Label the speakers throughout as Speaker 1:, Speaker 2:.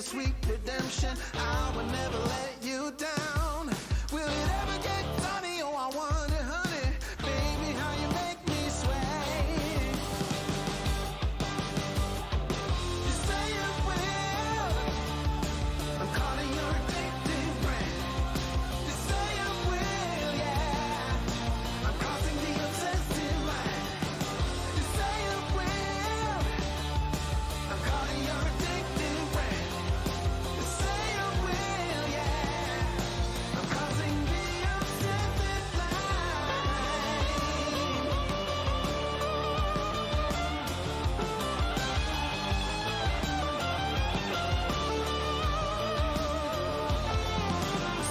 Speaker 1: sweet redemption. I will never let you down. Will it ever get sunny? Oh, I wonder, honey, baby, how you make me sway. You say you will. I'm calling your addictive brand. You say you will, yeah. I'm crossing the obsessive line. You say you will. I'm calling your addictive brand. You say you will, yeah. I'm crossing the obsessive line.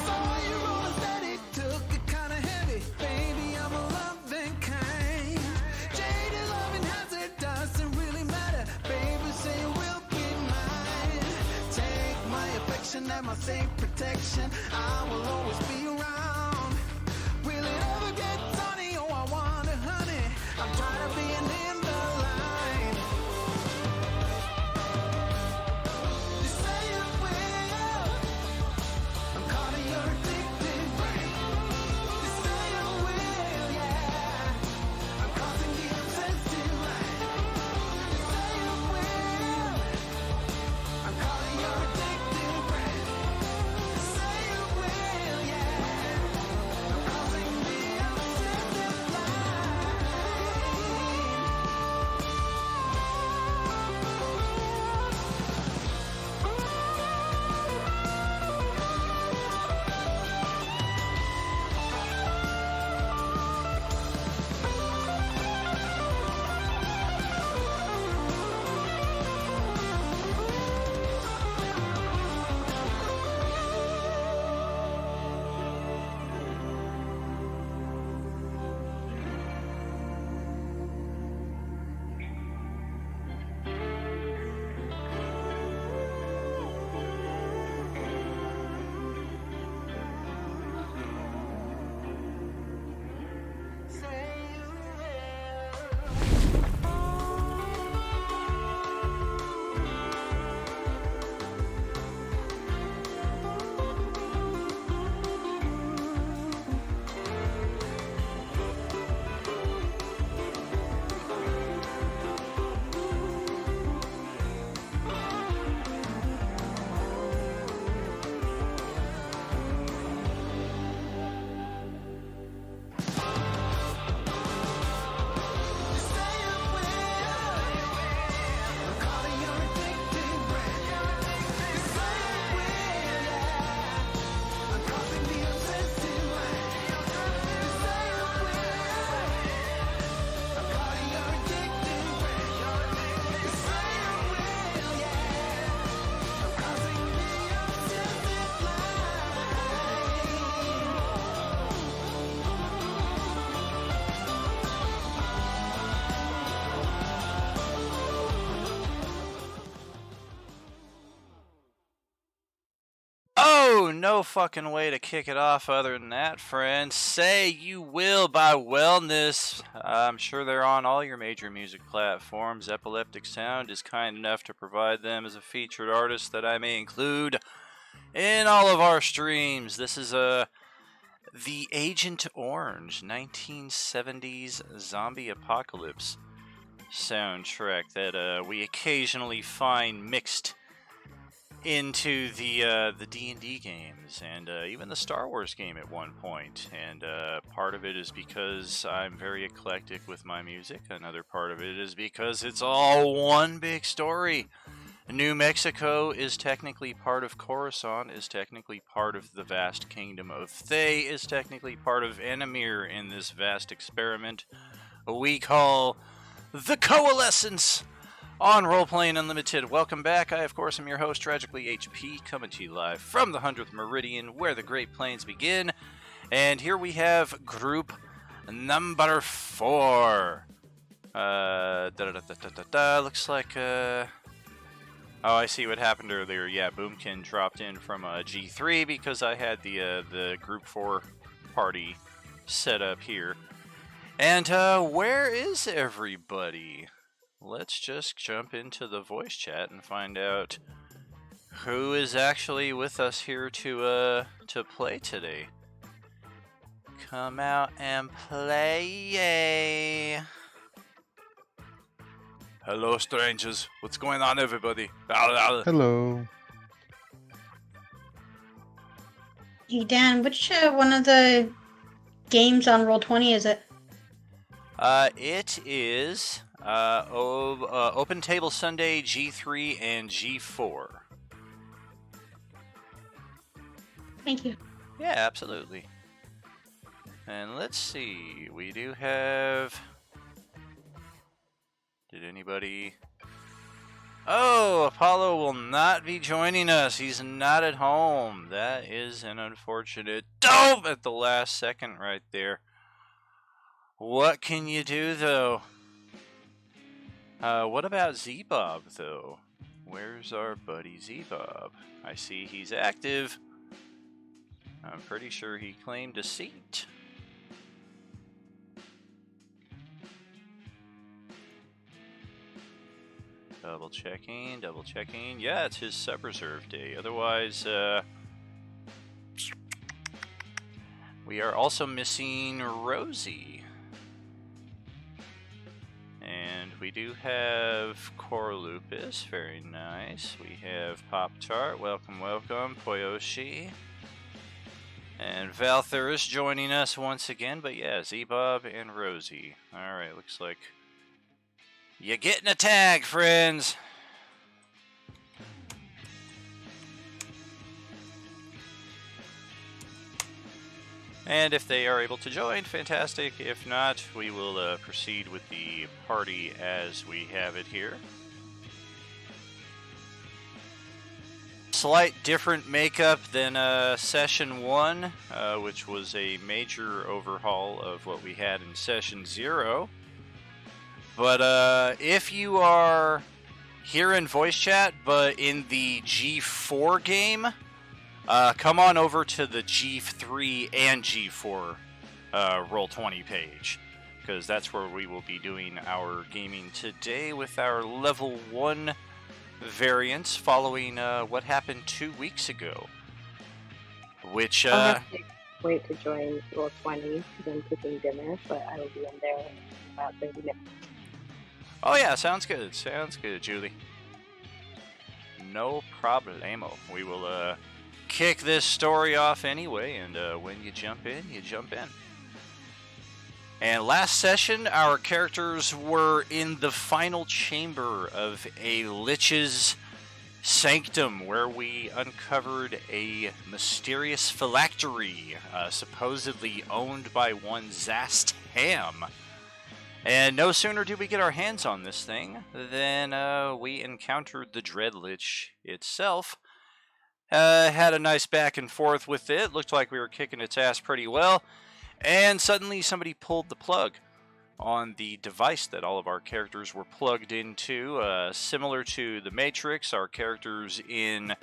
Speaker 1: Saw you rolling steady, took it kinda heavy. Baby, I'm a loving kind. Jaded loving hazard doesn't really matter. Baby, say you will be mine. Take my affection and my safe protection. I will always be around. Will it ever get sunny? Oh, I wonder, honey. I'm tired of being in the line. You say you will. I'm calling your addictive brain. You say you will, yeah. I'm crossing the obsessive line. You say you will. I'm calling your addictive brain. You say you will, yeah. I'm crossing the obsessive line. You say you will. I'm calling your addictive brain. You say you will, yeah. I'm crossing the obsessive line. You say you will. I'm calling your addictive brain. You say you will, yeah. I'm crossing the obsessive
Speaker 2: Oh, no fucking way to kick it off other than that, friends. Say You Will by Wellness. I'm sure they're on all your major music platforms. Epileptic Sound is kind enough to provide them as a featured artist that I may include in all of our streams. This is The Agent Orange 1970s zombie apocalypse soundtrack that we occasionally find mixed into the D&D games and even the Star Wars game at one point. And part of it is because I'm very eclectic with my music. Another part of it is because it's all one big story. New Mexico is technically part of Coruscant, is technically part of the vast kingdom of Thay, is technically part of Enamir in this vast experiment we call the Coalescence on Roleplaying Unlimited. Welcome back. I, of course, am your host, Tragically HP, coming to you live from the 100th Meridian, where the Great Plains begin. And here we have group number 4. Looks like, oh, I see what happened earlier. Yeah, Boomkin dropped in from G3 because I had the group 4 party set up here. And where is everybody? Let's just jump into the voice chat and find out who is actually with us here to play today. Come out and play. Hello, strangers. What's going on, everybody?
Speaker 3: Hello.
Speaker 4: Hey Dan, which one of the games on Roll20 is it?
Speaker 2: It is Open Table Sunday G3 and G4.
Speaker 4: Thank you.
Speaker 2: Yeah, absolutely. And let's see, we do have... Did anybody... Oh, Apollo will not be joining us. He's not at home. That is an unfortunate dope at the last second right there. What can you do, though? What about Z-Bob, though? Where's our buddy Z-Bob? I see he's active. I'm pretty sure he claimed a seat. Double checking, double checking. Yeah, it's his sub-reserve day. Otherwise, we are also missing Rosie. And we do have Corlupus, very nice. We have Pop-Tart, welcome, welcome. Poyoshi. And Valtherus joining us once again, but yeah, Z-Bob and Rosie. Alright, looks like you're getting a tag, friends! And if they are able to join, fantastic. If not, we will proceed with the party as we have it here. Slight different makeup than Session 1, which was a major overhaul of what we had in Session 0. But if you are here in voice chat, but in the G4 game, come on over to the G3 and G4 Roll20 page, because that's where we will be doing our gaming today with our level 1 variants following what happened 2 weeks ago. Which,
Speaker 5: I'll have to wait to join Roll20 because I'm cooking dinner, but I will be in there in about 30 minutes.
Speaker 2: Oh yeah, sounds good. Sounds good, Julie. No problemo. We will kick this story off anyway, and when you jump in, you jump in. And last session, our characters were in the final chamber of a Lich's sanctum, where we uncovered a mysterious phylactery, supposedly owned by one Zast Ham. And no sooner did we get our hands on this thing than we encountered the Dread Lich itself. Had a nice back and forth with it. Looked like we were kicking its ass pretty well. And suddenly somebody pulled the plug on the device that all of our characters were plugged into. Similar to the Matrix, our characters in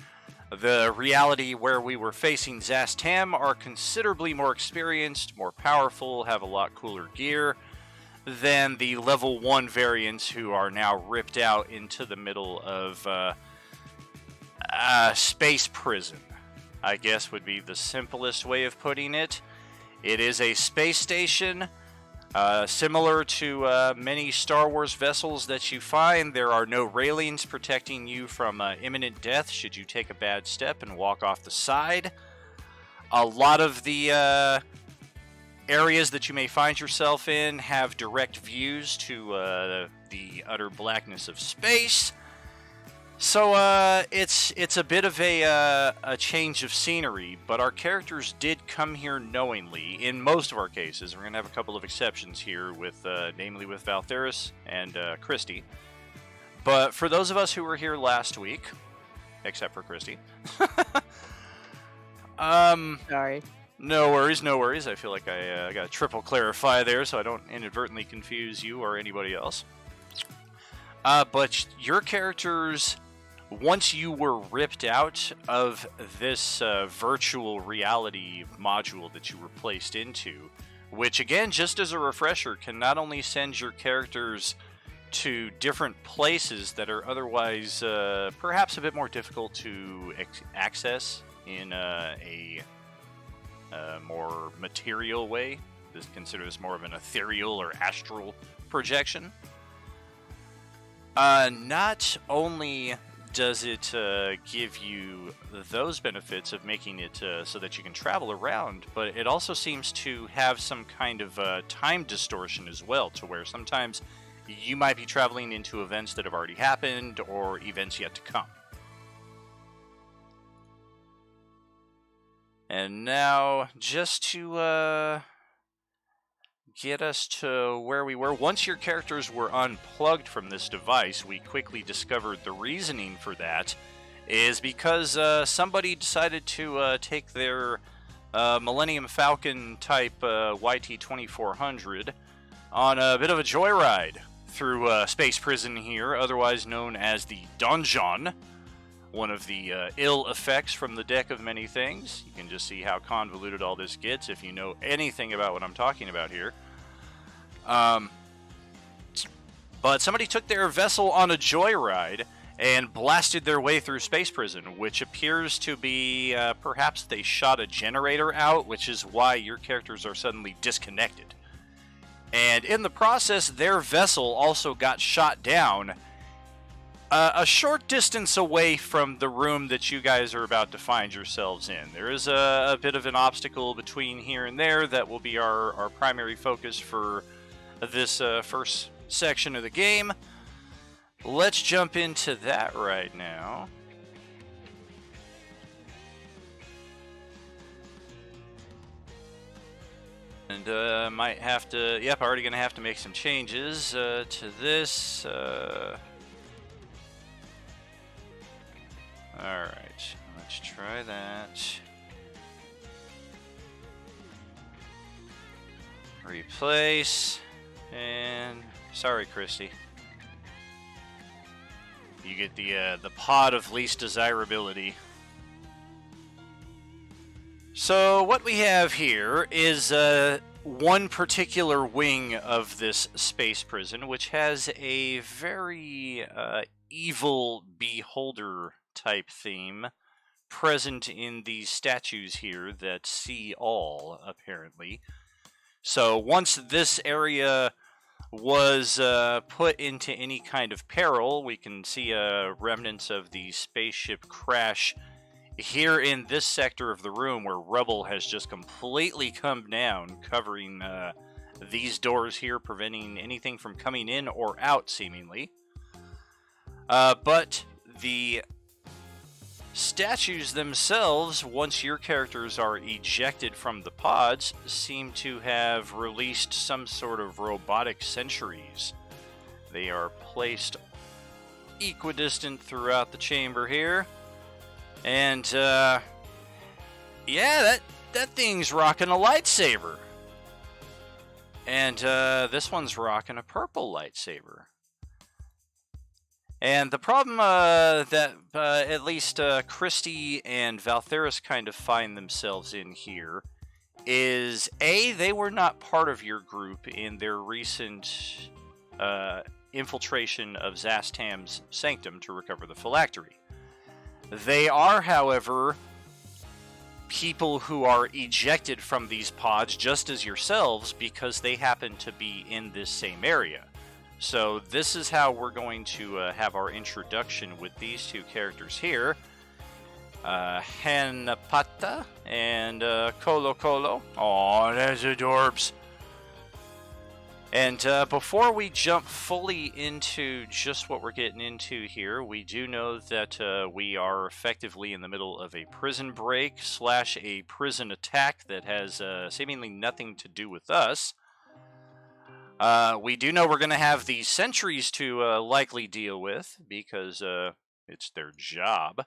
Speaker 2: the reality where we were facing Zast Ham are considerably more experienced, more powerful, have a lot cooler gear than the level 1 variants who are now ripped out into the middle of space prison, I guess would be the simplest way of putting it. It is a space station, similar to many Star Wars vessels that you find. There are no railings protecting you from imminent death should you take a bad step and walk off the side. A lot of the areas that you may find yourself in have direct views to the utter blackness of space. So it's a bit of a change of scenery, but our characters did come here knowingly. In most of our cases, we're going to have a couple of exceptions here, with namely with Valtherus and Christy. But for those of us who were here last week, except for Christy,
Speaker 5: Sorry.
Speaker 2: no worries, no worries. I feel like I got to triple clarify there so I don't inadvertently confuse you or anybody else. But your characters, once you were ripped out of this virtual reality module that you were placed into, which again, just as a refresher, can not only send your characters to different places that are otherwise perhaps a bit more difficult to access in a more material way. Consider this more of an ethereal or astral projection. Not only does it give you those benefits of making it so that you can travel around, but it also seems to have some kind of time distortion as well, to where sometimes you might be traveling into events that have already happened or events yet to come. And now, just to get us to where we were, once your characters were unplugged from this device, we quickly discovered the reasoning for that is because somebody decided to take their Millennium Falcon type YT-2400 on a bit of a joyride through Space Prison here, otherwise known as the Donjon. One of the ill effects from the deck of many things. You can just see how convoluted all this gets if you know anything about what I'm talking about here. But somebody took their vessel on a joyride and blasted their way through Space Prison, which appears to be perhaps they shot a generator out, which is why your characters are suddenly disconnected. And in the process, their vessel also got shot down a short distance away from the room that you guys are about to find yourselves in. There is a bit of an obstacle between here and there that will be our primary focus for this first section of the game. Let's jump into that right now. And might have to, yep, already going to have to make some changes to this. Alright, let's try that. Replace. And sorry, Christy. You get the pod of least desirability. So what we have here is one particular wing of this space prison, which has a very evil beholder type theme present in these statues here that see all, apparently. So once this area was put into any kind of peril, we can see remnants of the spaceship crash here in this sector of the room where rubble has just completely come down, covering these doors here, preventing anything from coming in or out, seemingly. But the statues themselves, once your characters are ejected from the pods, seem to have released some sort of robotic sentries. They are placed equidistant throughout the chamber here. And, yeah, that thing's rocking a lightsaber. And, this one's rocking a purple lightsaber. And the problem that at least Christy and Valtheris kind of find themselves in here is, A, they were not part of your group in their recent infiltration of Zastam's sanctum to recover the phylactery. They are, however, people who are ejected from these pods just as yourselves because they happen to be in this same area. So this is how we're going to have our introduction with these two characters here. Hanapata and Colo Colo. Aw, that's adorbs. And before we jump fully into just what we're getting into here, we do know that we are effectively in the middle of a prison break / a prison attack that has seemingly nothing to do with us. We do know we're going to have the sentries to likely deal with, because it's their job.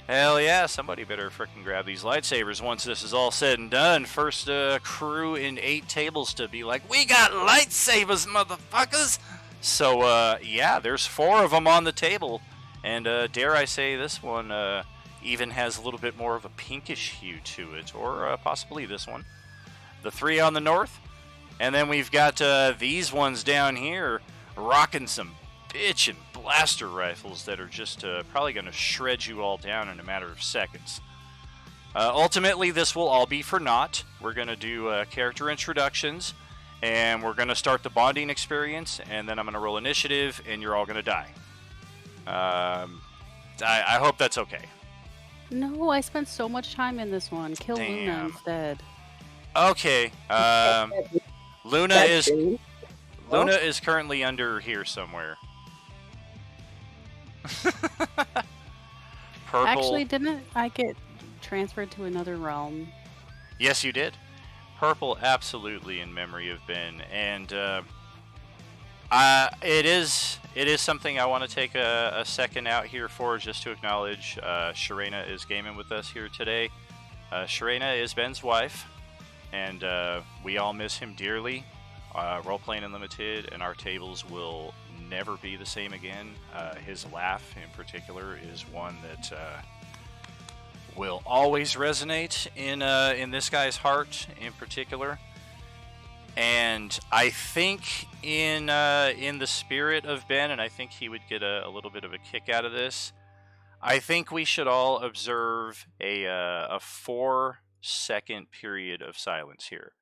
Speaker 2: Hell yeah, somebody better frickin' grab these lightsabers once this is all said and done. First crew in 8 tables to be like, we got lightsabers, motherfuckers! So, yeah, there's 4 of them on the table. And dare I say, this one even has a little bit more of a pinkish hue to it, or possibly this one. The 3 on the north. And then we've got these ones down here, rocking some bitchin' blaster rifles that are just probably going to shred you all down in a matter of seconds. Ultimately, this will all be for naught. We're going to do character introductions, and we're going to start the bonding experience, and then I'm going to roll initiative, and you're all going to die. I hope that's okay.
Speaker 3: No, I spent so much time in this one. Kill Luna
Speaker 2: Damn.
Speaker 3: instead.
Speaker 2: Okay. Luna
Speaker 5: That's
Speaker 2: is
Speaker 5: true.
Speaker 2: Luna is currently under here somewhere. Purple.
Speaker 3: Actually, didn't I get transferred to another realm?
Speaker 2: Yes, you did. Purple, absolutely in memory of Ben, and it is something I want to take a second out here for, just to acknowledge. Sharena is gaming with us here today. Sharena is Ben's wife, and we all miss him dearly. Role Playing Unlimited and our tables will never be the same again. His laugh, in particular, is one that will always resonate in this guy's heart, in particular. And I think in the spirit of Ben, and I think he would get a little bit of a kick out of this, I think we should all observe a 4-second period of silence here.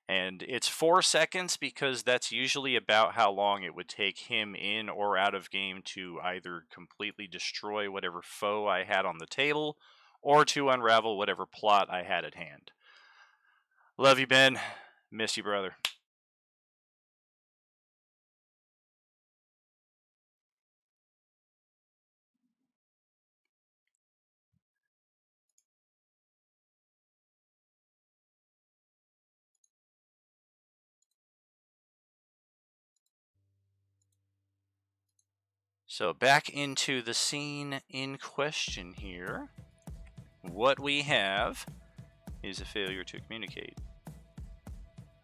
Speaker 2: And it's 4 seconds because that's usually about how long it would take him in or out of game to either completely destroy whatever foe I had on the table or to unravel whatever plot I had at hand. Love you, Ben. Miss you, brother. So back into the scene in question here. What we have is a failure to communicate.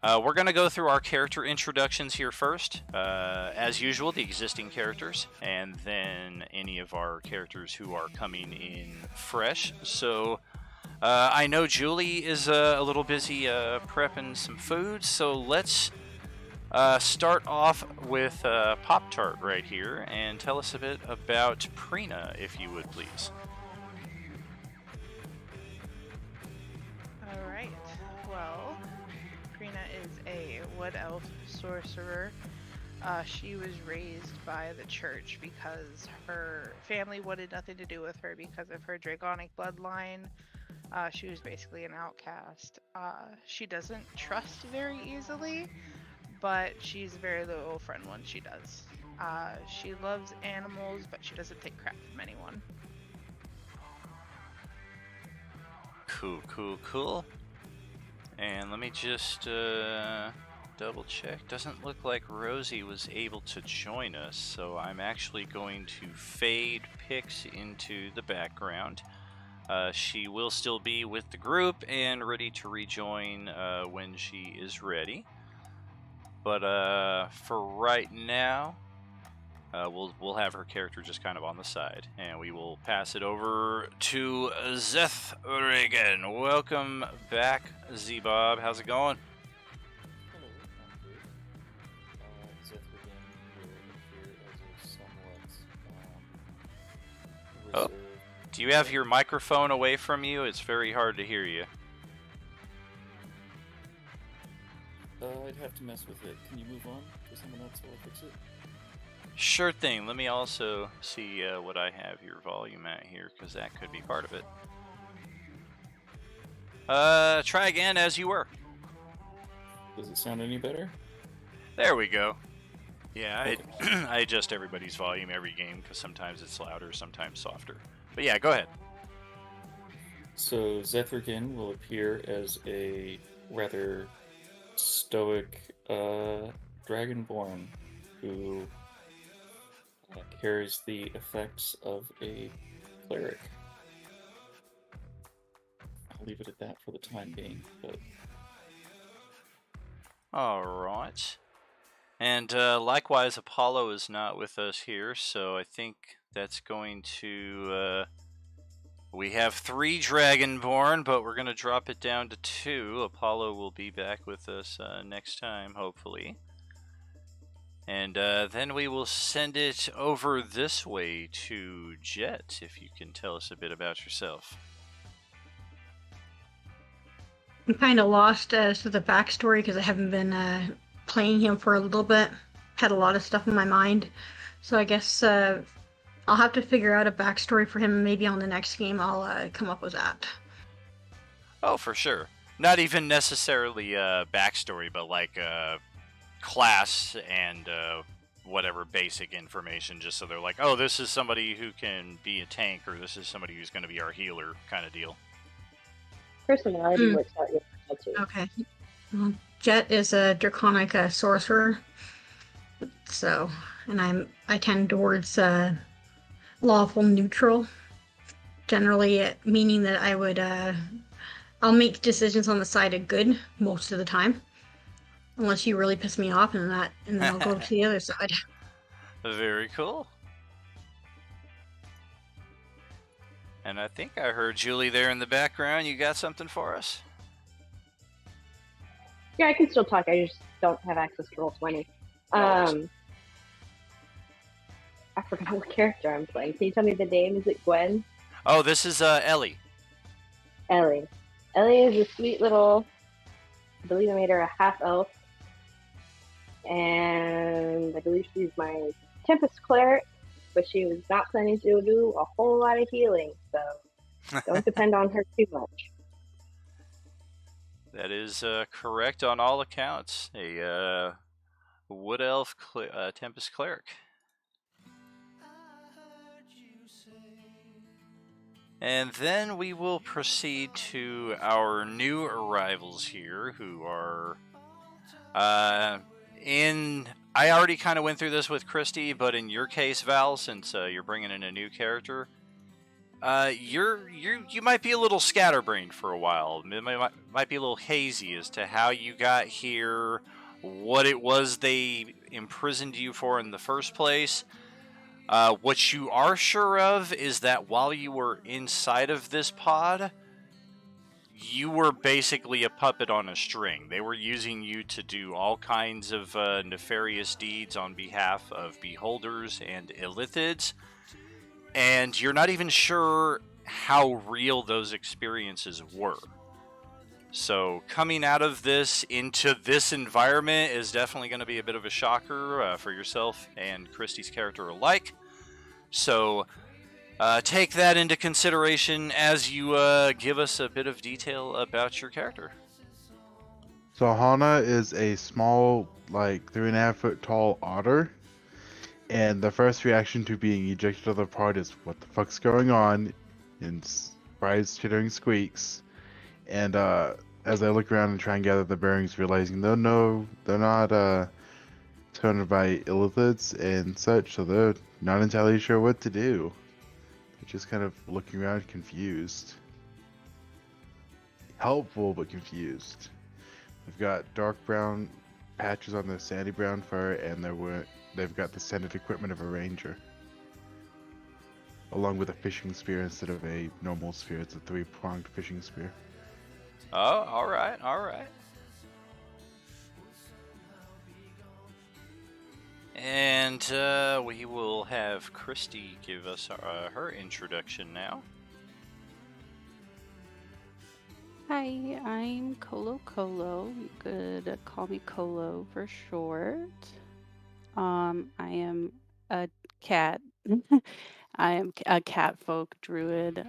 Speaker 2: We're going to go through our character introductions here first. As usual, the existing characters, and then any of our characters who are coming in fresh. So I know Julie is a little busy prepping some food, so let's start off with Pop-Tart right here, and tell us a bit about Prina, if you would, please.
Speaker 6: Alright, well, Prina is a wood elf sorcerer. She was raised by the church because her family wanted nothing to do with her because of her draconic bloodline. She was basically an outcast. She doesn't trust very easily, but she's a very loyal friend when she does. She loves animals, but she doesn't take crap from anyone.
Speaker 2: Cool. And let me just double check. Doesn't look like Rosie was able to join us, so I'm actually going to fade Pix into the background. She will still be with the group and ready to rejoin when she is ready. But for right now, we'll have her character just kind of on the side, and we will pass it over to Zeth Reagan. Welcome back, Z-Bob. How's it going?
Speaker 7: Hello, I'm good. Zeth Regan will appear as a somewhat
Speaker 2: Oh.
Speaker 7: reserved.
Speaker 2: Do you have your microphone away from you? It's very hard to hear you.
Speaker 7: I'd have to mess with it. Can you move on to someone else while I fix it?
Speaker 2: Sure thing. Let me also see what I have your volume at here, because that could be part of it. Try again as you were.
Speaker 7: Does it sound any better?
Speaker 2: There we go. Yeah,
Speaker 7: Okay.
Speaker 2: I adjust everybody's volume every game because sometimes it's louder, sometimes softer. But yeah, go ahead.
Speaker 7: So Zethrigan will appear as a rather stoic dragonborn who carries the effects of a cleric. I'll leave it at that for the time being, but
Speaker 2: Alright. And likewise, Apollo is not with us here, so I think that's going to... we have 3 Dragonborn, but we're going to drop it down to 2. Apollo will be back with us next time, hopefully. And then we will send it over this way to Jet, if you can tell us a bit about yourself.
Speaker 4: I'm kind of lost as to the backstory because I haven't been playing him for a little bit. Had a lot of stuff in my mind, so I guess I'll have to figure out a backstory for him. Maybe on the next game, I'll come up with that.
Speaker 2: Oh, for sure. Not even necessarily backstory, but like class and whatever basic information, just so they're like, oh, this is somebody who can be a tank, or this is somebody who's going to be our healer, kind of deal.
Speaker 5: Personality
Speaker 4: Hmm.
Speaker 5: works out your too.
Speaker 4: Okay. Well, Jet is a draconic sorcerer, so and I tend towards lawful neutral. Generally, meaning that I would I'll make decisions on the side of good most of the time, unless you really piss me off, and then I'll go to the other side.
Speaker 2: Very cool. And I think I heard Julie there in the background. You got something for us?
Speaker 5: Yeah, I can still talk. I just don't have access to Roll20. I forgot what character I'm playing. Can you tell me the name? Is it Gwen?
Speaker 2: Oh, this is Ellie.
Speaker 5: Ellie. Ellie is a sweet little. I believe I made her a half elf, and I believe she's my Tempest cleric. But she was not planning to do a whole lot of healing, so don't depend on her too much.
Speaker 2: That is correct on all accounts. A wood elf Tempest cleric. And then we will proceed to our new arrivals here, who are I already kind of went through this with Christy, but in your case, Val, since you're bringing in a new character, you might be a little scatterbrained for a while. It might be a little hazy as to how you got here, what it was they imprisoned you for in the first place. What you are sure of is that while you were inside of this pod, you were basically a puppet on a string. They were using you to do all kinds of nefarious deeds on behalf of beholders and illithids, and you're not even sure how real those experiences were. So coming out of this into this environment is definitely going to be a bit of a shocker for yourself and Christy's character alike. So take that into consideration as you give us a bit of detail about your character.
Speaker 8: So Hana is a small, like 3.5 foot tall otter, and the first reaction to being ejected of the pod is, "What the fuck's going on?" and surprise, chittering squeaks. And as I look around and try and gather the bearings, realizing they're not surrounded by illithids and such, so they're not entirely sure what to do. They're just kind of looking around confused. Helpful, but confused. They've got dark brown patches on their sandy brown fur, and they've got the standard equipment of a ranger. Along with a fishing spear instead of a normal spear. It's a 3-pronged fishing spear.
Speaker 2: Oh, alright. And we will have Christy give us her introduction now.
Speaker 3: Hi, I'm Colo Colo. You could call me Colo for short. I am a cat. I am a cat folk druid,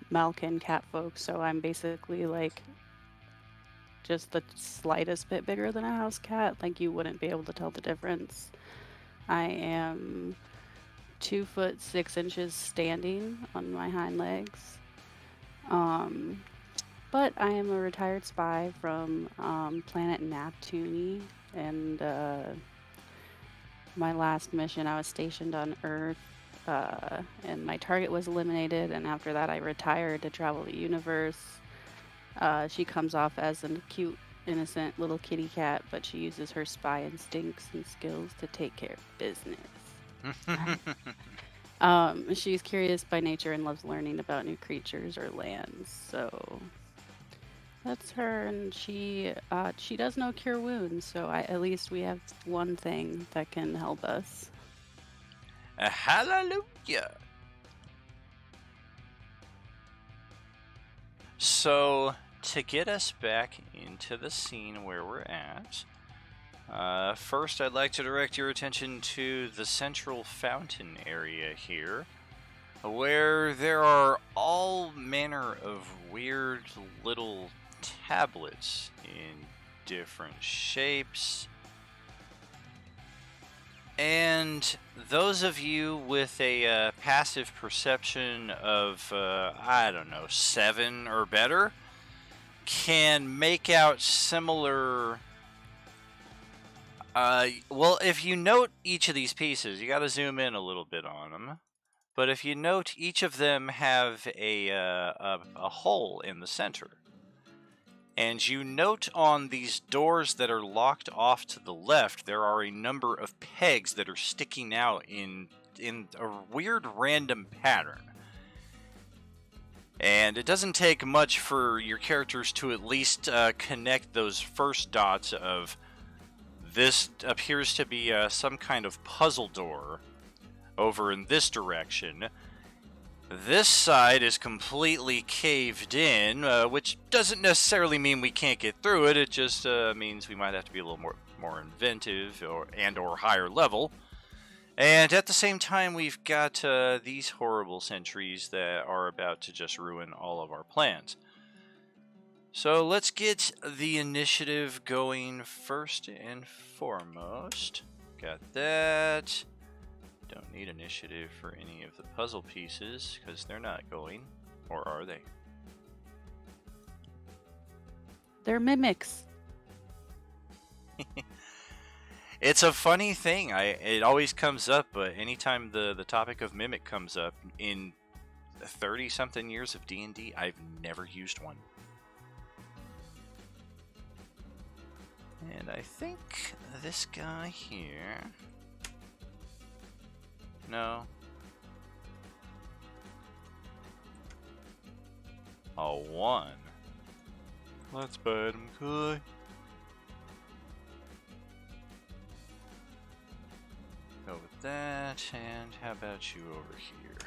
Speaker 3: Malkin cat folk, so I'm basically like just the slightest bit bigger than a house cat. Like you wouldn't be able to tell the difference. I am 2 foot 6 inches standing on my hind legs. But I am a retired spy from planet Neptune, and my last mission I was stationed on Earth, and my target was eliminated, and after that I retired to travel the universe. She comes off as a cute, innocent little kitty cat, but she uses her spy instincts and skills to take care of business. She's curious by nature and loves learning about new creatures or lands, so That's her, and she does know cure wounds, so at least we have one thing that can help us.
Speaker 2: Hallelujah! So, to get us back into the scene where we're at, first I'd like to direct your attention to the central fountain area here, where there are all manner of weird little tablets in different shapes. And those of you with a passive perception of, I don't know, 7 or better, can make out similar... well, if you note each of these pieces, you gotta zoom in a little bit on them. But if you note, each of them have a hole in the center. And you note on these doors that are locked off to the left, there are a number of pegs that are sticking out in a weird random pattern. And it doesn't take much for your characters to at least connect those first dots of this appears to be some kind of puzzle door over in this direction. This side is completely caved in, which doesn't necessarily mean we can't get through it. It just means we might have to be a little more inventive or higher level. And at the same time, we've got these horrible sentries that are about to just ruin all of our plans. So let's get the initiative going first and foremost. Got that. Don't need initiative for any of the puzzle pieces, because they're not going. Or are they?
Speaker 3: They're mimics.
Speaker 2: It's a funny thing. It always comes up, but anytime the topic of mimic comes up, in 30-something years of D&D, I've never used one. And I think this guy here... No. A 1. Let's bite him, could. Go with that, and how about you over here?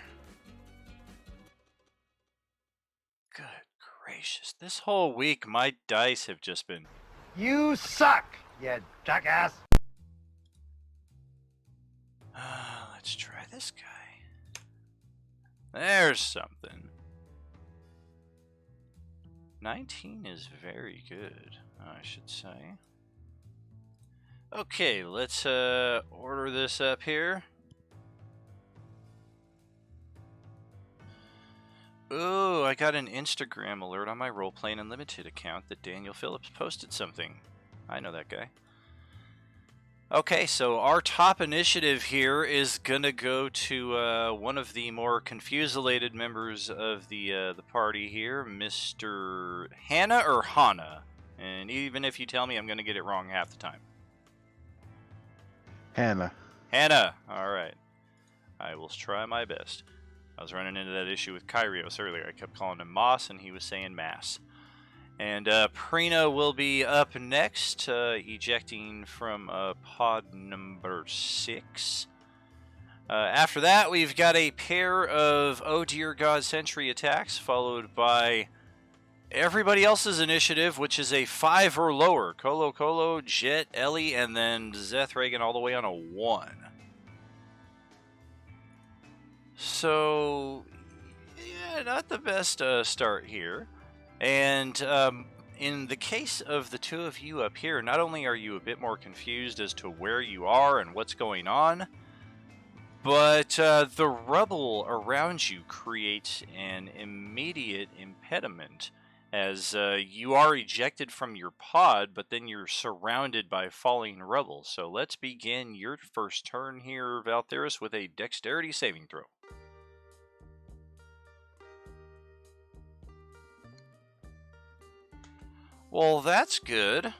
Speaker 2: Good gracious. This whole week, my dice have just been...
Speaker 9: You suck, you jackass!
Speaker 2: Let's try this guy. There's something. 19 is very good, I should say. Okay, let's order this up here. Ooh, I got an Instagram alert on my Roleplaying Unlimited account that Daniel Phillips posted something. I know that guy. Okay, so our top initiative here is gonna go to one of the more confuselated members of the party here, Mr. Hannah or Hana. And even if you tell me, I'm gonna get it wrong half the time.
Speaker 8: Hannah.
Speaker 2: Hannah! Alright. I will try my best. I was running into that issue with Kyrios earlier. I kept calling him Moss, and he was saying Mass. And Prina will be up next, ejecting from pod number 6. After that, we've got a pair of Oh Dear God Sentry attacks, followed by everybody else's initiative, which is a 5 or lower. Colo, Jet, Ellie, and then Zeth Reagan all the way on a 1. So, yeah, not the best start here. And in the case of the two of you up here, not only are you a bit more confused as to where you are and what's going on, but the rubble around you creates an immediate impediment, as you are ejected from your pod, but then you're surrounded by falling rubble. So let's begin your first turn here, Valtheris, with a dexterity saving throw. Well, that's good.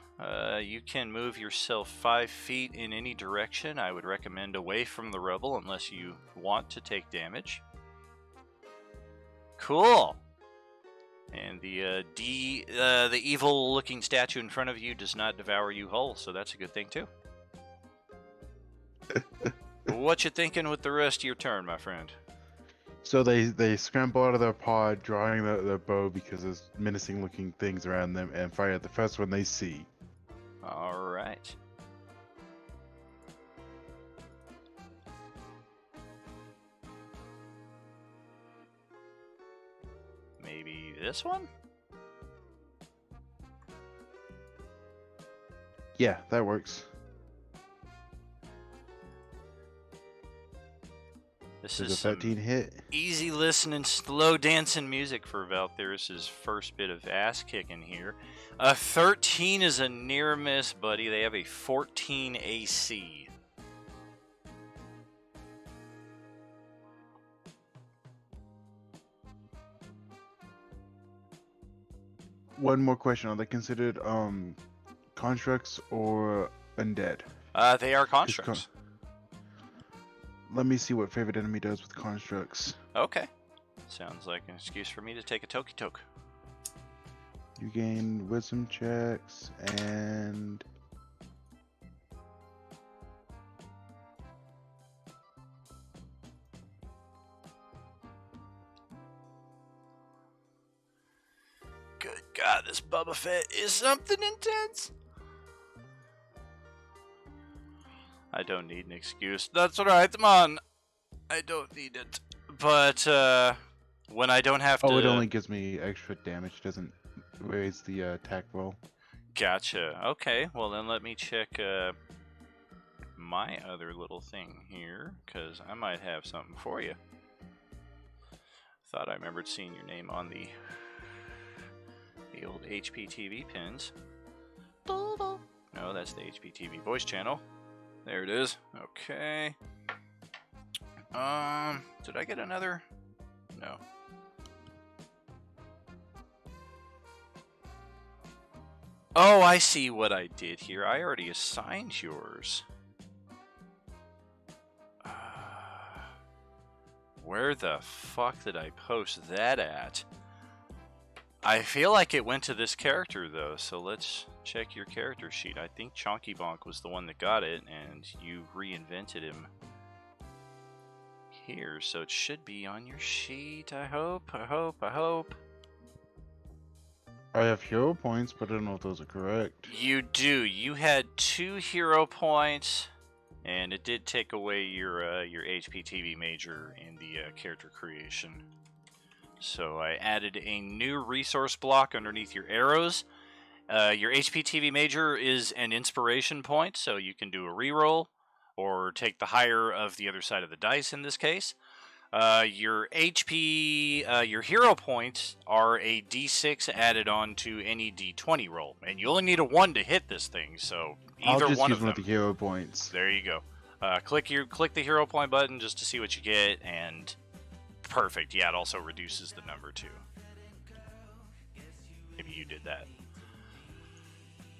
Speaker 2: You can move yourself 5 feet in any direction. I would recommend away from the rubble unless you want to take damage. Cool. And the evil-looking statue in front of you does not devour you whole, so that's a good thing too. What you thinking with the rest of your turn, my friend?
Speaker 8: So they scramble out of their pod, drawing their bow because there's menacing-looking things around them, and fire at the first one they see.
Speaker 2: All right. Maybe this one?
Speaker 8: Yeah, that works.
Speaker 2: This
Speaker 8: Does
Speaker 2: is
Speaker 8: a
Speaker 2: some
Speaker 8: 13 hit?
Speaker 2: easy listening, slow dancing music for Valtherus' first bit of ass kicking here. A 13 is a near miss, buddy. They have a 14 AC.
Speaker 8: One more question: are they considered constructs or undead?
Speaker 2: They are
Speaker 8: Just con-
Speaker 2: constructs.
Speaker 8: Let me see what favorite enemy does with constructs.
Speaker 2: Okay. Sounds like an excuse for me to take a Toki Toke.
Speaker 8: You gain wisdom checks and
Speaker 2: Good God, this Boba Fett is something intense. I don't need an excuse. That's right, man. I don't need it. But when I don't have to...
Speaker 8: oh, it only gives me extra damage. Doesn't raise the attack roll.
Speaker 2: Gotcha. Okay, well then let me check my other little thing here, because I might have something for you. Thought I remembered seeing your name on the old HPTV pins. No, that's the HPTV voice channel. There it is. Okay. Did I get another? No. Oh, I see what I did here. I already assigned yours. Where the fuck did I post that at? I feel like it went to this character though, so let's check your character sheet. I think Chonky Bonk was the one that got it, and you reinvented him here, so it should be on your sheet. I hope.
Speaker 8: I have hero points, but I don't know if those are correct.
Speaker 2: You do. You had 2 hero points, and it did take away your HPTV major in the character creation. So I added a new resource block underneath your arrows. Your HPTV major is an inspiration point, so you can do a reroll or take the higher of the other side of the dice in this case. Your hero points are a D6 added on to any D20 roll, and you only need a 1 to hit this thing. So either
Speaker 8: I'll just
Speaker 2: one
Speaker 8: use
Speaker 2: of
Speaker 8: one
Speaker 2: them.
Speaker 8: of the hero points.
Speaker 2: There you go. Click the hero point button just to see what you get, and perfect. Yeah, it also reduces the number too. Maybe you did that.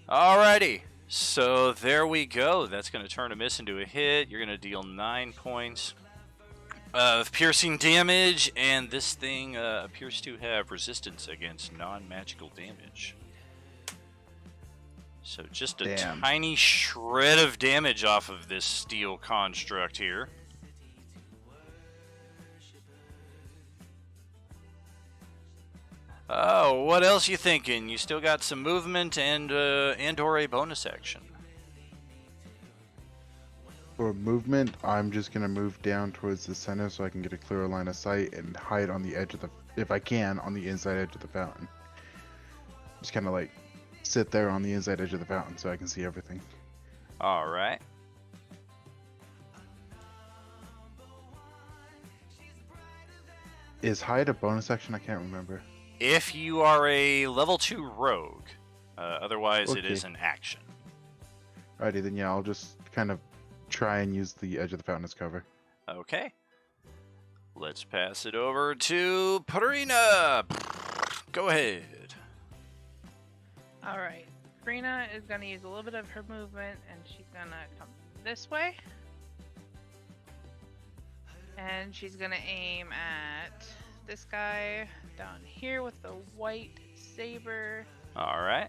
Speaker 2: Alrighty. So there we go. That's going to turn a miss into a hit. You're going to deal 9 points of piercing damage, and this thing appears to have resistance against non-magical damage. So just a
Speaker 8: Damn.
Speaker 2: tiny shred of damage off of this steel construct here. Oh, what else you thinking? You still got some movement and or a bonus action.
Speaker 8: For movement, I'm just gonna move down towards the center so I can get a clearer line of sight and hide on the edge of the, if I can, on the inside edge of the fountain. Just kind of like sit there on the inside edge of the fountain so I can see everything.
Speaker 2: All right.
Speaker 8: Is hide a bonus action? I can't remember.
Speaker 2: If you are a level 2 rogue, otherwise it
Speaker 8: Okay.
Speaker 2: is an action.
Speaker 8: Alrighty, then yeah, I'll just kind of try and use the edge of the fountain as cover.
Speaker 2: Okay. Let's pass it over to Parina. Go ahead.
Speaker 6: Alright. Karina is going to use a little bit of her movement, and she's going to come this way. And she's going to aim at this guy down here with the white saber.
Speaker 2: All right.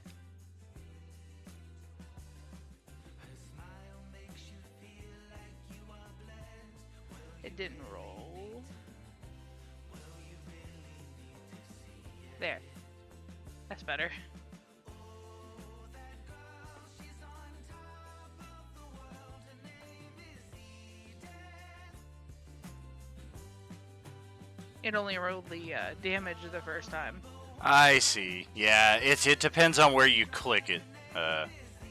Speaker 6: It didn't roll. There. That's better. It only rolled the damage the first time.
Speaker 2: I see. Yeah, it depends on where you click it.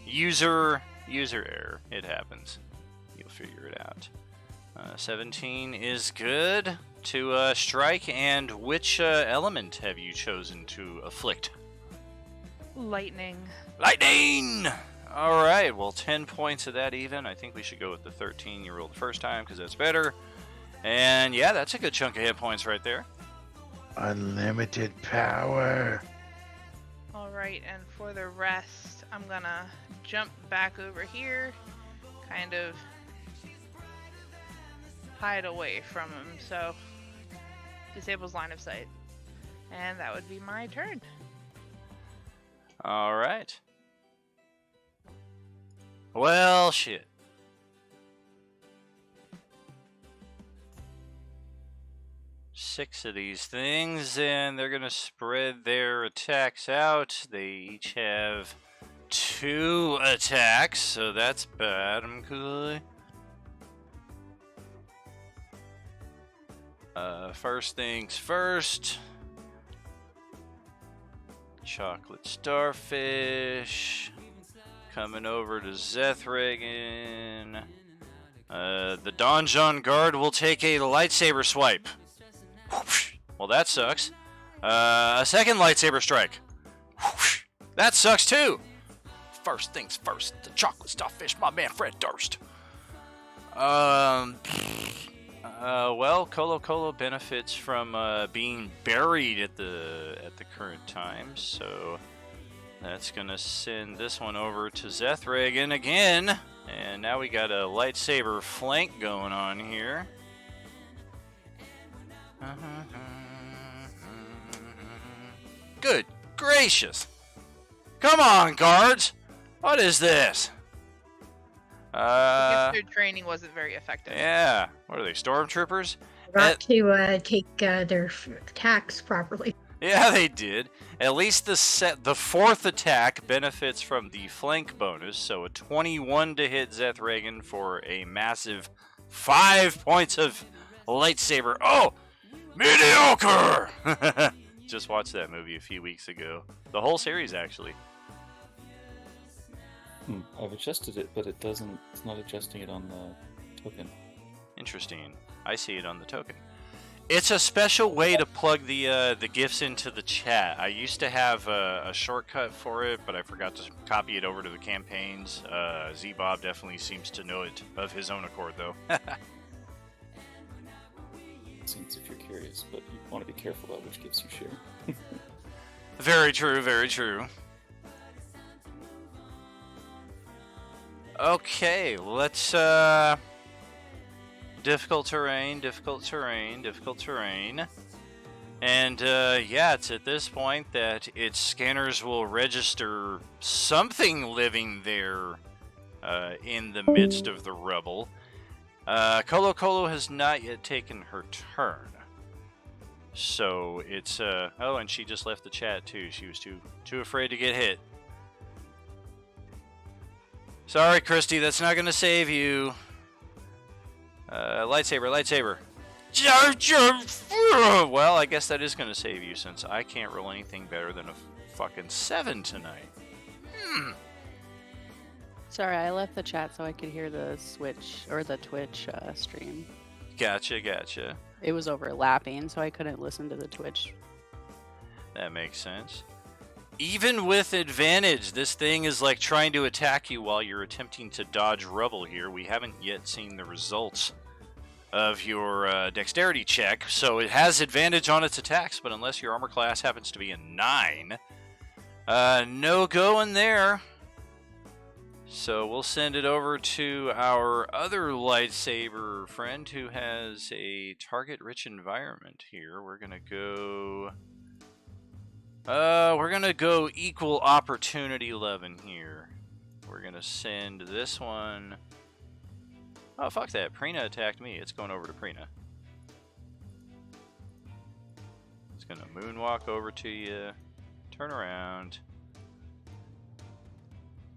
Speaker 2: User error. It happens. You'll figure it out. 17 is good to strike. And which element have you chosen to afflict?
Speaker 6: Lightning.
Speaker 2: Lightning! All right. Well, 10 points of that even. I think we should go with the 13 you rolled the first time because that's better. And yeah, that's a good chunk of hit points right there.
Speaker 8: Unlimited power.
Speaker 6: Alright, and for the rest, I'm gonna jump back over here, kind of hide away from him, so disables line of sight. And that would be my turn.
Speaker 2: All right. Well, shit. Six of these things, and they're gonna spread their attacks out. They each have 2 attacks, so that's bad. Okay. First things first. Chocolate starfish coming over to Zethragan. The Donjon Guard will take a lightsaber swipe. Well, that sucks. A second lightsaber strike. That sucks too. First things first, the chocolate starfish, my man Fred Durst. Well, Colo Colo benefits from being buried at the current time, so that's gonna send this one over to Zethragan again, and now we got a lightsaber flank going on here. Good gracious! Come on, guards! What is this?
Speaker 6: I guess their training wasn't very effective.
Speaker 2: Yeah. What are they, stormtroopers?
Speaker 4: Forgot to take their attacks properly.
Speaker 2: Yeah, they did. At least the 4th attack benefits from the flank bonus, so a 21 to hit Zethragan for a massive 5 points of lightsaber. Oh, mediocre! Just watched that movie a few weeks ago. The whole series, actually.
Speaker 7: I've adjusted it, but it's not adjusting it on the token.
Speaker 2: Interesting. I see it on the token. It's a special way to plug the GIFs into the chat. I used to have a shortcut for it, but I forgot to copy it over to the campaigns. Z-Bob definitely seems to know it of his own accord, though.
Speaker 7: Seems if you're curious, but you want to be careful about which GIFs you share.
Speaker 2: Very true, very true. Okay, let's difficult terrain, difficult terrain, difficult terrain. And yeah, it's at this point that its scanners will register something living there in the midst of the rubble. Colo Colo has not yet taken her turn. So it's oh, and she just left the chat too. She was too afraid to get hit. Sorry, Christy, that's not gonna save you. Lightsaber, lightsaber. Well, I guess that is gonna save you since I can't roll anything better than a fucking 7 tonight.
Speaker 3: Sorry, I left the chat so I could hear the Switch or the Twitch stream.
Speaker 2: Gotcha, gotcha.
Speaker 3: It was overlapping, so I couldn't listen to the Twitch.
Speaker 2: That makes sense. Even with advantage, this thing is like trying to attack you while you're attempting to dodge rubble here. We haven't yet seen the results of your dexterity check, so it has advantage on its attacks, but unless your armor class happens to be a 9, no go in there. So we'll send it over to our other lightsaber friend who has a target-rich environment here. We're gonna go equal opportunity 11 here. We're gonna send this one. Oh, fuck that. Prina attacked me. It's going over to Prina. It's gonna moonwalk over to you. Turn around.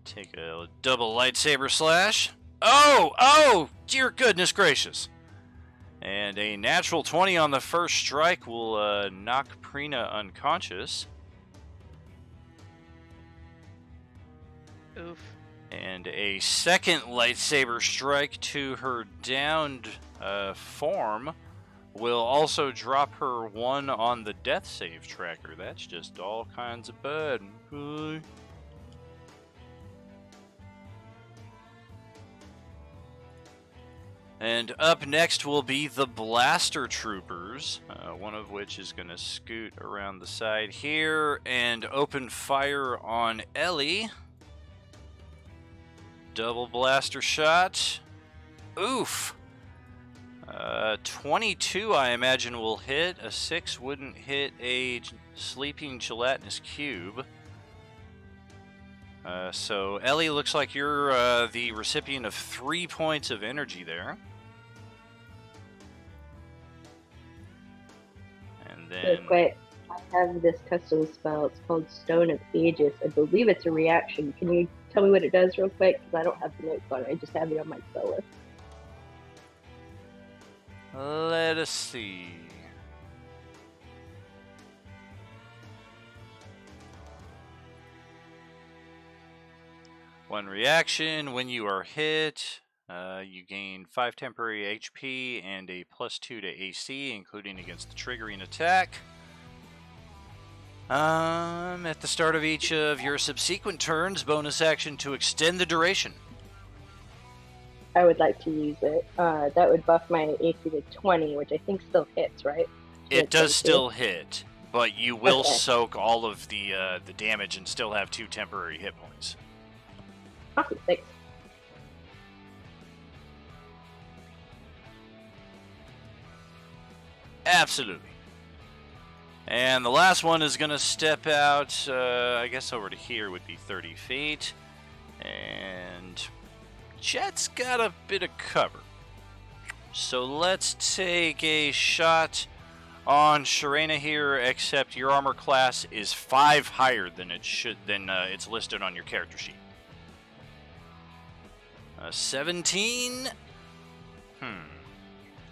Speaker 2: Take a double lightsaber slash. Oh, dear goodness gracious. And a natural 20 on the first strike will knock Prina unconscious.
Speaker 6: Oof.
Speaker 2: And a second lightsaber strike to her downed form will also drop her 1 on the death save tracker. That's just all kinds of bad. And up next will be the Blaster Troopers, one of which is going to scoot around the side here and open fire on Ellie. Double blaster shot. Oof. 22, I imagine, will hit. A 6 wouldn't hit a sleeping gelatinous cube. So, Ellie, looks like you're the recipient of 3 points of energy there. And
Speaker 5: Real
Speaker 2: then...
Speaker 5: quick, I have this custom spell. It's called Stone of Aegis. I believe it's a reaction. Can you tell me what it does real quick? Because I don't have the notes on it. I just have it on my spell list.
Speaker 2: Let us see. One reaction, when you are hit, you gain 5 temporary HP and a +2 to AC, including against the triggering attack. At the start of each of your subsequent turns, bonus action to extend the duration.
Speaker 5: I would like to use it. That would buff my AC to 20, which I think still hits, right?
Speaker 2: It does
Speaker 5: 22.
Speaker 2: still hit, but you will
Speaker 5: Okay.
Speaker 2: soak all of the damage and still have 2 temporary hit points.
Speaker 5: Awesome, thanks.
Speaker 2: Absolutely. And the last one is going to step out, I guess over to here would be 30 feet. And Jet's got a bit of cover. So let's take a shot on Sharena here, except your armor class is 5 higher than it's listed on your character sheet. 17.
Speaker 4: You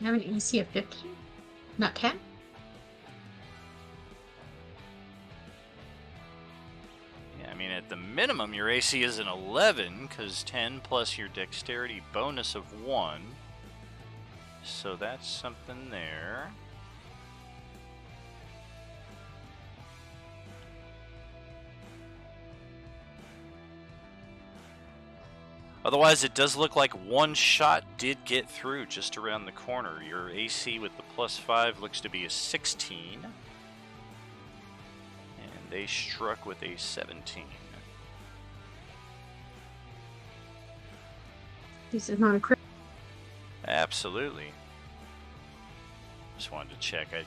Speaker 4: have an AC of 15, not 10.
Speaker 2: Yeah, I mean, at the minimum, your AC is an 11, because 10 plus your dexterity bonus of 1. So that's something there. Otherwise, it does look like one shot did get through just around the corner. Your AC with the +5 looks to be a 16. And they struck with a 17.
Speaker 4: This is not a crit.
Speaker 2: Absolutely. Just wanted to check. I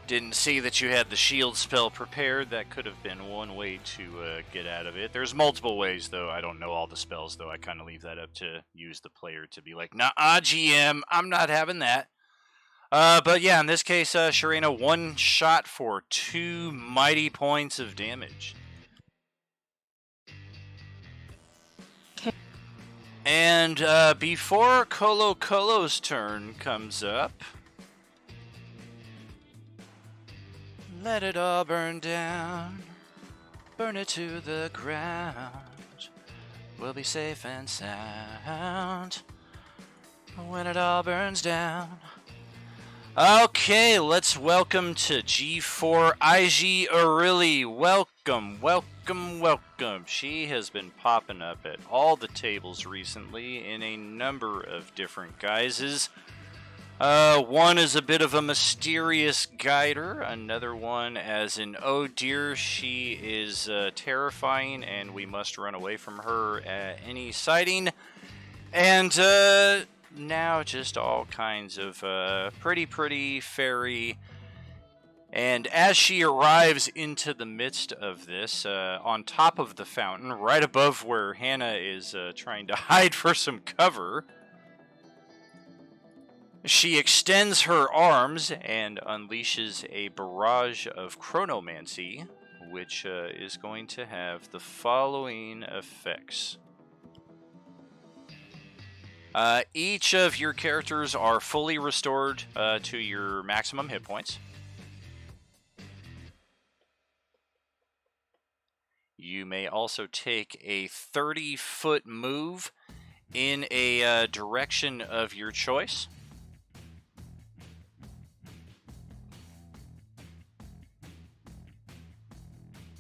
Speaker 2: didn't see that you had the shield spell prepared. That could have been one way to get out of it. There's multiple ways, though. I don't know all the spells, though. I kind of leave that up to use the player to be like, nah, GM, I'm not having that. But yeah, in this case, Sharena, 1 shot for 2 mighty points of damage.
Speaker 4: Okay.
Speaker 2: And before Colo's turn comes up, let it all burn down, burn it to the ground. We'll be safe and sound when it all burns down. Okay, let's welcome to G4 IG Aurelie. Welcome, welcome, welcome. She has been popping up at all the tables recently in a number of different guises. One is a bit of a mysterious guider. Another one as an oh dear, she is terrifying and we must run away from her at any sighting. And now just all kinds of pretty fairy. And as she arrives into the midst of this, on top of the fountain, right above where Hannah is trying to hide for some cover, she extends her arms and unleashes a barrage of chronomancy, which is going to have the following effects. Each of your characters are fully restored to your maximum hit points. You may also take a 30-foot move in a direction of your choice.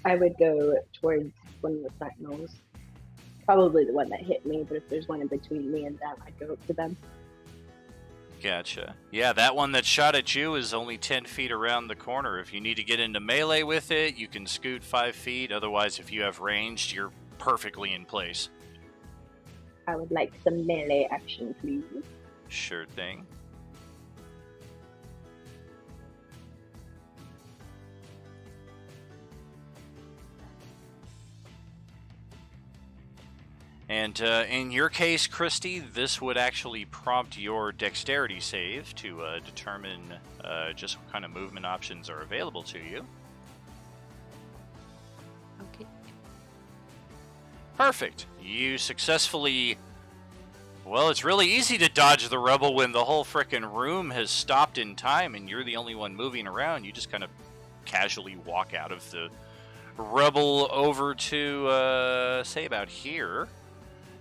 Speaker 5: I would go towards one of the sentinels. Probably the one that hit me, but if there's one in between me and them, I'd go up to them.
Speaker 2: Gotcha. Yeah, that one that shot at you is only 10 feet around the corner. If you need to get into melee with it, you can scoot 5 feet. Otherwise, if you have ranged, you're perfectly in place.
Speaker 5: I would like some melee action, please.
Speaker 2: Sure thing. And in your case, Christy, this would actually prompt your dexterity save to determine just what kind of movement options are available to you.
Speaker 3: Okay.
Speaker 2: Perfect. You successfully... Well, it's really easy to dodge the rebel when the whole frickin' room has stopped in time and you're the only one moving around. You just kind of casually walk out of the rebel over to, say, about here.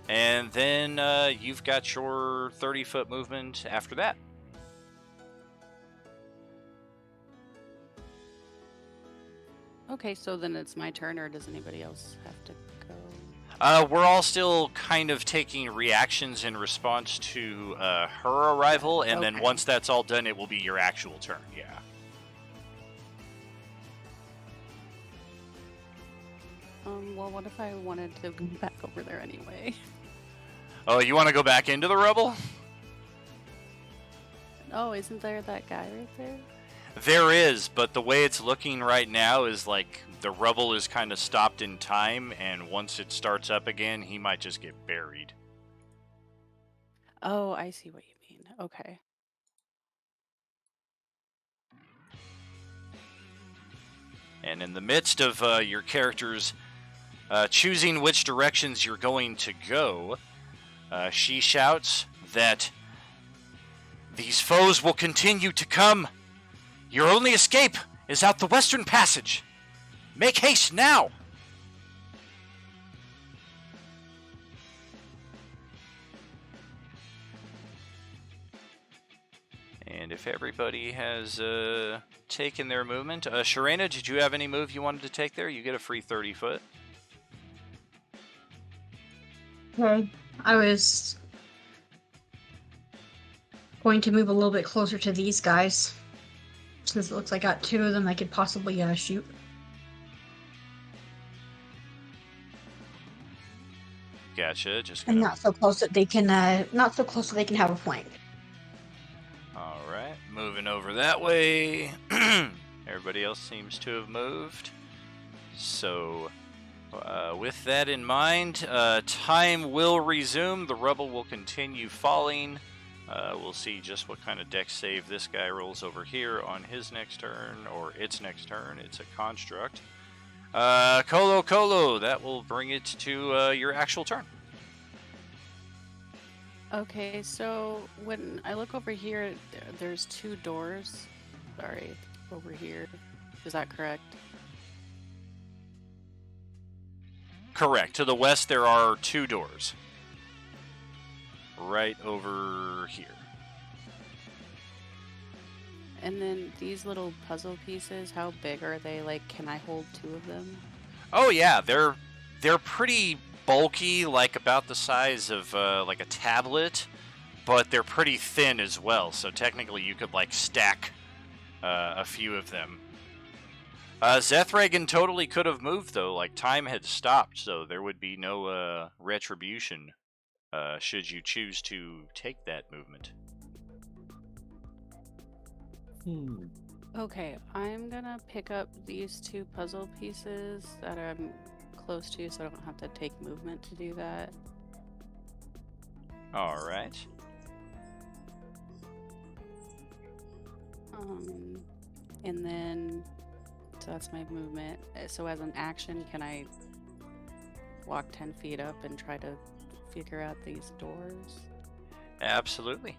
Speaker 2: And then you've got your 30-foot movement after that.
Speaker 3: Okay, so then it's my turn, or does anybody else have to go?
Speaker 2: We're all still kind of taking reactions in response to her arrival, and then
Speaker 3: Okay.
Speaker 2: once that's all done, it will be your actual turn, yeah.
Speaker 3: Well, what if I wanted to go back over there anyway?
Speaker 2: Oh, you want to go back into the rebel?
Speaker 3: Oh, isn't there that guy right there?
Speaker 2: There is, but the way it's looking right now is like the rubble is kind of stopped in time, and once it starts up again, he might just get buried.
Speaker 3: Oh, I see what you mean. Okay.
Speaker 2: And in the midst of your characters choosing which directions you're going to go, she shouts that these foes will continue to come. Your only escape is out the western passage. Make haste now! And if everybody has taken their movement, Sharena, did you have any move you wanted to take there? You get a free 30 foot.
Speaker 4: Okay. I was going to move a little bit closer to these guys. Since it looks like I got two of them I could possibly shoot.
Speaker 2: Gotcha. Just
Speaker 4: And
Speaker 2: gonna...
Speaker 4: not so close that they can have a flank.
Speaker 2: All right, moving over that way. Everybody else seems to have moved. So, with that in mind, time will resume. The rebel will continue falling. We'll see just what kind of dex save this guy rolls over here on his next turn, or its next turn. It's a construct. Colo, that will bring it to your actual turn.
Speaker 3: Okay, so when I look over here, there's two doors. Sorry, over here. Is that correct?
Speaker 2: Correct. To the west, there are two doors. Right over here.
Speaker 3: And then these little puzzle pieces, how big are they? Like, can I hold two of them?
Speaker 2: Oh yeah, they're pretty bulky, like about the size of like a tablet. but they're pretty thin as well, so technically you could like stack a few of them. Zethragan totally could have moved though, like time had stopped, so there would be no retribution should you choose to take that movement.
Speaker 3: Okay, I'm gonna pick up these 2 puzzle pieces that I'm close to, so I don't have to take movement to do that.
Speaker 2: All right.
Speaker 3: And then, so that's my movement. So as an action, can I walk 10 feet up and try to figure out these doors?
Speaker 2: Absolutely.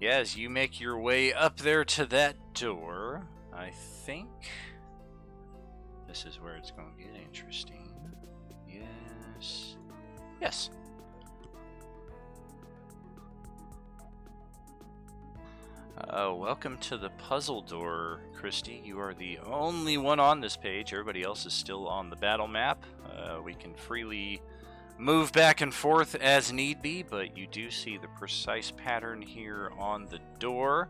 Speaker 2: Yeah, as you make your way up there to that door, I think this is where it's going to get interesting. Yes. Yes. Welcome to the puzzle door, Christy. You are the only one on this page. Everybody else is still on the battle map. We can freely move back and forth as need be, but you do see the precise pattern here on the door.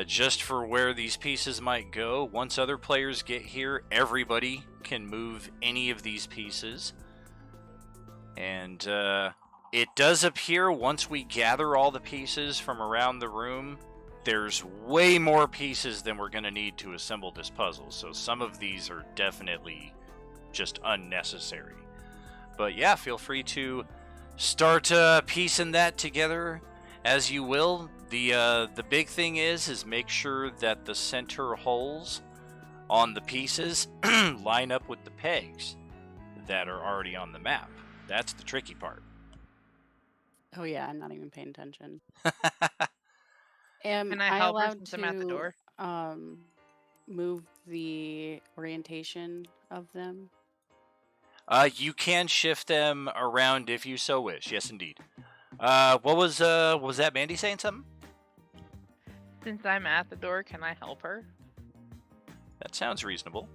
Speaker 2: Just for where these pieces might go, once other players get here, everybody can move any of these pieces. And it does appear once we gather all the pieces from around the room, there's way more pieces than we're going to need to assemble this puzzle. So some of these are definitely just unnecessary. But yeah, feel free to start piecing that together as you will. The big thing is make sure that the center holes on the pieces line up with the pegs that are already on the map. That's the tricky part.
Speaker 3: Oh yeah, I'm not even paying attention.
Speaker 6: Can I
Speaker 3: I
Speaker 6: help her
Speaker 3: allowed
Speaker 6: since I'm at the door?
Speaker 3: Move the orientation of them?
Speaker 2: You can shift them around if you so wish. Yes, indeed. What was that Mandy saying something?
Speaker 6: Since I'm at the door, can I help her?
Speaker 2: That sounds reasonable.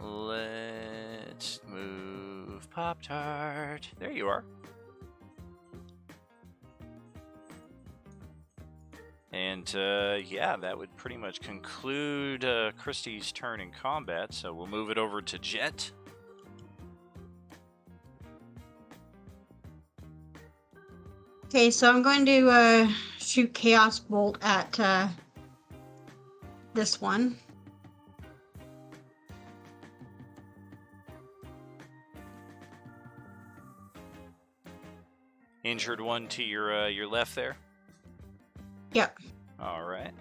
Speaker 2: Let's move Pop-Tart. There you are. And yeah, that would pretty much conclude Christy's turn in combat, so we'll move it over to Jet.
Speaker 4: Okay, so I'm going to shoot Chaos Bolt at this one.
Speaker 2: Injured one to your left there.
Speaker 4: Yep.
Speaker 2: All right.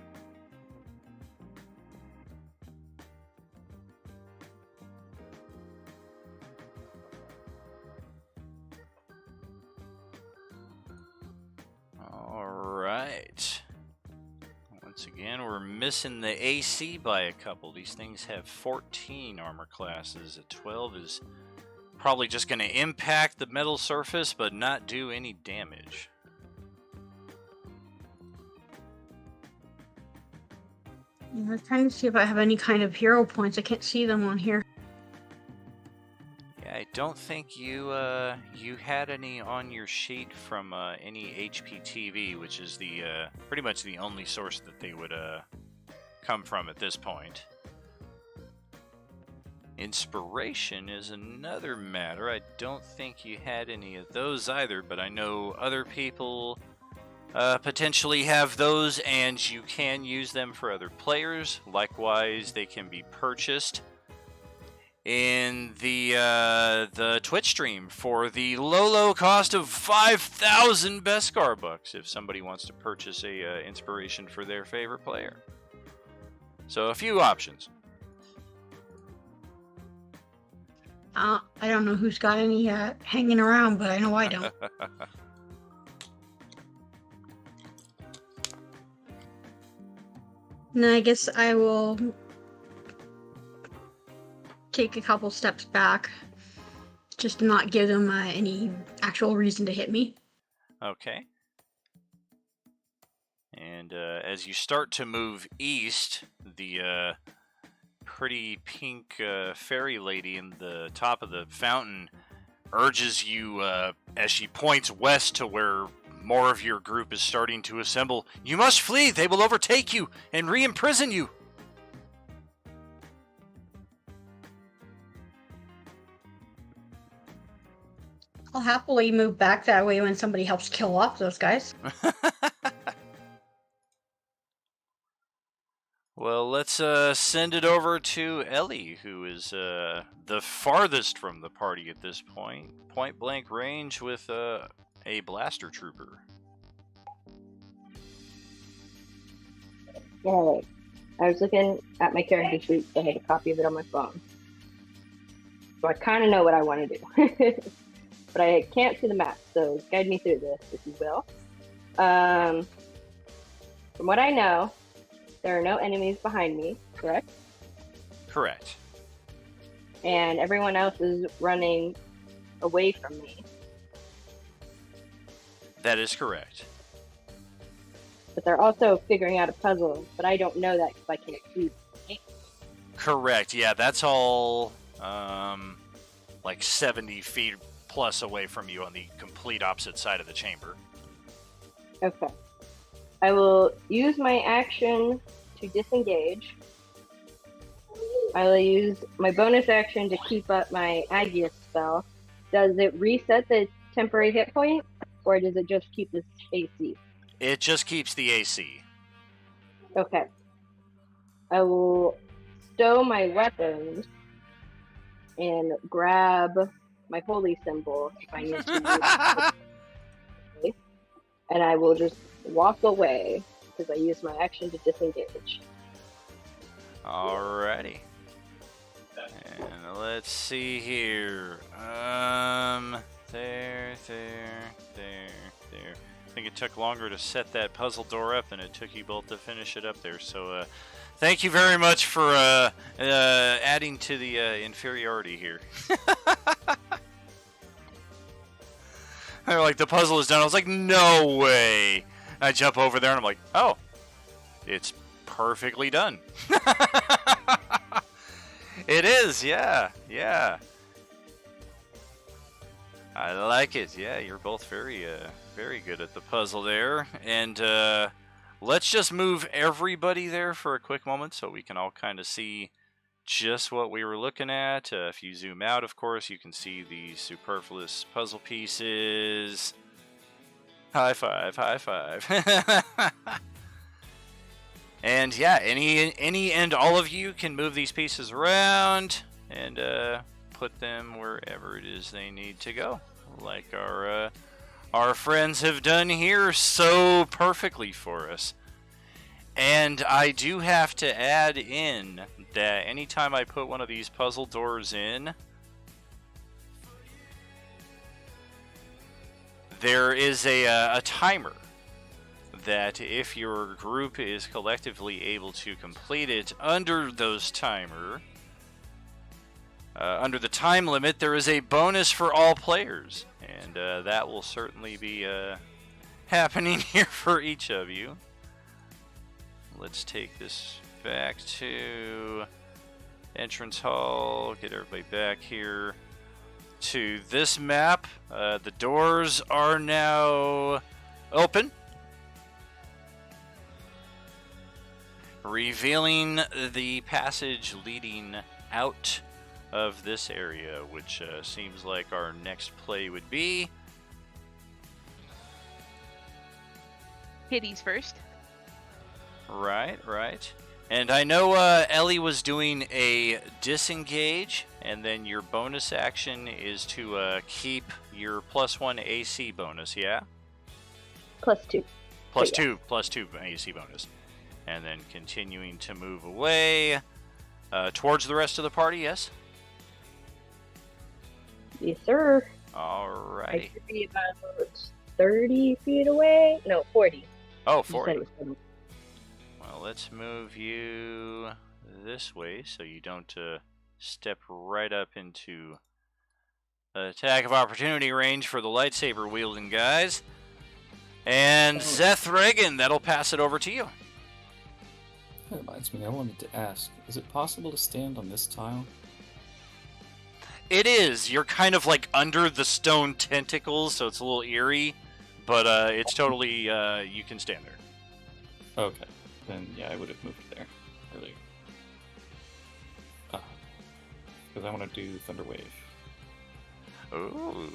Speaker 2: All right. Once again, we're missing the AC by a couple. These things have 14 armor classes. A 12 is probably just going to impact the metal surface, but not do any damage.
Speaker 4: I'm trying to see if I have any kind of hero points. I can't see them on here.
Speaker 2: Yeah, I don't think you had any on your sheet from any HPTV, which is the pretty much the only source that they would come from at this point. Inspiration is another matter. I don't think you had any of those either, but I know other people potentially have those, and you can use them for other players. Likewise, they can be purchased in the Twitch stream for the low cost of 5,000 Beskar bucks if somebody wants to purchase a inspiration for their favorite player. So a few options.
Speaker 4: I don't know who's got any hanging around, but I know I don't. And I guess I will take a couple steps back just to not give them any actual reason to hit me.
Speaker 2: Okay. And as you start to move east, the pretty pink fairy lady in the top of the fountain urges you, as she points west to where more of your group is starting to assemble. You must flee! They will overtake you and re-imprison you!
Speaker 4: I'll happily move back that way when somebody helps kill off those guys.
Speaker 2: Well, let's send it over to Ellie, who is the farthest from the party at this point. Point blank range with a blaster trooper.
Speaker 5: Alright. I was looking at my character sheet, so I had a copy of it on my phone. So I kind of know what I want to do. But I can't see the map, so guide me through this, if you will. From what I know, there are no enemies behind me, correct?
Speaker 2: Correct.
Speaker 5: And everyone else is running away from me.
Speaker 2: That is correct.
Speaker 5: But they're also figuring out a puzzle, but I don't know that because I can't see them.
Speaker 2: Correct, yeah, that's all like 70 feet plus away from you on the complete opposite side of the chamber.
Speaker 5: Okay. I will use my action to disengage. I will use my bonus action to keep up my Agius spell. Does it reset the temporary hit point, or does it just keep this AC?
Speaker 2: It just keeps the AC.
Speaker 5: Okay. I will stow my weapons and grab my holy symbol if I need to use it. And I will just walk away because I use my action to disengage.
Speaker 2: Alrighty. And let's see here. There. I think it took longer to set that puzzle door up than it took you both to finish it up there. So, thank you very much for adding to the inferiority here. They're like, the puzzle is done. I was like, no way. I jump over there and I'm like, oh, it's perfectly done. It is, yeah. I like it. Yeah, you're both very good at the puzzle there. And let's just move everybody there for a quick moment so we can all kind of see just what we were looking at. If you zoom out, of course, you can see the superfluous puzzle pieces. High five. And yeah, any and all of you can move these pieces around and put them wherever it is they need to go, like our friends have done here so perfectly for us. And I do have to add in that anytime I put one of these puzzle doors in, there is a timer that if your group is collectively able to complete it under those timer, under the time limit, there is a bonus for all players. And that will certainly be happening here for each of you. Let's take this back to entrance hall, get everybody back here to this map. The doors are now open, revealing the passage leading out of this area, which seems like our next play would be.
Speaker 6: Kitties first.
Speaker 2: Right. And I know Ellie was doing a disengage, and then your bonus action is to keep your +1 AC bonus, yeah?
Speaker 5: +2.
Speaker 2: Plus
Speaker 5: Yeah.
Speaker 2: two AC bonus. And then continuing to move away towards the rest of the party, yes?
Speaker 5: Yes, sir. I
Speaker 2: Alrighty.
Speaker 5: should be about 30 feet away. No, 40.
Speaker 2: Oh,
Speaker 5: You said
Speaker 2: 40.
Speaker 5: it was 40.
Speaker 2: Well, let's move you this way so you don't step right up into attack of opportunity range for the lightsaber wielding guys. And Zeth Reagan, that'll pass it over to you.
Speaker 7: That reminds me, I wanted to ask, is it possible to stand on this tile?
Speaker 2: It is. You're kind of like under the stone tentacles, so it's a little eerie, but it's totally you can stand there.
Speaker 10: Okay. Then yeah, I would have moved there earlier. Because I want to do Thunder Wave.
Speaker 2: Ooh.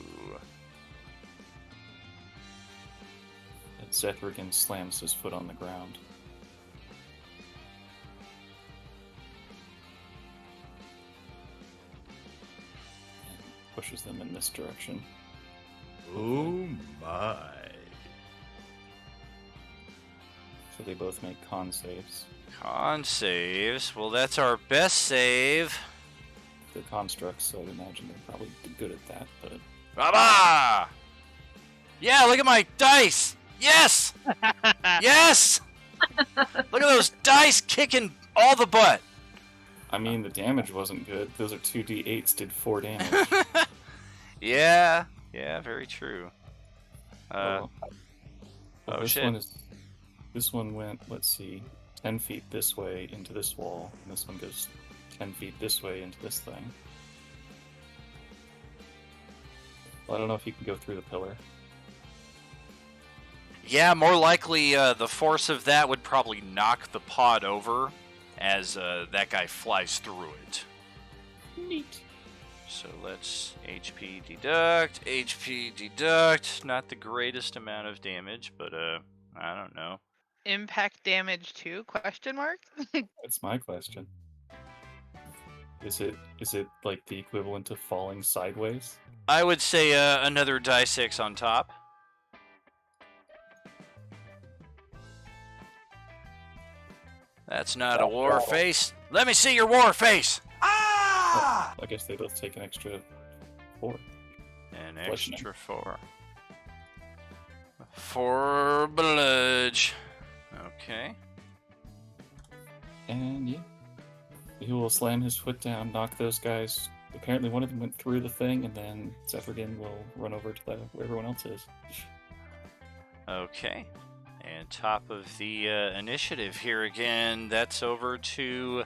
Speaker 10: And Zethrigan slams his foot on the ground. And pushes them in this direction.
Speaker 11: Oh my.
Speaker 10: So they both make con saves.
Speaker 2: Con saves. Well, that's our best save.
Speaker 10: They're constructs, so I'd imagine they're probably good at that, but
Speaker 2: Baba! Yeah, look at my dice! Yes! Yes! Look at those dice kicking all the butt!
Speaker 10: I mean, the damage wasn't good. Those are 2d8s, did 4 damage.
Speaker 2: Yeah, very true.
Speaker 10: Well,
Speaker 2: oh,
Speaker 10: this
Speaker 2: shit.
Speaker 10: This one went, let's see, 10 feet this way into this wall, and this one goes 10 feet this way into this thing. Well, I don't know if you can go through the pillar.
Speaker 2: Yeah, more likely the force of that would probably knock the pod over as that guy flies through it.
Speaker 10: Neat.
Speaker 2: So let's HP deduct. Not the greatest amount of damage, but I don't know.
Speaker 6: Impact damage too? Question mark?
Speaker 10: That's my question. Is it like the equivalent of falling sideways?
Speaker 2: I would say another die 6 on top. That's not a war face. Let me see your war face.
Speaker 11: Ah!
Speaker 10: I guess they both take an extra 4.
Speaker 2: An
Speaker 10: Bludgeoning.
Speaker 2: extra 4. 4 bludge. Okay.
Speaker 10: And yeah, he will slam his foot down, knock those guys. Apparently one of them went through the thing, and then Zephyrin will run over to where everyone else is.
Speaker 2: Okay. And top of the initiative here again, that's over to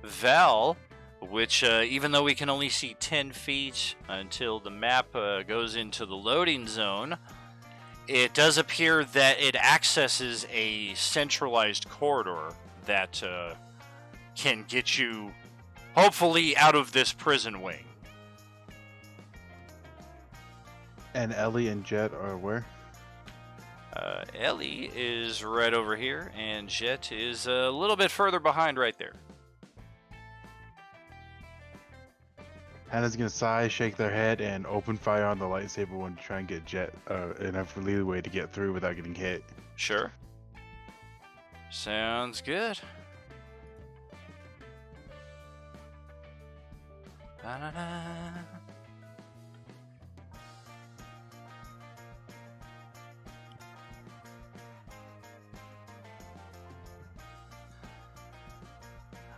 Speaker 2: Val, which even though we can only see 10 feet until the map goes into the loading zone, it does appear that it accesses a centralized corridor that can get you, hopefully, out of this prison wing.
Speaker 8: And Ellie and Jet are where?
Speaker 2: Ellie is right over here, and Jet is a little bit further behind right there.
Speaker 8: Hannah's gonna sigh, shake their head, and open fire on the lightsaber one to try and get Jet enough leeway to get through without getting hit.
Speaker 2: Sure. Sounds good. Ba-da-da.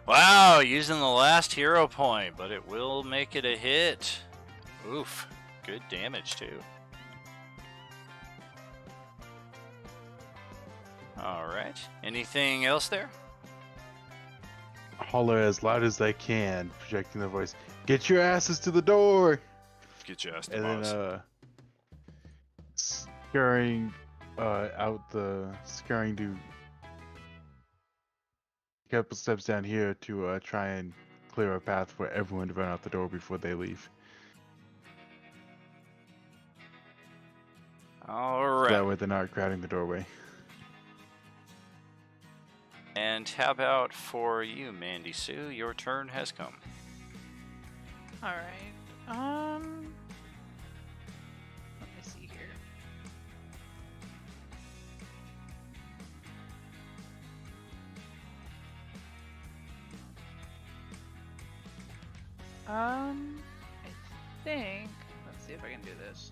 Speaker 2: Wow, using the last hero point, but it will make it a hit. Oof, good damage too. Alright, anything else there?
Speaker 8: Holler as loud as they can, projecting their voice. Get your asses to the door!
Speaker 2: Get your ass to
Speaker 8: And
Speaker 2: boss.
Speaker 8: then scurrying scurrying to a couple steps down here to try and clear a path for everyone to run out the door before they leave.
Speaker 2: Alright.
Speaker 8: That way they're not crowding the doorway.
Speaker 2: And how about for you, Mandy Sue? Your turn has come.
Speaker 6: Alright. Let me see here. I think. Let's see if I can do this.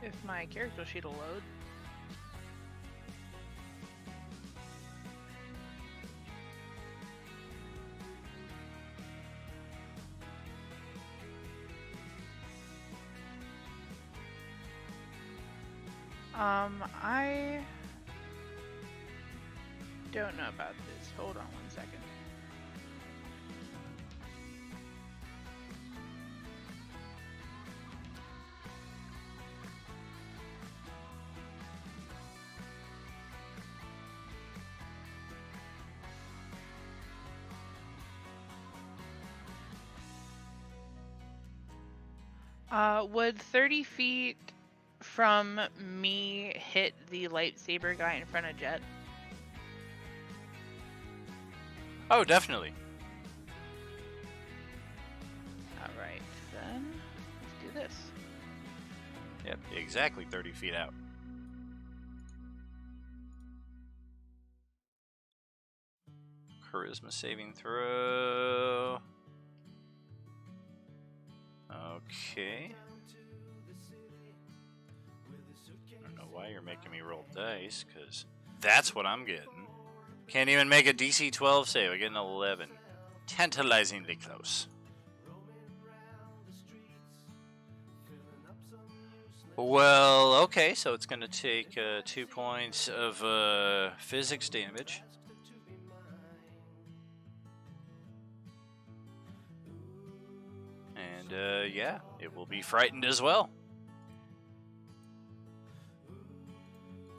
Speaker 6: If my character sheet will load. don't know about this. Hold on 1 second. Would 30 feet from me hit the lightsaber guy in front of Jet?
Speaker 2: Oh, definitely.
Speaker 6: Alright, then let's do this.
Speaker 2: Yep, exactly 30 feet out. Charisma saving throw. Okay. I don't know why you're making me roll dice, because that's what I'm getting. Can't even make a DC 12 save. I get an 11. Tantalizingly close. Well, okay, so it's going to take 2 points of physics damage. And yeah, it will be frightened as well.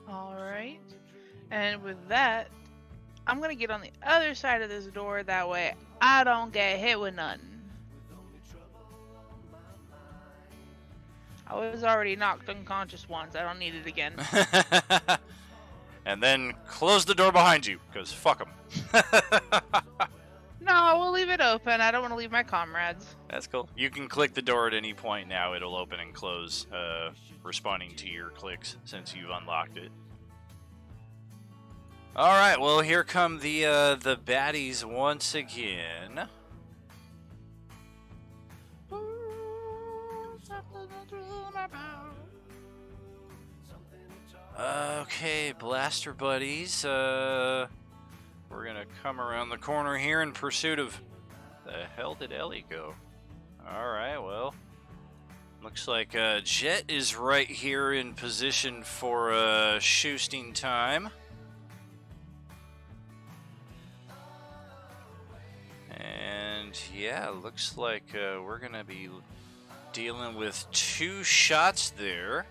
Speaker 6: Alright. And with that, I'm going to get on the other side of this door. That way I don't get hit with nothing. I was already knocked unconscious once. I don't need it again.
Speaker 2: And then close the door behind you, because fuck them.
Speaker 6: No, we'll leave it open. I don't want to leave my comrades.
Speaker 2: That's cool. You can click the door at any point now. It'll open and close, responding to your clicks since you've unlocked it. All right, well, here come the baddies once again. Okay, blaster buddies. We're gonna come around the corner here in pursuit of. The hell did Ellie go? All right, well, looks like Jet is right here in position for shoosting time. And yeah, looks like we're gonna be dealing with 2 shots there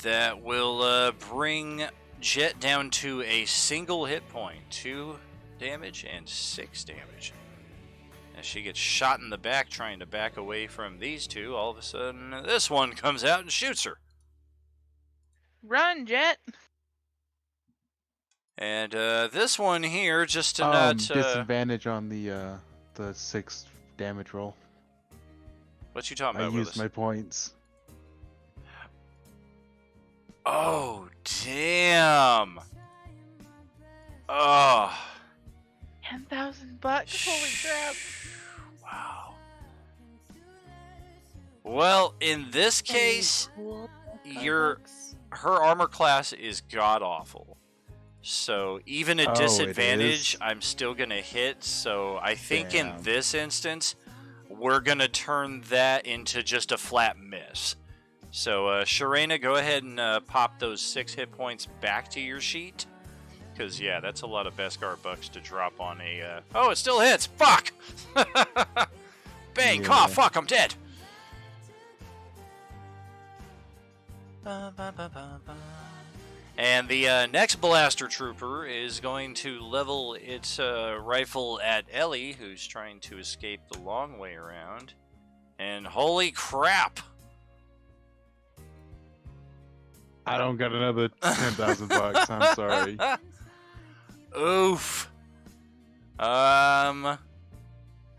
Speaker 2: that will bring Jet down to a single hit point, 2 damage and 6 damage. As she gets shot in the back trying to back away from these 2, all of a sudden this one comes out and shoots her.
Speaker 6: Run, Jet!
Speaker 2: And this one here, just to not...
Speaker 8: disadvantage on the 6 damage roll.
Speaker 2: What you talking
Speaker 8: I
Speaker 2: about,
Speaker 8: used
Speaker 2: Willis?
Speaker 8: my points.
Speaker 2: Oh, damn! Oh.
Speaker 6: $10,000. Holy crap!
Speaker 2: Wow. Well, in this case, her armor class is god-awful. So even at
Speaker 8: Oh, it
Speaker 2: disadvantage,
Speaker 8: is?
Speaker 2: I'm still going to hit. So I think in
Speaker 8: Damn.
Speaker 2: this instance, we're going to turn that into just a flat miss. So, Sharena, go ahead and pop those 6 hit points back to your sheet. Because, yeah, that's a lot of Beskar bucks to drop on a... Oh, it still hits! Fuck! Bang!
Speaker 8: Yeah.
Speaker 2: Cough! Fuck, I'm dead! And the next blaster trooper is going to level its rifle at Ellie, who's trying to escape the long way around. And holy crap!
Speaker 8: I don't got another $10,000. I'm sorry.
Speaker 2: Oof.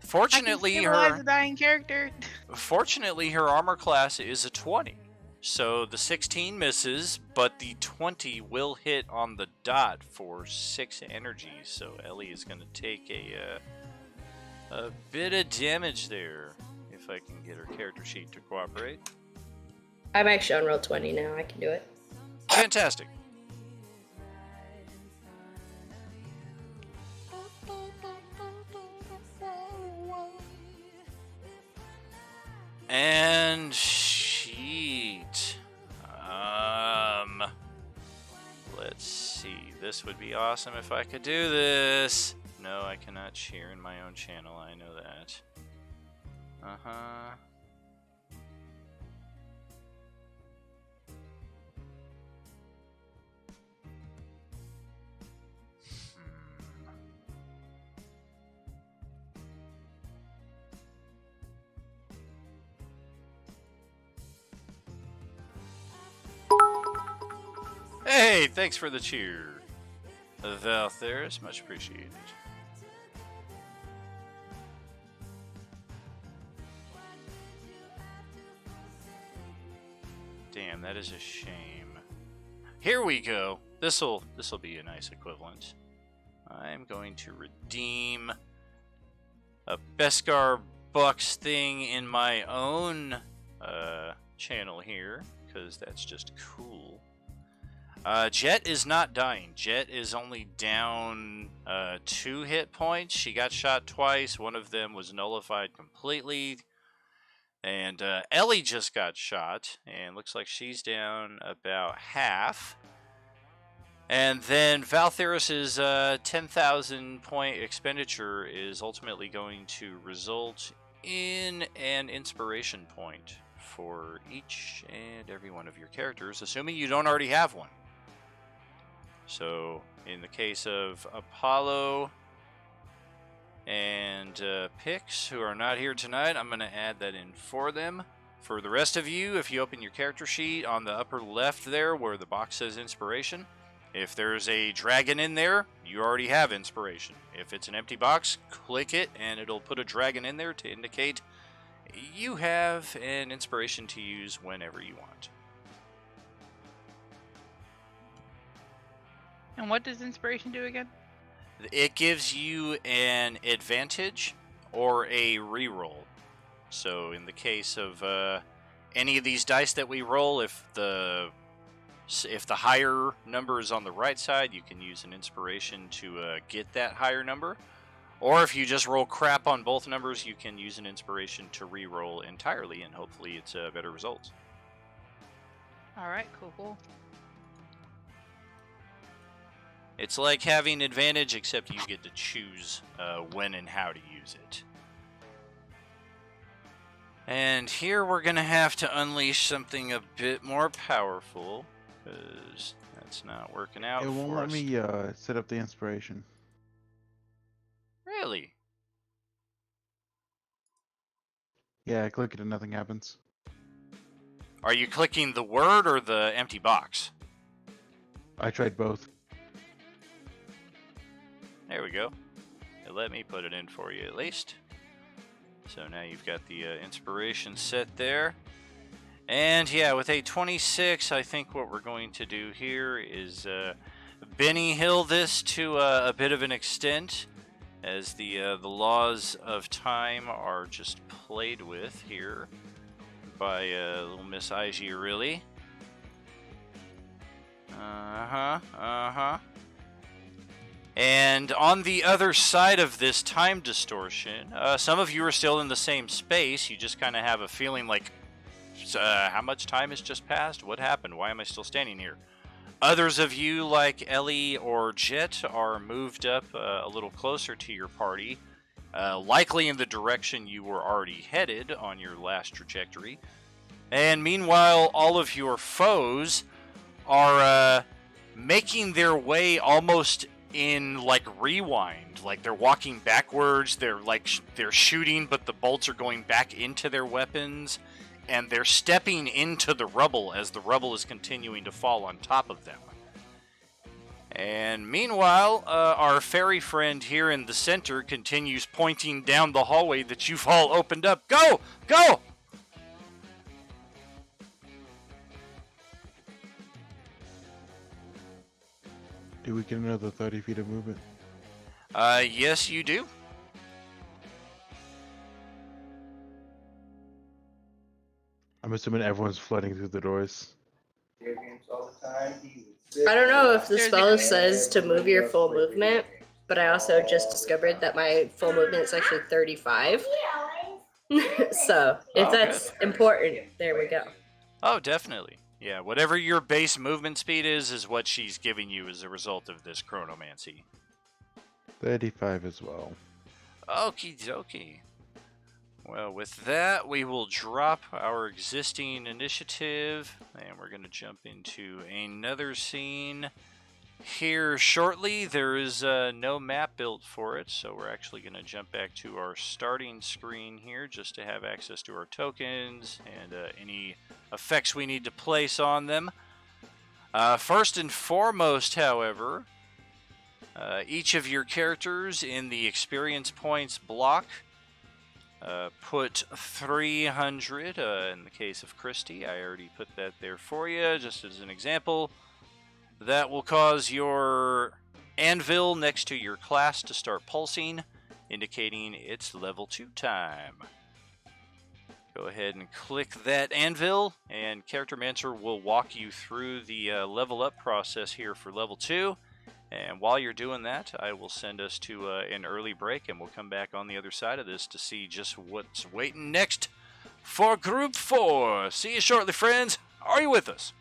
Speaker 2: Fortunately,
Speaker 6: a dying character.
Speaker 2: Fortunately, her armor class is a 20. So the 16 misses, but the 20 will hit on the dot for 6 energy. So Ellie is going to take a bit of damage there, if I can get her character sheet to cooperate.
Speaker 5: I'm actually on roll 20 now. I can do it.
Speaker 2: Fantastic. And sheet. Let's see. This this would be awesome if I could do this. No, I cannot cheer in my own channel. I know that. Uh-huh. Hey, thanks for the cheer. Valtheris, much appreciated. Damn, that is a shame. Here we go. This'll be a nice equivalent. I'm going to redeem a Beskar Bucks thing in my own channel here, because that's just cool. Jet is not dying. Jet is only down 2 hit points. She got shot twice. One of them was nullified completely. And Ellie just got shot, and looks like she's down about half. And then Valtheris's 10,000 point expenditure is ultimately going to result in an inspiration point for each and every one of your characters, assuming you don't already have one. So, in the case of Apollo and Pix, who are not here tonight, I'm going to add that in for them. For the rest of you, if you open your character sheet on the upper left there where the box says inspiration, if there's a dragon in there, you already have inspiration. If it's an empty box, click it and it'll put a dragon in there to indicate you have an inspiration to use whenever you want.
Speaker 6: And what does inspiration do again?
Speaker 2: It gives you an advantage or a reroll. So in the case of any of these dice that we roll, if the higher number is on the right side, you can use an inspiration to get that higher number. Or if you just roll crap on both numbers, you can use an inspiration to re-roll entirely, and hopefully it's better results.
Speaker 6: Alright, cool.
Speaker 2: It's like having advantage, except you get to choose when and how to use it. And here we're going to have to unleash something a bit more powerful, because that's not working out for us.
Speaker 8: It won't let me set up the inspiration.
Speaker 2: Really?
Speaker 8: Yeah, I click it and nothing happens.
Speaker 2: Are you clicking the word or the empty box?
Speaker 8: I tried both.
Speaker 2: There we go. Let me put it in for you at least. So now you've got the inspiration set there. And yeah, with a 26, I think what we're going to do here is Benny Hill this to a bit of an extent, as the laws of time are just played with here by little Miss IG, really. And on the other side of this time distortion, some of you are still in the same space. You just kind of have a feeling like, how much time has just passed? What happened? Why am I still standing here? Others of you, like Ellie or Jet, are moved up a little closer to your party, likely in the direction you were already headed on your last trajectory. And meanwhile, all of your foes are making their way almost in like rewind, like they're walking backwards. They're they're shooting, but the bolts are going back into their weapons, and they're stepping into the rubble as the rubble is continuing to fall on top of them. And meanwhile, our fairy friend here in the center continues pointing down the hallway that you've all opened up. Go! Go!
Speaker 8: Do we get another 30 feet of movement?
Speaker 2: Yes, you do.
Speaker 8: I'm assuming everyone's flooding through the doors.
Speaker 12: I don't know if the spell says to move your full movement, but I also just discovered that my full movement is actually 35. So, if that's important, there we go.
Speaker 2: Oh, definitely. Yeah, whatever your base movement speed is what she's giving you as a result of this chronomancy.
Speaker 8: 35 as well.
Speaker 2: Okie dokie. Well, with that, we will drop our existing initiative, and we're going to jump into another scene here shortly. There is no map built for it, so we're actually going to jump back to our starting screen here just to have access to our tokens and any effects we need to place on them. First and foremost, however, each of your characters in the experience points block put 300 in the case of Christy. I already put that there for you just as an example. That will cause your anvil next to your class to start pulsing, indicating it's level 2 time. Go ahead and click that anvil, and Charactermancer will walk you through the level up process here for level 2. And while you're doing that, I will send us to an early break, and we'll come back on the other side of this to see just what's waiting next for Group 4. See you shortly, friends. Are you with us?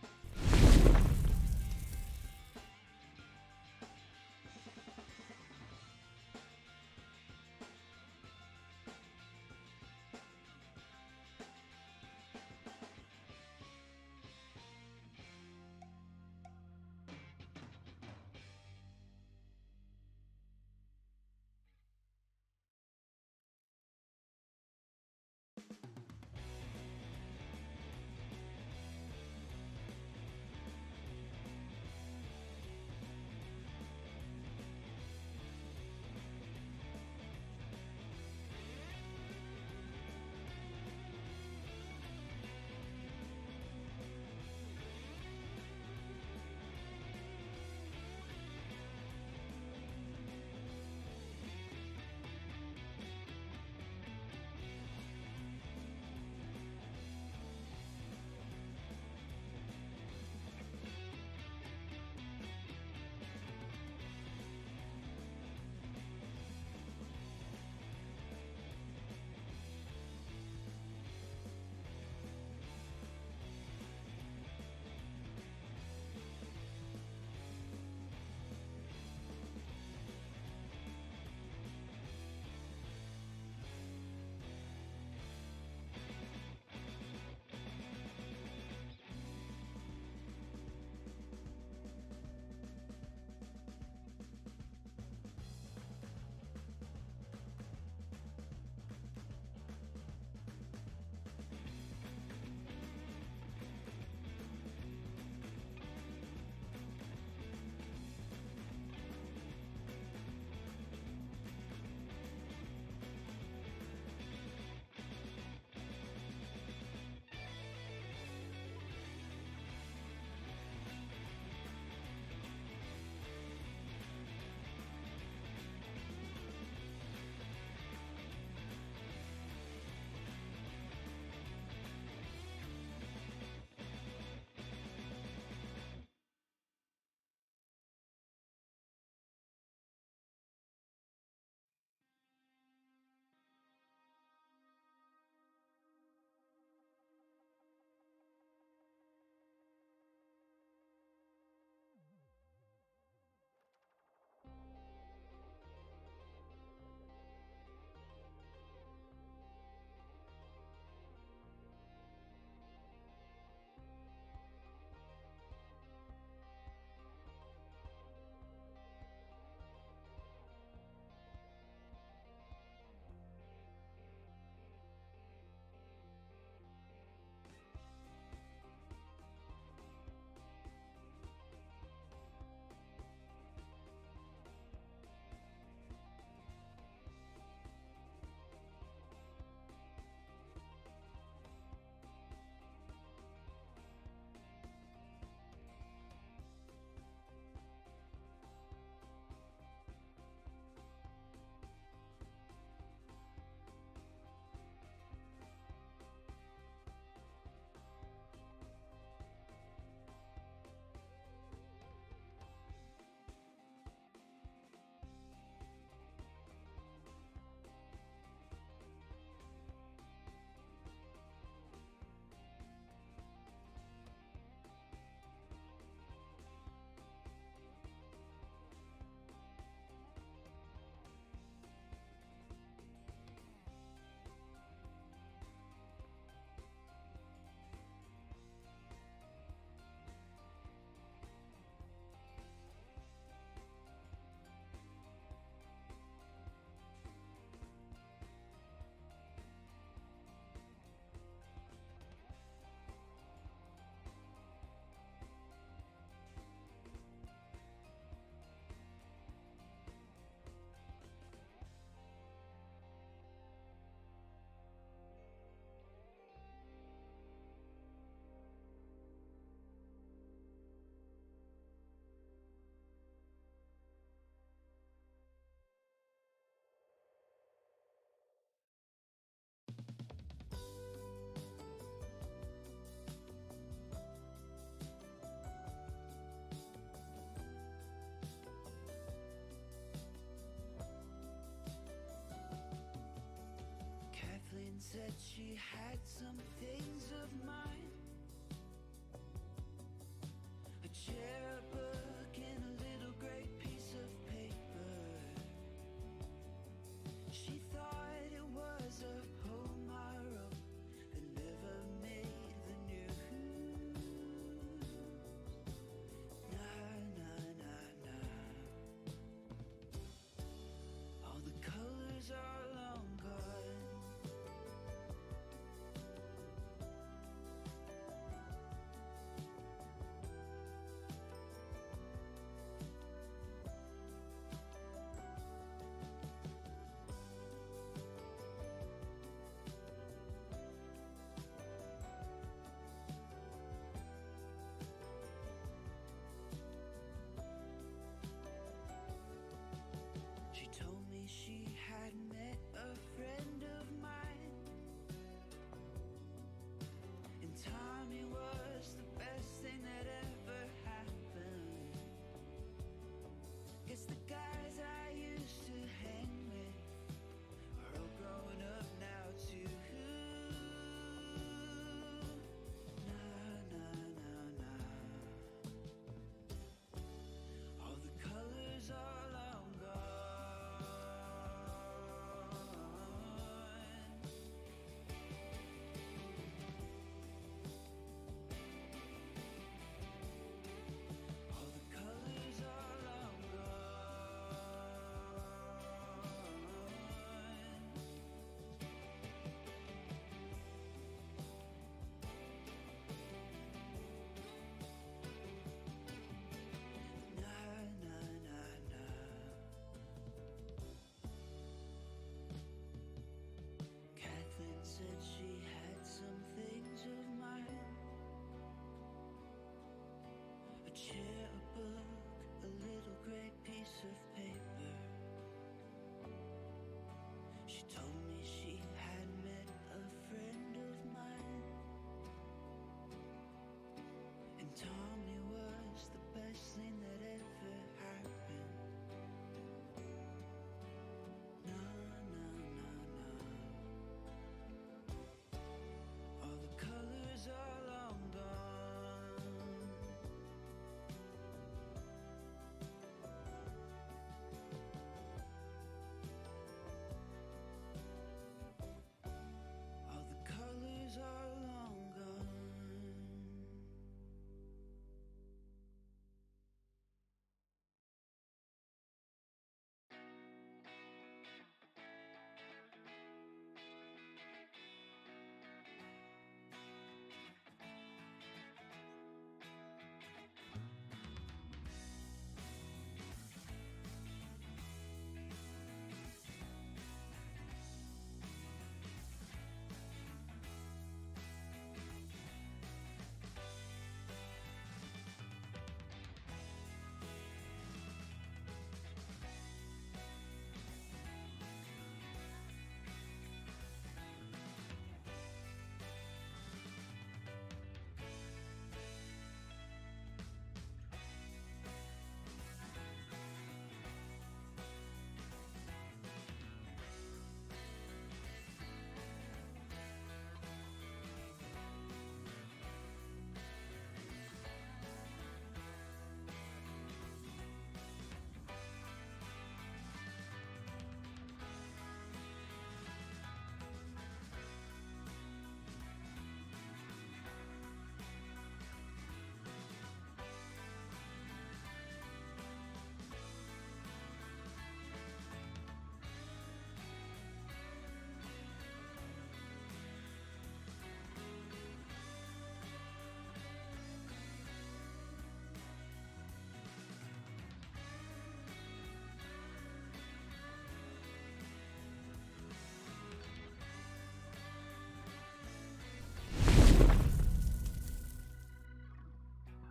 Speaker 1: said she had some things of mine. A chair, a book, and a little gray piece of paper. She thought it was a poem I wrote that never made the news. Nah, nah, nah, nah. All the colors are long gone. She told me she had met a friend of mine, and Tommy was the best thing that ever happened. Guess the guys I used to hang with are all growing up now too. Nah, nah, nah, nah. All the colors are long gone. All the colors are long gone. Nah, nah, nah, nah. Kathleen said she had some things of mine. A chair, a book, a little gray piece of paper. She told me she had met a friend of mine, and Tommy was the best thing that ever happened. Nah, nah, nah, nah. All the colors are long gone. All the colors are long gone.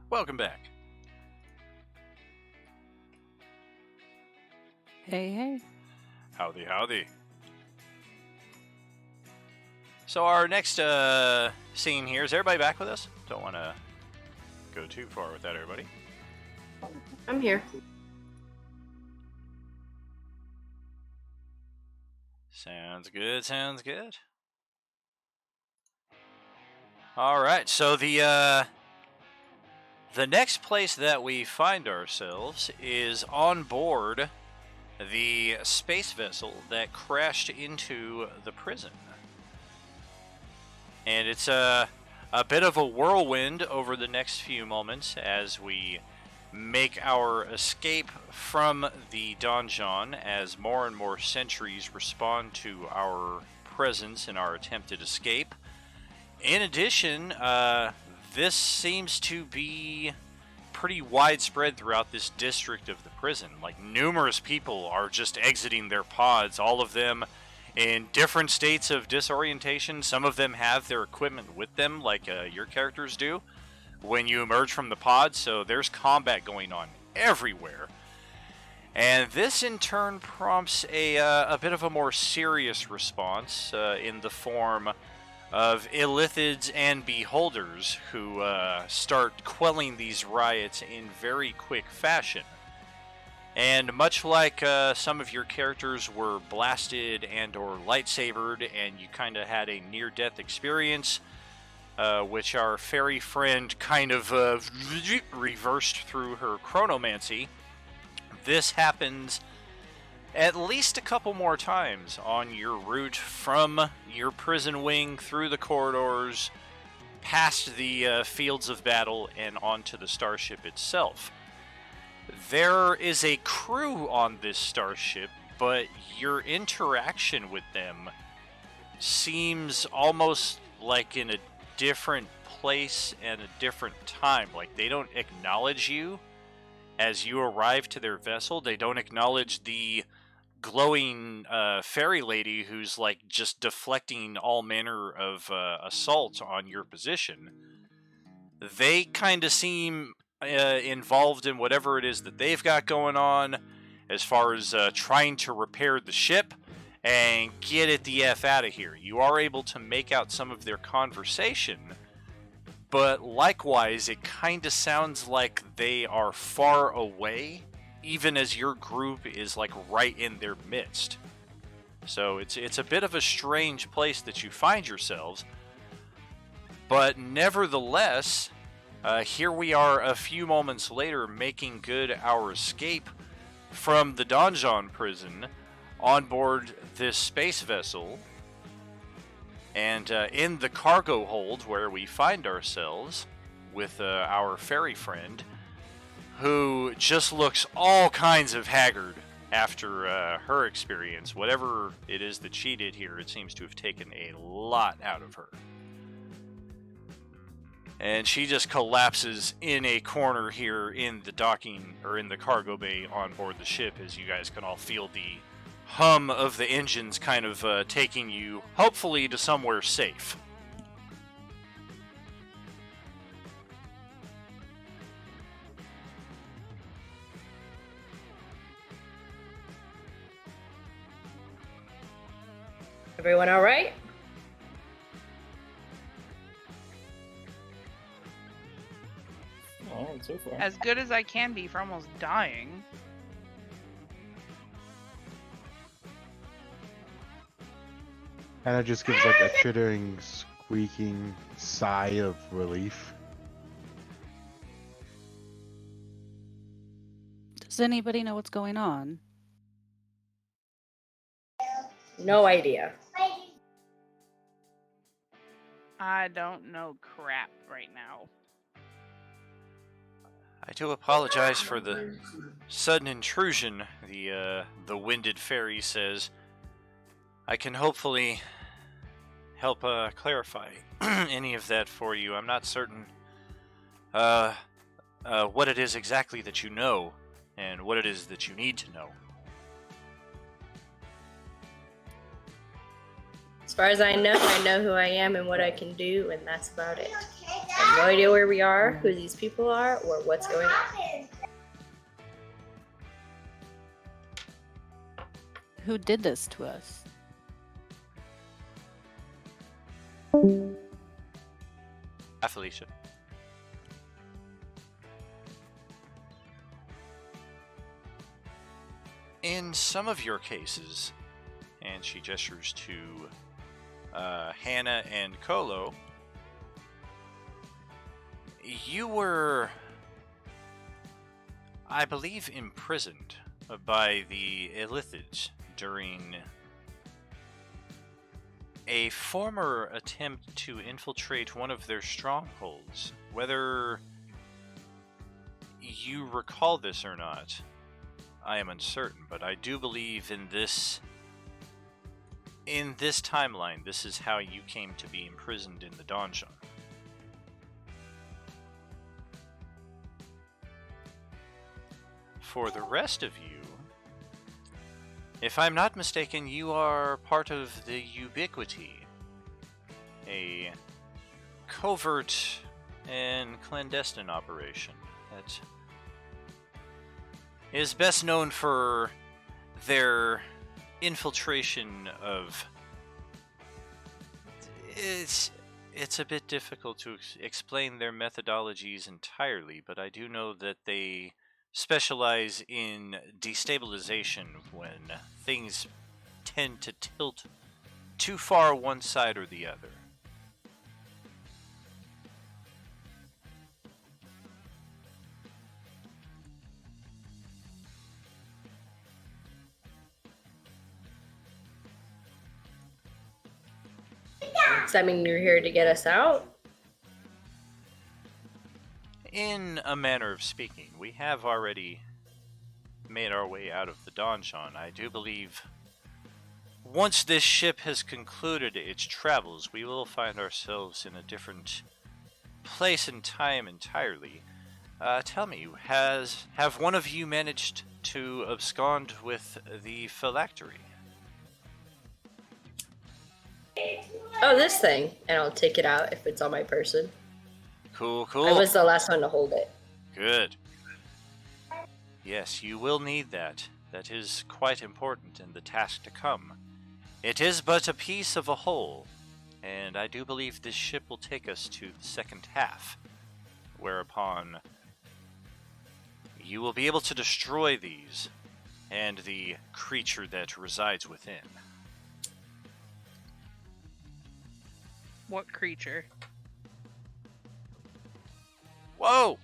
Speaker 2: Welcome back.
Speaker 3: Hey, hey.
Speaker 2: Howdy, howdy. So our next scene here, is everybody back with us? Don't want to go too far without everybody.
Speaker 12: I'm here.
Speaker 2: Sounds good, sounds good. All right, so the next place that we find ourselves is on board the space vessel that crashed into the prison. And it's a bit of a whirlwind over the next few moments as we make our escape from the donjon as more and more sentries respond to our presence in our attempted escape. In addition, this seems to be pretty widespread throughout this district of the prison. Like, numerous people are just exiting their pods, all of them in different states of disorientation. Some of them have their equipment with them, like your characters do, when you emerge from the pod, so there's combat going on everywhere. And this in turn prompts a bit of a more serious response in the form of Illithids and Beholders who start quelling these riots in very quick fashion. And much like some of your characters were blasted and or lightsabered and you kind of had a near-death experience, which our fairy friend kind of reversed through her chronomancy, this happens at least a couple more times on your route from your prison wing through the corridors, past the fields of battle, and onto the starship itself. There is a crew on this starship, but your interaction with them seems almost like in a different place and a different time. Like, they don't acknowledge you as you arrive to their vessel. They don't acknowledge the glowing fairy lady who's like just deflecting all manner of assault on your position. They kind of seem involved in whatever it is that they've got going on as far as trying to repair the ship and get it the F out of here. You are able to make out some of their conversation, but likewise it kind of sounds like they are far away, even as your group is like right in their midst. So it's a bit of a strange place that you find yourselves, but nevertheless, here we are a few moments later making good our escape from the donjon prison on board this space vessel. And in the cargo hold where we find ourselves with our fairy friend, who just looks all kinds of haggard after her experience. Whatever it is that she did here, it seems to have taken a lot out of her. And she just collapses in a corner here in the docking, or in the cargo bay on board the ship, as you guys can all feel the hum of the engines kind of taking you, hopefully, to somewhere safe.
Speaker 12: Everyone all right?
Speaker 10: All right, so far.
Speaker 6: As good as I can be for almost dying.
Speaker 8: Hannah just gives like a chittering, squeaking sigh of relief.
Speaker 3: Does anybody know what's going on?
Speaker 12: No idea.
Speaker 6: I don't know crap right now.
Speaker 2: I do apologize for the sudden intrusion, the winded fairy says. I can hopefully help clarify any of that for you. I'm not certain what it is exactly that you know and what it is that you need to know.
Speaker 12: As far as I know who I am and what I can do, and that's about it. I have no idea where we are, who these people are, or what's going on.
Speaker 3: Who did this to us?
Speaker 2: Felicia. In some of your cases, and she gestures to Hannah and Kolo, You were, I believe, imprisoned by the Illithids during a former attempt to infiltrate one of their strongholds. Whether you recall this or not, I am uncertain, but I do believe in this timeline, this is how you came to be imprisoned in the donjon. For the rest of you, if I'm not mistaken, you are part of the Ubiquity, a covert and clandestine operation that is best known for their infiltration of... It's a bit difficult to explain their methodologies entirely, but I do know that they specialize in destabilization when things tend to tilt too far one side or the other.
Speaker 12: Does that mean you're here to get us out?
Speaker 2: In a manner of speaking, we have already made our way out of the donjon. I do believe once this ship has concluded its travels, we will find ourselves in a different place and time entirely. Tell me, have one of you managed to abscond with the phylactery?
Speaker 12: Oh, this thing. And I'll take it out if it's on my person.
Speaker 2: Cool, cool.
Speaker 12: I was the last one to hold it.
Speaker 2: Good. Yes, you will need that. That is quite important in the task to come. It is but a piece of a whole, and I do believe this ship will take us to the second half, whereupon you will be able to destroy these and the creature that resides within.
Speaker 6: What creature?
Speaker 2: Whoa!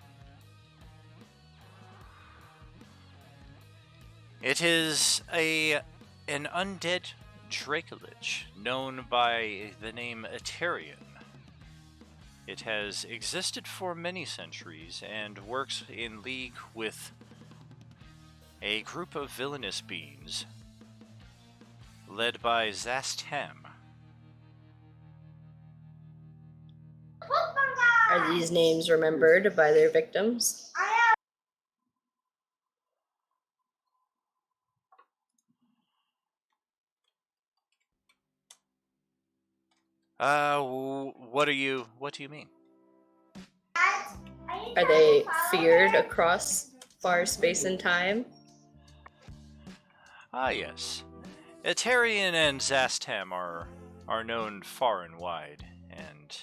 Speaker 2: It is an undead Dracolich known by the name Eterian. It has existed for many centuries and works in league with a group of villainous beings led by Zastam.
Speaker 12: Are these names remembered by their victims?
Speaker 2: What do you mean?
Speaker 12: Are they feared across far space and time?
Speaker 2: Ah, yes. Eterian and Zastam are known far and wide, and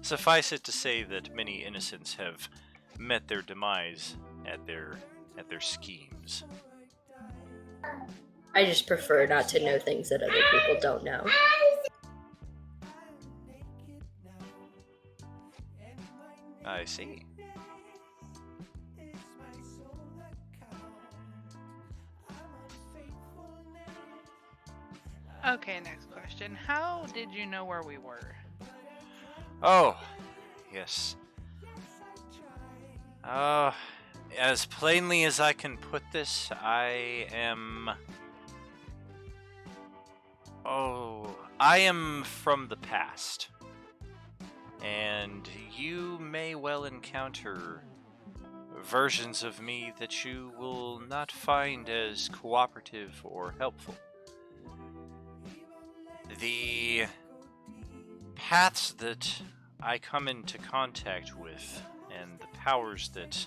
Speaker 2: suffice it to say that many innocents have met their demise at their schemes.
Speaker 12: I just prefer not to know things that other people don't know.
Speaker 2: I see.
Speaker 6: Okay, next question. How did you know where we were?
Speaker 2: Oh, yes. As plainly as I can put this, I am from the past. And you may well encounter versions of me that you will not find as cooperative or helpful. The paths that I come into contact with and the powers that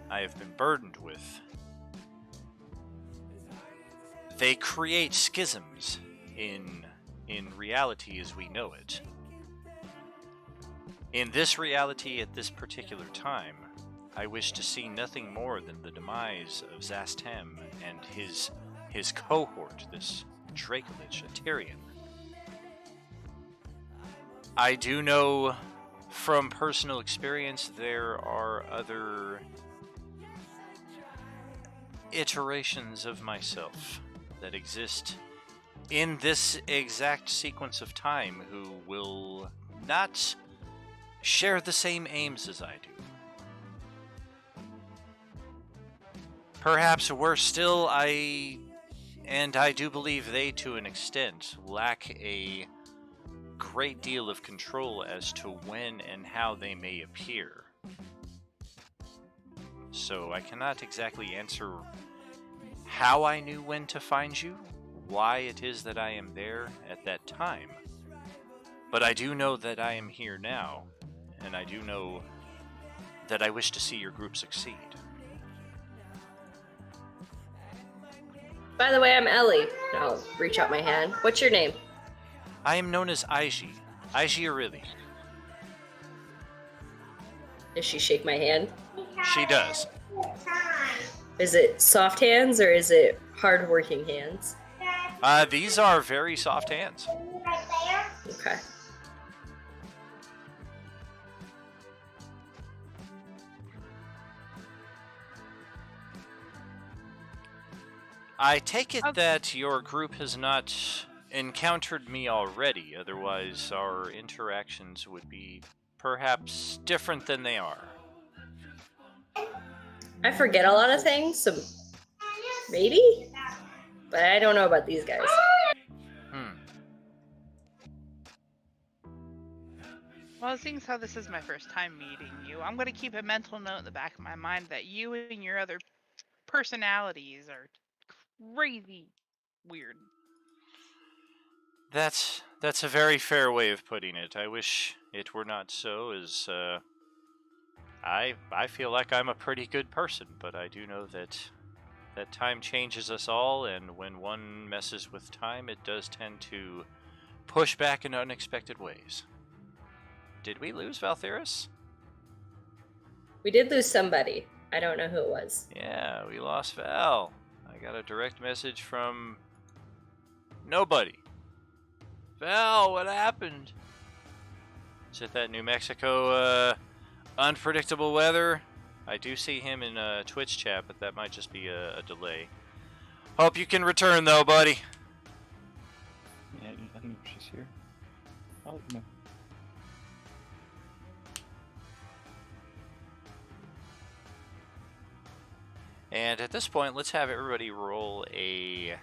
Speaker 2: I have been burdened with, they create schisms in reality as we know it. In this reality at this particular time, I wish to see nothing more than the demise of Zastam and his cohort, this Dracolich, Eterian. I do know from personal experience there are other iterations of myself that exist in this exact sequence of time who will not share the same aims as I do. Perhaps worse still, I do believe they, to an extent, lack a great deal of control as to when and how they may appear. So I cannot exactly answer how I knew when to find you, why it is that I am there at that time. But I do know that I am here now, and I do know that I wish to see your group succeed.
Speaker 12: By the way, I'm Ellie. I'll reach out my hand. What's your name?
Speaker 2: I am known as Aiji. Aiji Aureli.
Speaker 12: Does she shake my hand?
Speaker 2: She does.
Speaker 12: Is it soft hands or is it hard-working hands?
Speaker 2: These are very soft hands.
Speaker 12: Okay.
Speaker 2: I take it that your group has not encountered me already, otherwise our interactions would be perhaps different than they are.
Speaker 12: I forget a lot of things, so maybe? But I don't know about these guys.
Speaker 6: Well, seeing as how this is my first time meeting you, I'm going to keep a mental note in the back of my mind that you and your other personalities are crazy weird.
Speaker 2: That's a very fair way of putting it. I wish it were not so, as I feel like I'm a pretty good person, but I do know that time changes us all, and when one messes with time, it does tend to push back in unexpected ways. Did we lose Valtherus?
Speaker 12: We did lose somebody. I don't know who it was.
Speaker 2: Yeah, we lost Val. I got a direct message from nobody. Val, what happened? Is it that New Mexico unpredictable weather? I do see him in Twitch chat, but that might just be a delay. Hope you can return though, buddy.
Speaker 10: Yeah, I think she's here. Oh, no.
Speaker 2: And at this point, let's have everybody roll I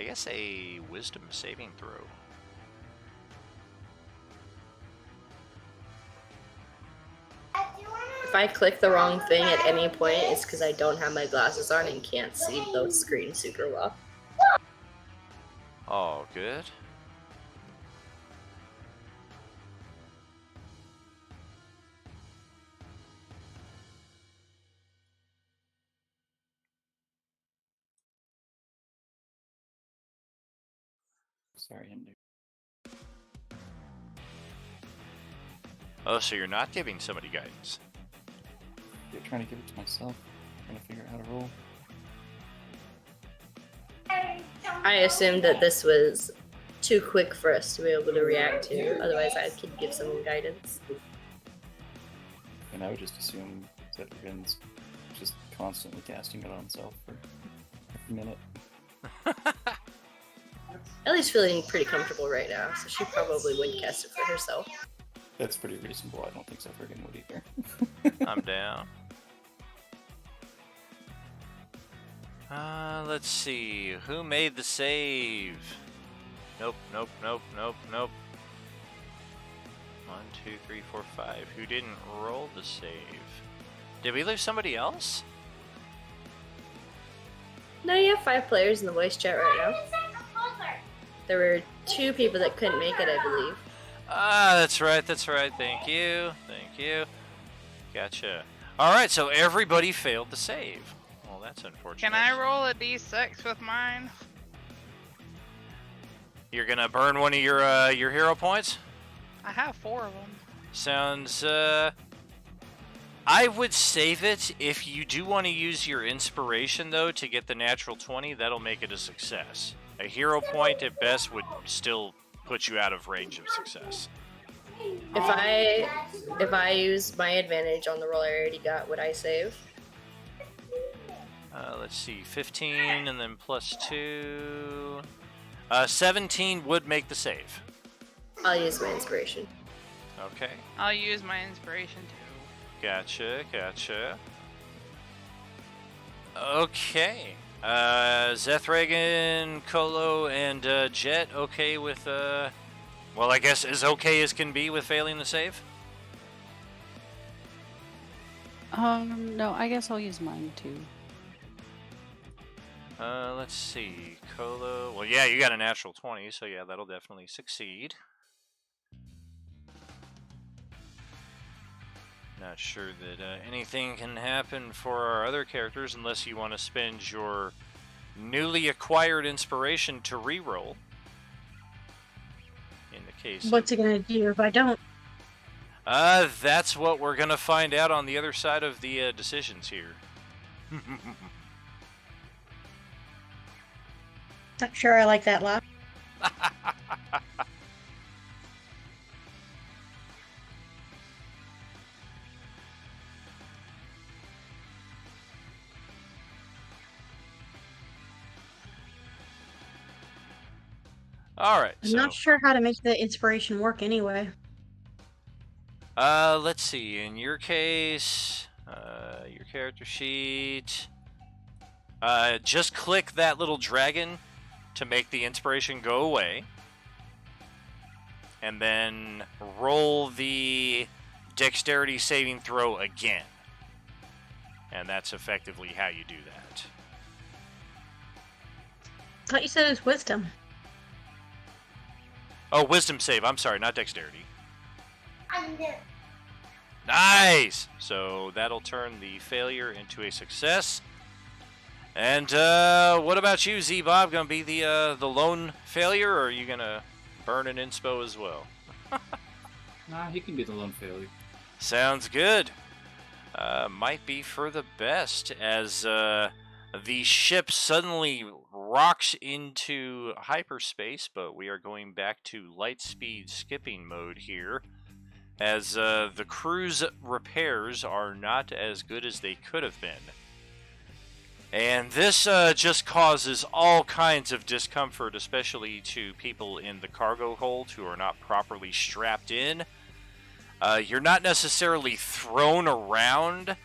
Speaker 2: guess a wisdom saving throw.
Speaker 12: If I click the wrong thing at any point, it's because I don't have my glasses on and can't see the screen super well.
Speaker 2: Oh, good.
Speaker 10: Sorry, I'm new.
Speaker 2: Oh, so you're not giving somebody guidance.
Speaker 10: I'm trying to give it to myself. Trying to figure out how to roll.
Speaker 12: I assumed that this was too quick for us to be able to react to. Otherwise, I could give someone guidance.
Speaker 10: And I would just assume Zephyr's just constantly casting it on himself for a minute.
Speaker 12: Ellie's feeling pretty comfortable right now, so she probably wouldn't cast it for herself.
Speaker 10: That's pretty reasonable. I don't think Zephyr would either.
Speaker 2: I'm down. Let's see. Who made the save? Nope, nope, nope, nope, nope. 1, 2, 3, 4, 5. Who didn't roll the save? Did we lose somebody else?
Speaker 12: No, you have 5 players in the voice chat right now. There were 2 people that couldn't make it, I believe.
Speaker 2: Ah, that's right, that's right. Thank you, thank you. Gotcha. Alright, so everybody failed the save. Well, that's unfortunate.
Speaker 6: Can I roll a d6 with mine?
Speaker 2: You're gonna burn one of your hero points?
Speaker 6: I have 4 of them.
Speaker 2: Sounds, I would save it. If you do want to use your inspiration, though, to get the natural 20, that'll make it a success. A hero point at best would still put you out of range of success.
Speaker 12: If I use my advantage on the roll I already got, would I save?
Speaker 2: Let's see, 15 and then plus 2. 17 would make the save.
Speaker 12: I'll use my inspiration.
Speaker 2: Okay.
Speaker 6: I'll use my inspiration too.
Speaker 2: Gotcha, gotcha. Okay. Zethragan, Kolo, and Jet okay with, well, I guess as okay as can be with failing the save?
Speaker 3: No, I guess I'll use mine too.
Speaker 2: Let's see. Kolo. Well, yeah, you got a natural 20, so yeah, that'll definitely succeed. Not sure that anything can happen for our other characters unless you want to spend your newly acquired inspiration to reroll. In the case.
Speaker 4: What's it gonna do if I don't?
Speaker 2: That's what we're gonna find out on the other side of the decisions here.
Speaker 4: Not sure I like that laugh.
Speaker 2: Alright,
Speaker 4: I'm not sure how to make the inspiration work anyway.
Speaker 2: let's see. In your case, your character sheet. Just click that little dragon to make the inspiration go away. And then roll the dexterity saving throw again. And that's effectively how you do that.
Speaker 4: I thought you said it was wisdom.
Speaker 2: Oh, wisdom save. I'm sorry, not dexterity. Nice! So that'll turn the failure into a success. And what about you, Z-Bob? Gonna be the lone failure, or are you gonna burn an inspo as well?
Speaker 10: Nah, he can be the lone failure.
Speaker 2: Sounds good. Might be for the best, as the ship suddenly rocks into hyperspace, but we are going back to light speed skipping mode here, as the crew's repairs are not as good as they could have been. And this just causes all kinds of discomfort, especially to people in the cargo hold who are not properly strapped in. You're not necessarily thrown around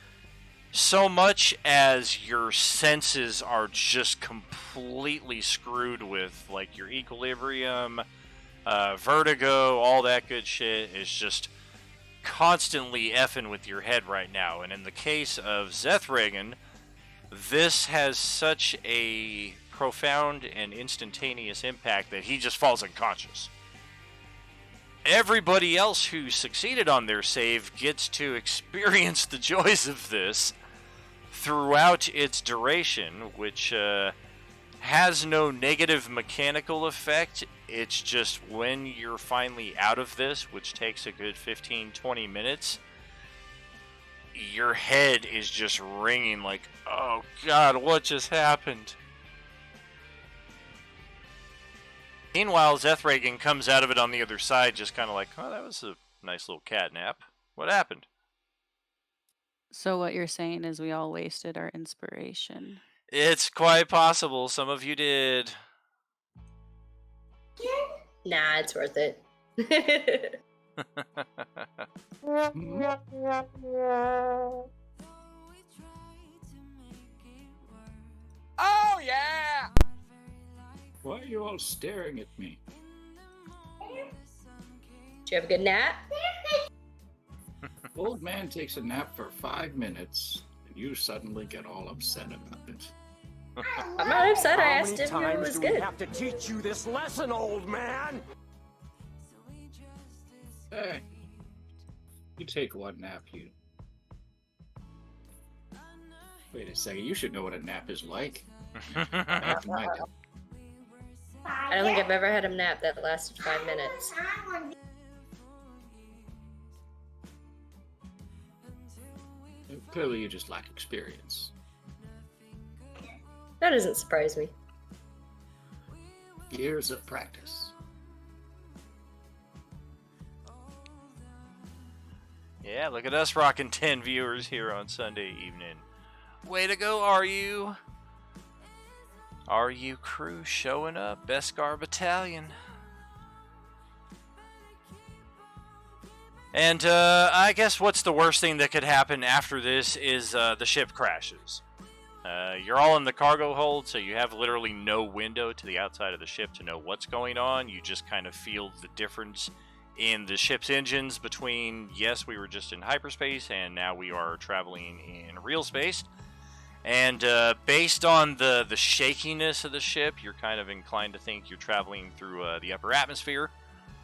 Speaker 2: so much as your senses are just completely screwed with, like your equilibrium, vertigo, all that good shit is just constantly effing with your head right now. And in the case of Zethragan, this has such a profound and instantaneous impact that he just falls unconscious. Everybody else who succeeded on their save gets to experience the joys of this throughout its duration, which has no negative mechanical effect. It's just when you're finally out of this, which takes a good 15-20 minutes, your head is just ringing like, oh god, what just happened? Meanwhile, Zethragan comes out of it on the other side, just kind of like, oh, that was a nice little cat nap. What happened?
Speaker 3: So what you're saying is we all wasted our inspiration.
Speaker 2: It's quite possible. Some of you did.
Speaker 12: Nah, it's worth it.
Speaker 11: Oh, yeah!
Speaker 10: Why are you all staring at me?
Speaker 12: Did you have a good nap?
Speaker 10: Old man takes a nap for 5 minutes, and you suddenly get all upset about it.
Speaker 12: I'm not upset. I
Speaker 9: How
Speaker 12: asked
Speaker 9: many
Speaker 12: him if it
Speaker 9: times
Speaker 12: was
Speaker 9: do we
Speaker 12: good.
Speaker 9: have to teach you this lesson, old man?
Speaker 10: Hey, you take one nap, you. Wait a second, you should know what a nap is like. Back in my day.
Speaker 12: I don't think I've ever had a nap that lasted 5 minutes.
Speaker 10: Clearly, you just lack experience.
Speaker 12: That doesn't surprise me.
Speaker 10: Years of practice.
Speaker 2: Yeah, look at us rocking 10 viewers here on Sunday evening. Way to go, RU. RU crew showing up. Beskar Battalion. And I guess what's the worst thing that could happen after this is the ship crashes. You're all in the cargo hold, so you have literally no window to the outside of the ship to know what's going on. You just kind of feel the difference in the ship's engines between, yes, we were just in hyperspace, and now we are traveling in real space. And based on the shakiness of the ship, you're kind of inclined to think you're traveling through the upper atmosphere,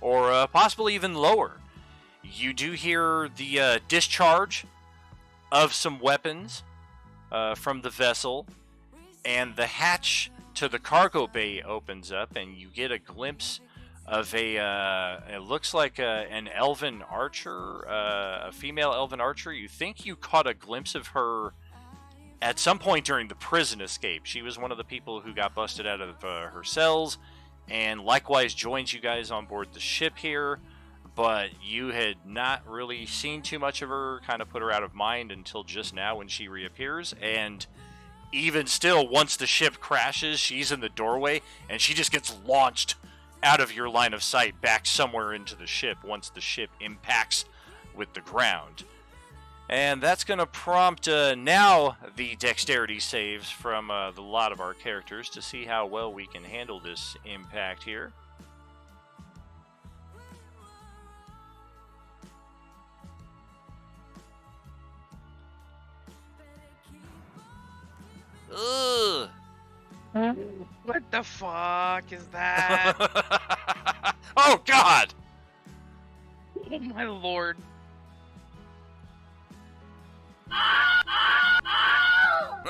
Speaker 2: or possibly even lower. You do hear the discharge of some weapons from the vessel, and the hatch to the cargo bay opens up, and you get a glimpse of it looks like an elven archer, a female elven archer. You think you caught a glimpse of her at some point during the prison escape. She was one of the people who got busted out of her cells, and likewise joins you guys on board the ship here, but you had not really seen too much of her, kind of put her out of mind until just now when she reappears. And even still, once the ship crashes, she's in the doorway, and she just gets launched out of your line of sight back somewhere into the ship once the ship impacts with the ground. And that's going to prompt now the dexterity saves from the lot of our characters to see how well we can handle this impact here. Ugh.
Speaker 6: What the fuck is that?
Speaker 2: Oh, God!
Speaker 6: Oh, my lord.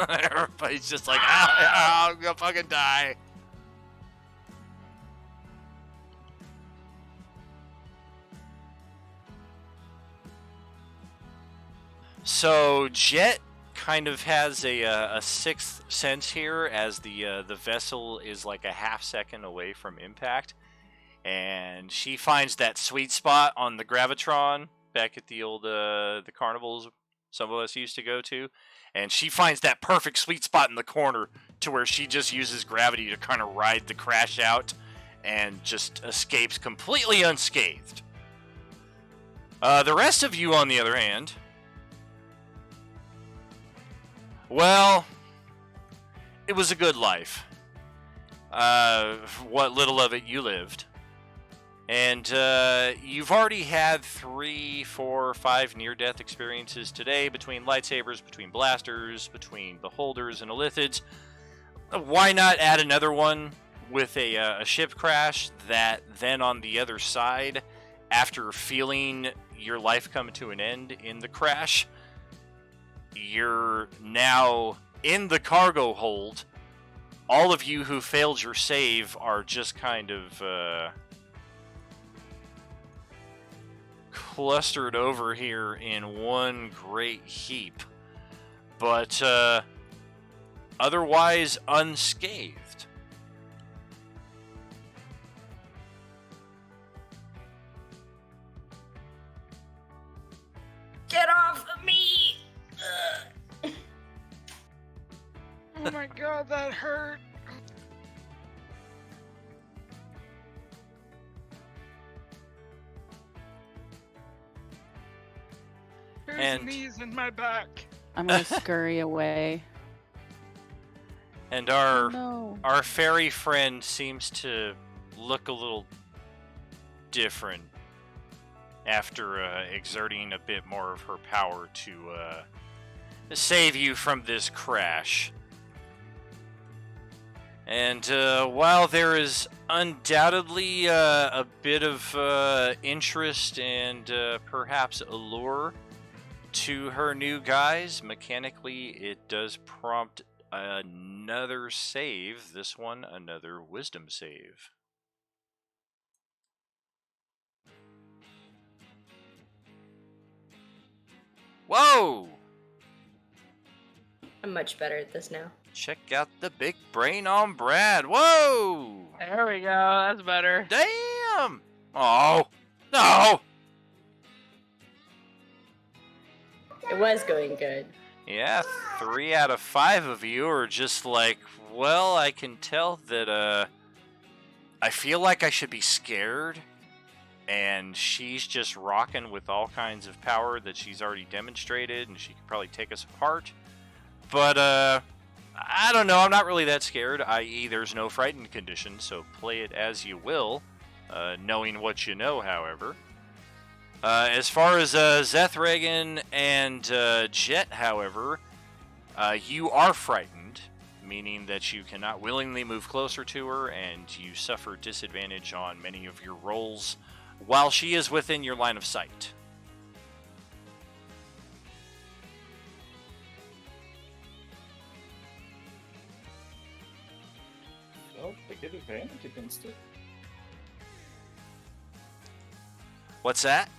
Speaker 2: Everybody's just like, ow, I'm gonna fucking die. So, Jet kind of has a sixth sense here, as the vessel is like a half second away from impact, and she finds that sweet spot on the gravitron back at the old the carnivals some of us used to go to, and she finds that perfect sweet spot in the corner to where she just uses gravity to kind of ride the crash out and just escapes completely unscathed. The rest of you, on the other hand, well, it was a good life. What little of it you lived. And you've already had 3, 4, 5 near-death experiences today between lightsabers, between blasters, between beholders and elithids. Why not add another one with a ship crash that then on the other side, after feeling your life come to an end in the crash, you're now in the cargo hold. All of you who failed your save are just kind of clustered over here in one great heap, but otherwise unscathed.
Speaker 12: Get off of me!
Speaker 6: Oh my god, that hurt. There's
Speaker 2: And-
Speaker 6: knees in my back.
Speaker 3: I'm gonna scurry away.
Speaker 2: And
Speaker 3: Oh, no.
Speaker 2: our fairy friend seems to look a little different after exerting a bit more of her power to save you from this crash. And while there is undoubtedly a bit of interest and perhaps allure to her new guys, mechanically it does prompt another save. This one, another wisdom save. Whoa!
Speaker 12: I'm much better at this now.
Speaker 2: Check out the big brain on Brad. Whoa!
Speaker 6: There we go, that's better.
Speaker 2: Damn! Oh, no!
Speaker 12: It was going good.
Speaker 2: Yeah, 3 out of 5 of you are just like, well, I can tell that, I feel like I should be scared, and she's just rocking with all kinds of power that she's already demonstrated, and she could probably take us apart. But, I don't know, I'm not really that scared, i.e. there's no frightened condition, so play it as you will, knowing what you know, however. As far as Zethragan and Jet, however, you are frightened, meaning that you cannot willingly move closer to her, and you suffer disadvantage on many of your rolls while she is within your line of sight.
Speaker 10: Well, they get advantage against it.
Speaker 2: What's that?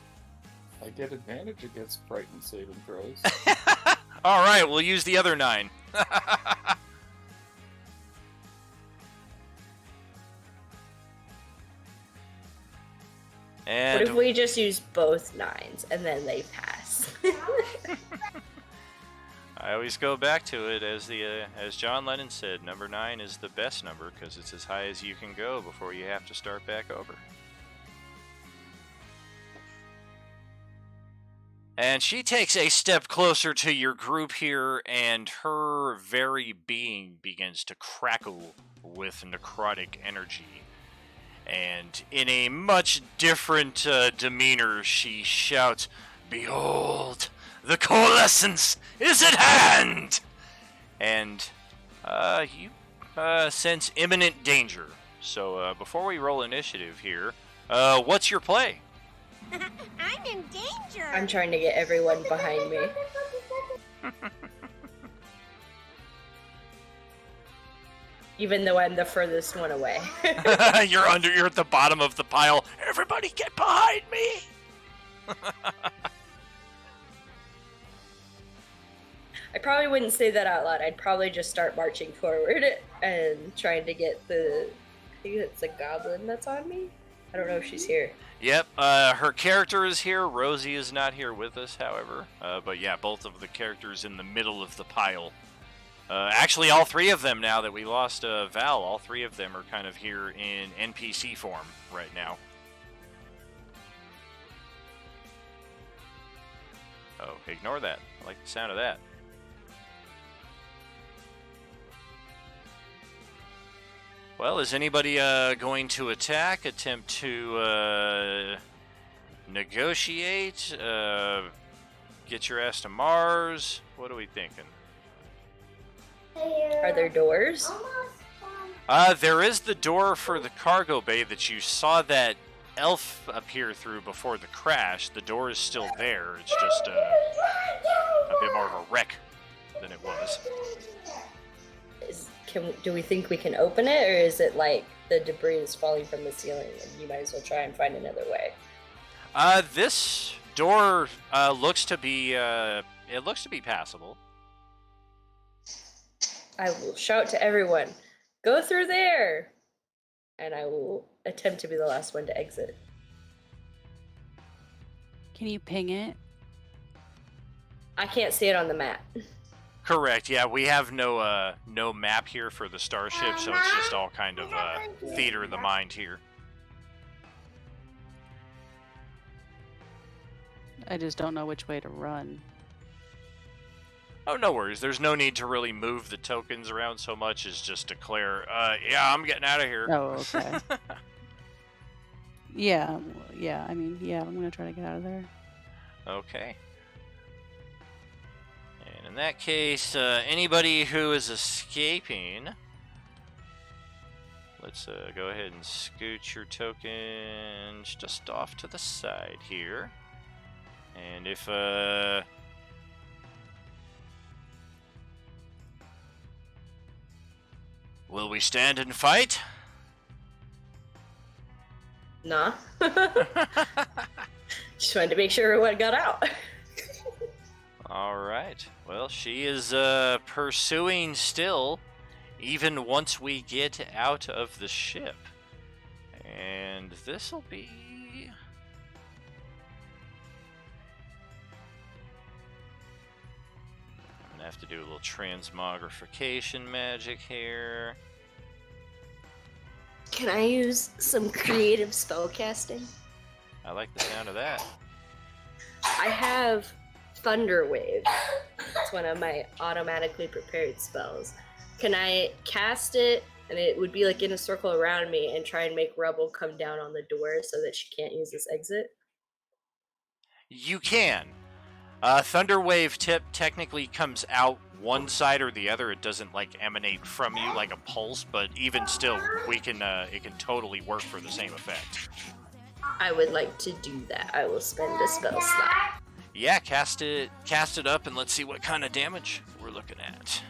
Speaker 10: I get advantage against frightened saving throws.
Speaker 2: Alright, we'll use the other 9. And
Speaker 12: What if we just use both 9s and then they pass?
Speaker 2: I always go back to it as John Lennon said, number 9 is the best number because it's as high as you can go before you have to start back over. And she takes a step closer to your group here, and her very being begins to crackle with necrotic energy. And in a much different demeanor, she shouts, "Behold, the coalescence is at hand!" And you sense imminent danger. So before we roll initiative here, what's your play?
Speaker 13: I'm in danger.
Speaker 12: I'm trying to get everyone behind me. Even though I'm the furthest one away.
Speaker 2: You're at the bottom of the pile. Everybody get behind me!
Speaker 12: I probably wouldn't say that out loud. I'd probably just start marching forward and trying to get I think it's a goblin that's on me. I don't know if she's here.
Speaker 2: Yep, her character is here. Rosie is not here with us, however. But yeah, both of the characters in the middle of the pile. Actually, all 3 of them, now that we lost Val, all 3 of them are kind of here in NPC form right now. Oh, ignore that. I like the sound of that. Well, is anybody going to attack, attempt to negotiate, get your ass to Mars? What are we thinking?
Speaker 12: Are there doors?
Speaker 2: There is the door for the cargo bay that you saw that elf appear through before the crash. The door is still there. It's just a bit more of a wreck than it was.
Speaker 12: Do we think we can open it, or is it like the debris is falling from the ceiling and you might as well try and find another way?
Speaker 2: This door looks to be passable.
Speaker 12: I will shout to everyone, "Go through there!" And I will attempt to be the last one to exit.
Speaker 3: Can you ping it?
Speaker 12: I can't see it on the map.
Speaker 2: Correct. Yeah, we have no map here for the starship, so it's just all kind of theater of the mind here.
Speaker 3: I just don't know which way to run.
Speaker 2: Oh, no worries. There's no need to really move the tokens around so much as just declare, yeah, I'm getting out of here.
Speaker 3: Oh, okay. Yeah, I mean, yeah, I'm gonna try to get out of there.
Speaker 2: Okay. And in that case, anybody who is escaping, let's go ahead and scoot your tokens just off to the side here. And if, will we stand and fight?
Speaker 12: Nah. Just wanted to make sure everyone got out.
Speaker 2: Alright. Well, she is pursuing still, even once we get out of the ship. And this'll be... have to do a little transmogrification magic here.
Speaker 12: Can I use some creative spellcasting?
Speaker 2: I like the sound of that.
Speaker 12: I have Thunder Wave. It's one of my automatically prepared spells. Can I cast it, and it would be like in a circle around me, and try and make rubble come down on the door so that she can't use this exit?
Speaker 2: You can. Thunder Wave technically comes out one side or the other. It doesn't like emanate from you like a pulse, but even still, we can. It can totally work for the same effect.
Speaker 12: I would like to do that. I will spend a spell slot.
Speaker 2: Yeah, cast it up, and let's see what kind of damage we're looking at.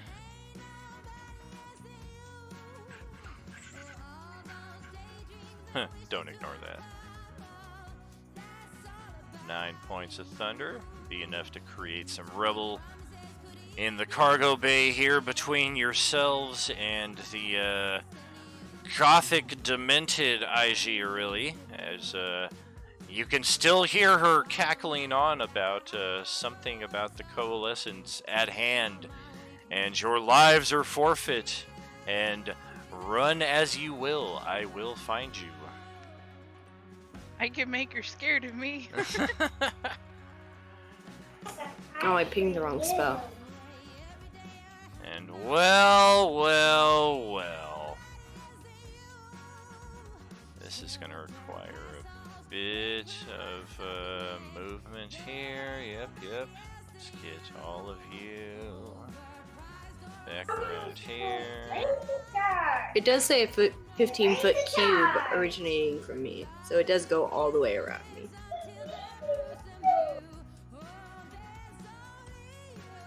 Speaker 2: Huh, don't ignore that. 9 points of thunder. Be enough to create some rubble in the cargo bay here between yourselves and the gothic demented Aegir, as you can still hear her cackling on about something about the coalescence at hand, and your lives are forfeit, and run as you will, I will find you.
Speaker 6: I can make her scared of me.
Speaker 12: Oh, I pinged the wrong spell.
Speaker 2: And well. This is going to require a bit of movement here. Yep. Let's get all of you back around here.
Speaker 12: It does say a 15-foot cube originating from me, so it does go all the way around me.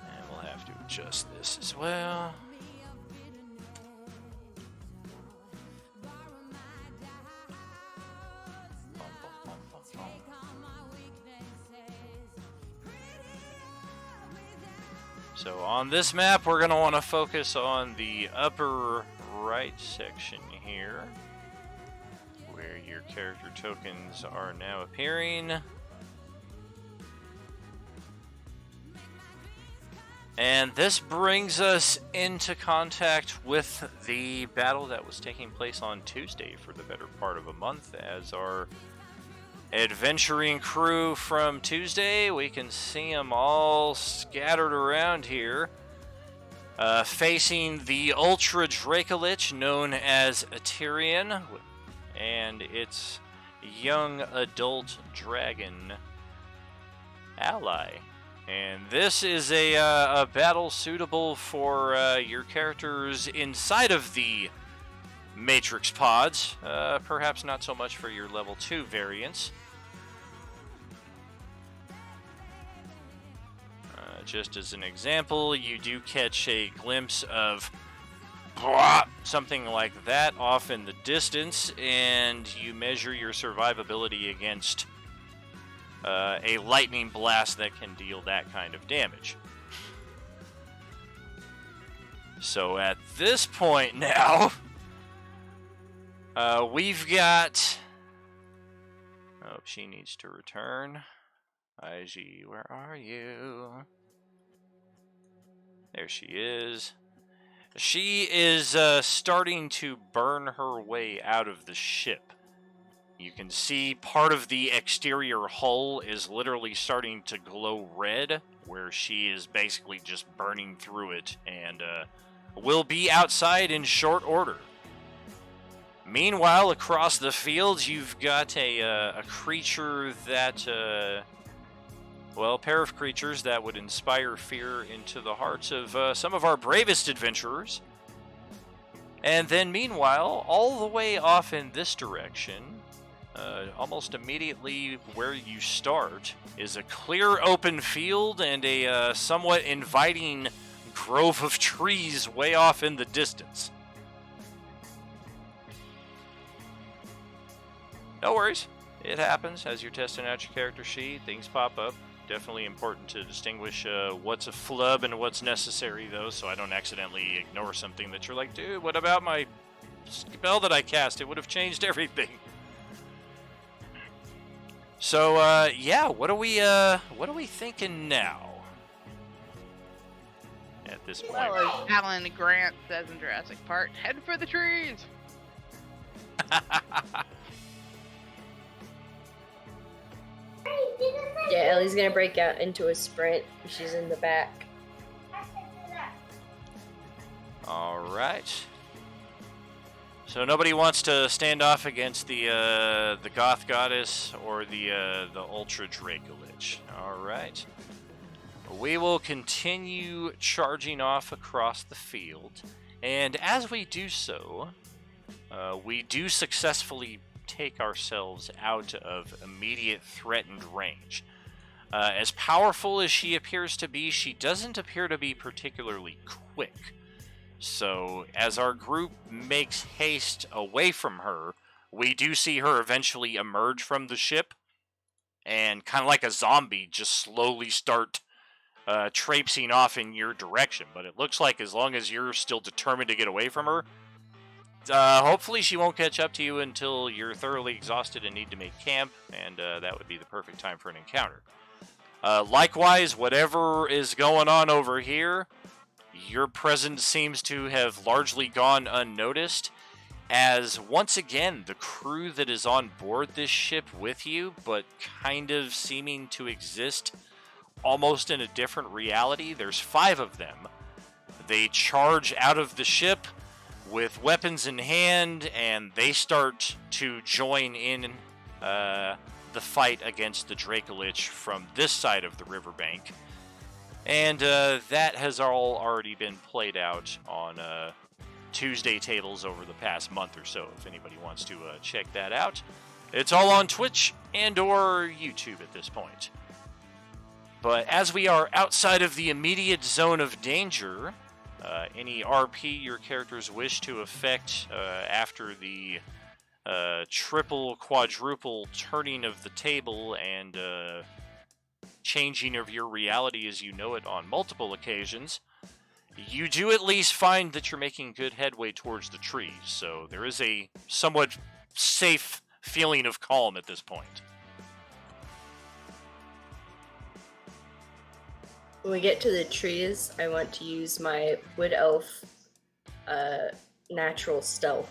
Speaker 2: And we'll have to adjust this as well. So on this map, we're going to want to focus on the upper right section here, where your character tokens are now appearing. And this brings us into contact with the battle that was taking place on Tuesday for the better part of a month, as our adventuring crew from Tuesday, we can see them all scattered around here, facing the Ultra Dracolich known as Aterian and its young adult dragon ally. And this is a battle suitable for your characters inside of the Matrix pods, perhaps not so much for your level 2 variants. Just as an example, you do catch a glimpse of something like that off in the distance, and you measure your survivability against a lightning blast that can deal that kind of damage. So at this point now, we've got... Oh, she needs to return. Aegir, where are you? There she is. She is starting to burn her way out of the ship. You can see part of the exterior hull is literally starting to glow red, where she is basically just burning through it, and will be outside in short order. Meanwhile, across the fields, you've got a creature that, well, a pair of creatures that would inspire fear into the hearts of some of our bravest adventurers. And then, meanwhile, all the way off in this direction, almost immediately where you start, is a clear open field and a somewhat inviting grove of trees way off in the distance. No worries. It happens as you're testing out your character sheet. Things pop up. Definitely important to distinguish what's a flub and what's necessary, though, so I don't accidentally ignore something that you're like, dude, what about my spell that I cast? It would have changed everything. So, yeah, what are we thinking now? this point.
Speaker 6: Well, as Alan Grant says in Jurassic Park, head for the trees.
Speaker 12: Yeah, Ellie's gonna break out into a sprint. She's in the back.
Speaker 2: All right. So nobody wants to stand off against the Goth Goddess or the Ultra Dracolich. All right. We will continue charging off across the field, and as we do so, we do successfully take ourselves out of immediate threatened range. As powerful as she appears to be, she doesn't appear to be particularly quick. So, as our group makes haste away from her, we do see her eventually emerge from the ship and, kind of like a zombie, just slowly start traipsing off in your direction. But it looks like as long as you're still determined to get away from her, hopefully she won't catch up to you until you're thoroughly exhausted and need to make camp, and that would be the perfect time for an encounter. Likewise, whatever is going on over here, your presence seems to have largely gone unnoticed, as once again, the crew that is on board this ship with you, but kind of seeming to exist almost in a different reality, there's 5 of them. They charge out of the ship with weapons in hand, and they start to join in the fight against the Dracolich from this side of the riverbank. And that has all already been played out on Tuesday tables over the past month or so, if anybody wants to check that out. It's all on Twitch and or YouTube at this point. But as we are outside of the immediate zone of danger, any RP your characters wish to effect after the triple, quadruple turning of the table and changing of your reality as you know it on multiple occasions, you do at least find that you're making good headway towards the trees, so there is a somewhat safe feeling of calm at this point.
Speaker 12: When we get to the trees, I want to use my Wood Elf natural stealth.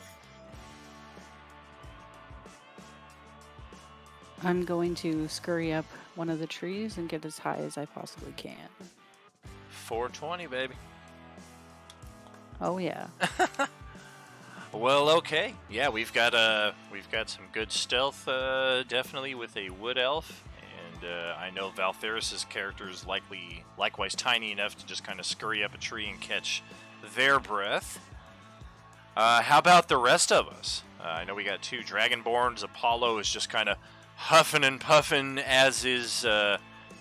Speaker 3: I'm going to scurry up one of the trees and get as high as I possibly can.
Speaker 2: 420, baby.
Speaker 3: Oh yeah.
Speaker 2: Well, okay. Yeah, we've got some good stealth, definitely with a wood elf, and I know Valtheris's character is likewise tiny enough to just kind of scurry up a tree and catch their breath. How about the rest of us? I know we got 2 Dragonborns. Apollo is just kind of huffing and puffing, as is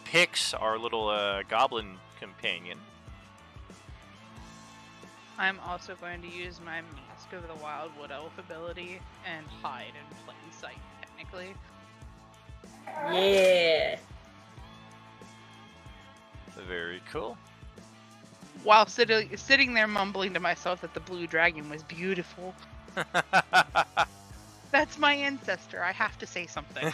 Speaker 2: Pix, our little goblin companion.
Speaker 6: I'm also going to use my Mask of the Wild Wood Elf ability and hide in plain sight, technically.
Speaker 12: Yeah.
Speaker 2: Very cool.
Speaker 6: While sitting there mumbling to myself that the blue dragon was beautiful. That's my ancestor. I have to say something.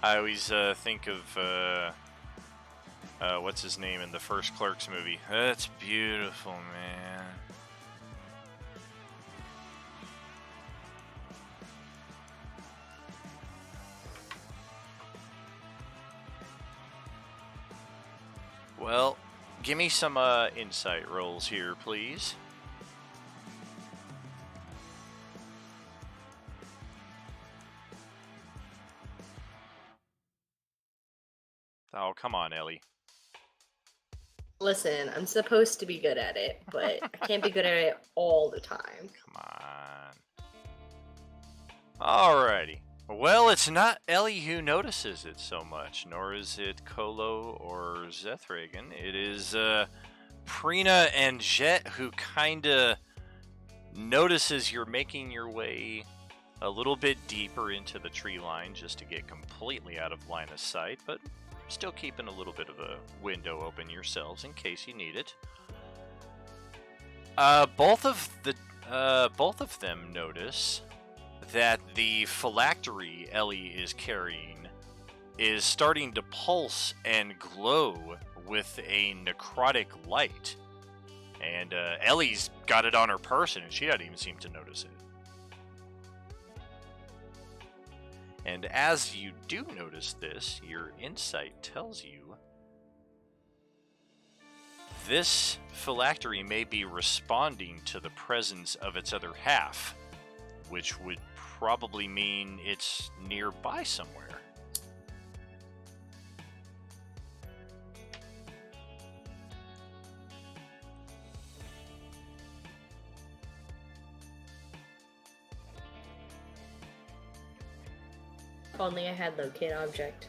Speaker 2: I always think of what's his name in the first Clerks movie. That's beautiful, man. Well, give me some insight rolls here, please. Oh, come on, Ellie.
Speaker 12: Listen, I'm supposed to be good at it, but I can't be good at it all the time.
Speaker 2: Come on. Alrighty. Well, it's not Ellie who notices it so much, nor is it Kolo or Zethragan. It is Prina and Jet who kinda notices you're making your way a little bit deeper into the tree line just to get completely out of line of sight, but still keeping a little bit of a window open yourselves in case you need it. Both of them notice that the phylactery Ellie is carrying is starting to pulse and glow with a necrotic light. And Ellie's got it on her person, and she doesn't even seem to notice it. And as you do notice this, your insight tells you this phylactery may be responding to the presence of its other half, which would probably mean it's nearby somewhere.
Speaker 12: If only I had locate object.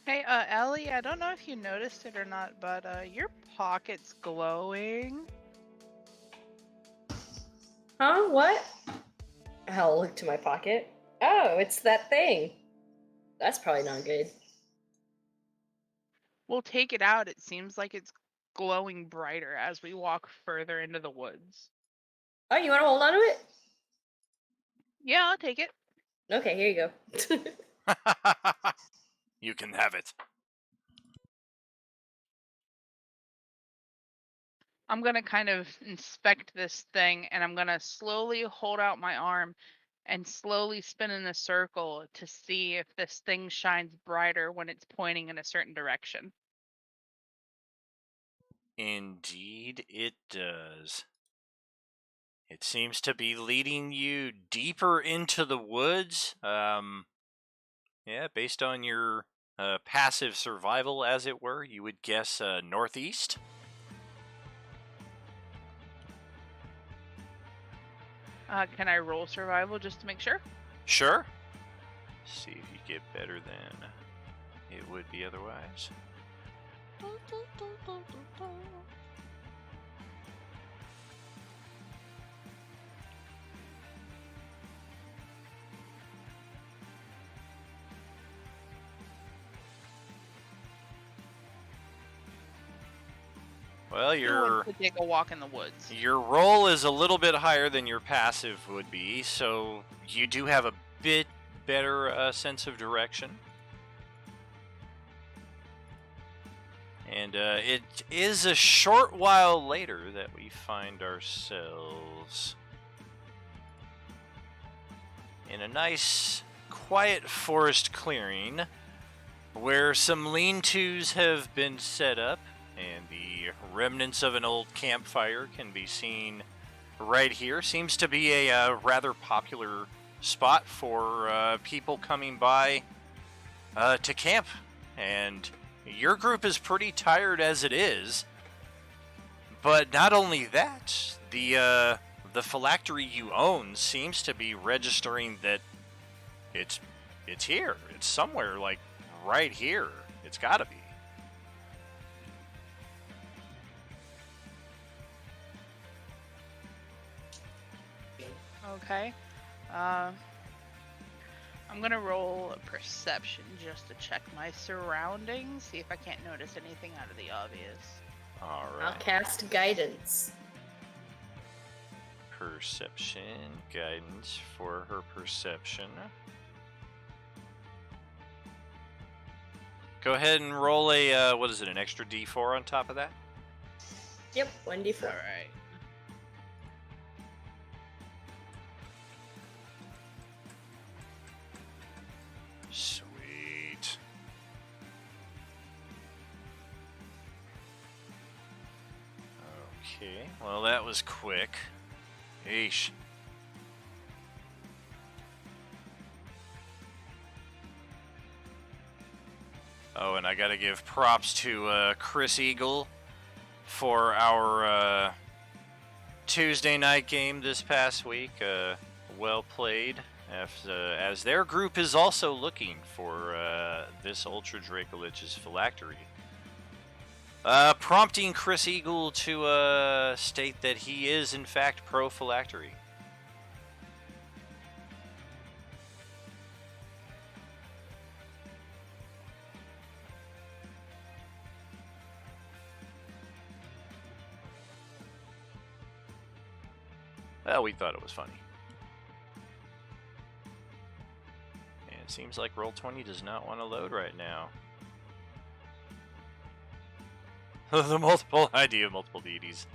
Speaker 6: Hey, Ellie, I don't know if you noticed it or not, but your pocket's glowing.
Speaker 12: Huh? What? I'll look to my pocket. Oh, it's that thing. That's probably not good.
Speaker 6: We'll take it out. It seems like it's glowing brighter as we walk further into the woods.
Speaker 12: Oh, you want to hold on to it?
Speaker 6: Yeah, I'll take it.
Speaker 12: Okay, here you go.
Speaker 2: You can have it.
Speaker 6: I'm gonna kind of inspect this thing, and I'm gonna slowly hold out my arm and slowly spin in a circle to see if this thing shines brighter when it's pointing in a certain direction.
Speaker 2: Indeed, it does. It seems to be leading you deeper into the woods. Yeah, based on your passive survival, as it were, you would guess northeast.
Speaker 6: Can I roll survival just to make sure?
Speaker 2: Sure. See if you get better than it would be otherwise. Well,
Speaker 6: Who wants to take a walk in the woods?
Speaker 2: your roll is a little bit higher than your passive would be, so you do have a bit better sense of direction. And it is a short while later that we find ourselves in a nice, quiet forest clearing where some lean-tos have been set up, and the remnants of an old campfire can be seen right here. Seems to be a rather popular spot for people coming by to camp. And your group is pretty tired as it is. But not only that, the phylactery you own seems to be registering that it's here. It's somewhere, like, right here. It's gotta be.
Speaker 6: Okay. I'm gonna roll a perception just to check my surroundings, see if I can't notice anything out of the obvious.
Speaker 2: All
Speaker 12: I'll
Speaker 2: right.
Speaker 12: cast guidance.
Speaker 2: Perception, guidance for her perception. Go ahead and roll a, what is it, an extra d4 on top of that?
Speaker 12: Yep, 1d4.
Speaker 6: Alright.
Speaker 2: Sweet. Okay, well that was quick. Eesh. Oh, and I gotta give props to Chris Eagle for our Tuesday night game this past week. Well played, as their group is also looking for this Ultra Dracolich's phylactery. Prompting Chris Eagle to state that he is in fact pro phylactery. Well, we thought it was funny. And it seems like Roll20 does not want to load right now. The multiple idea of multiple deities.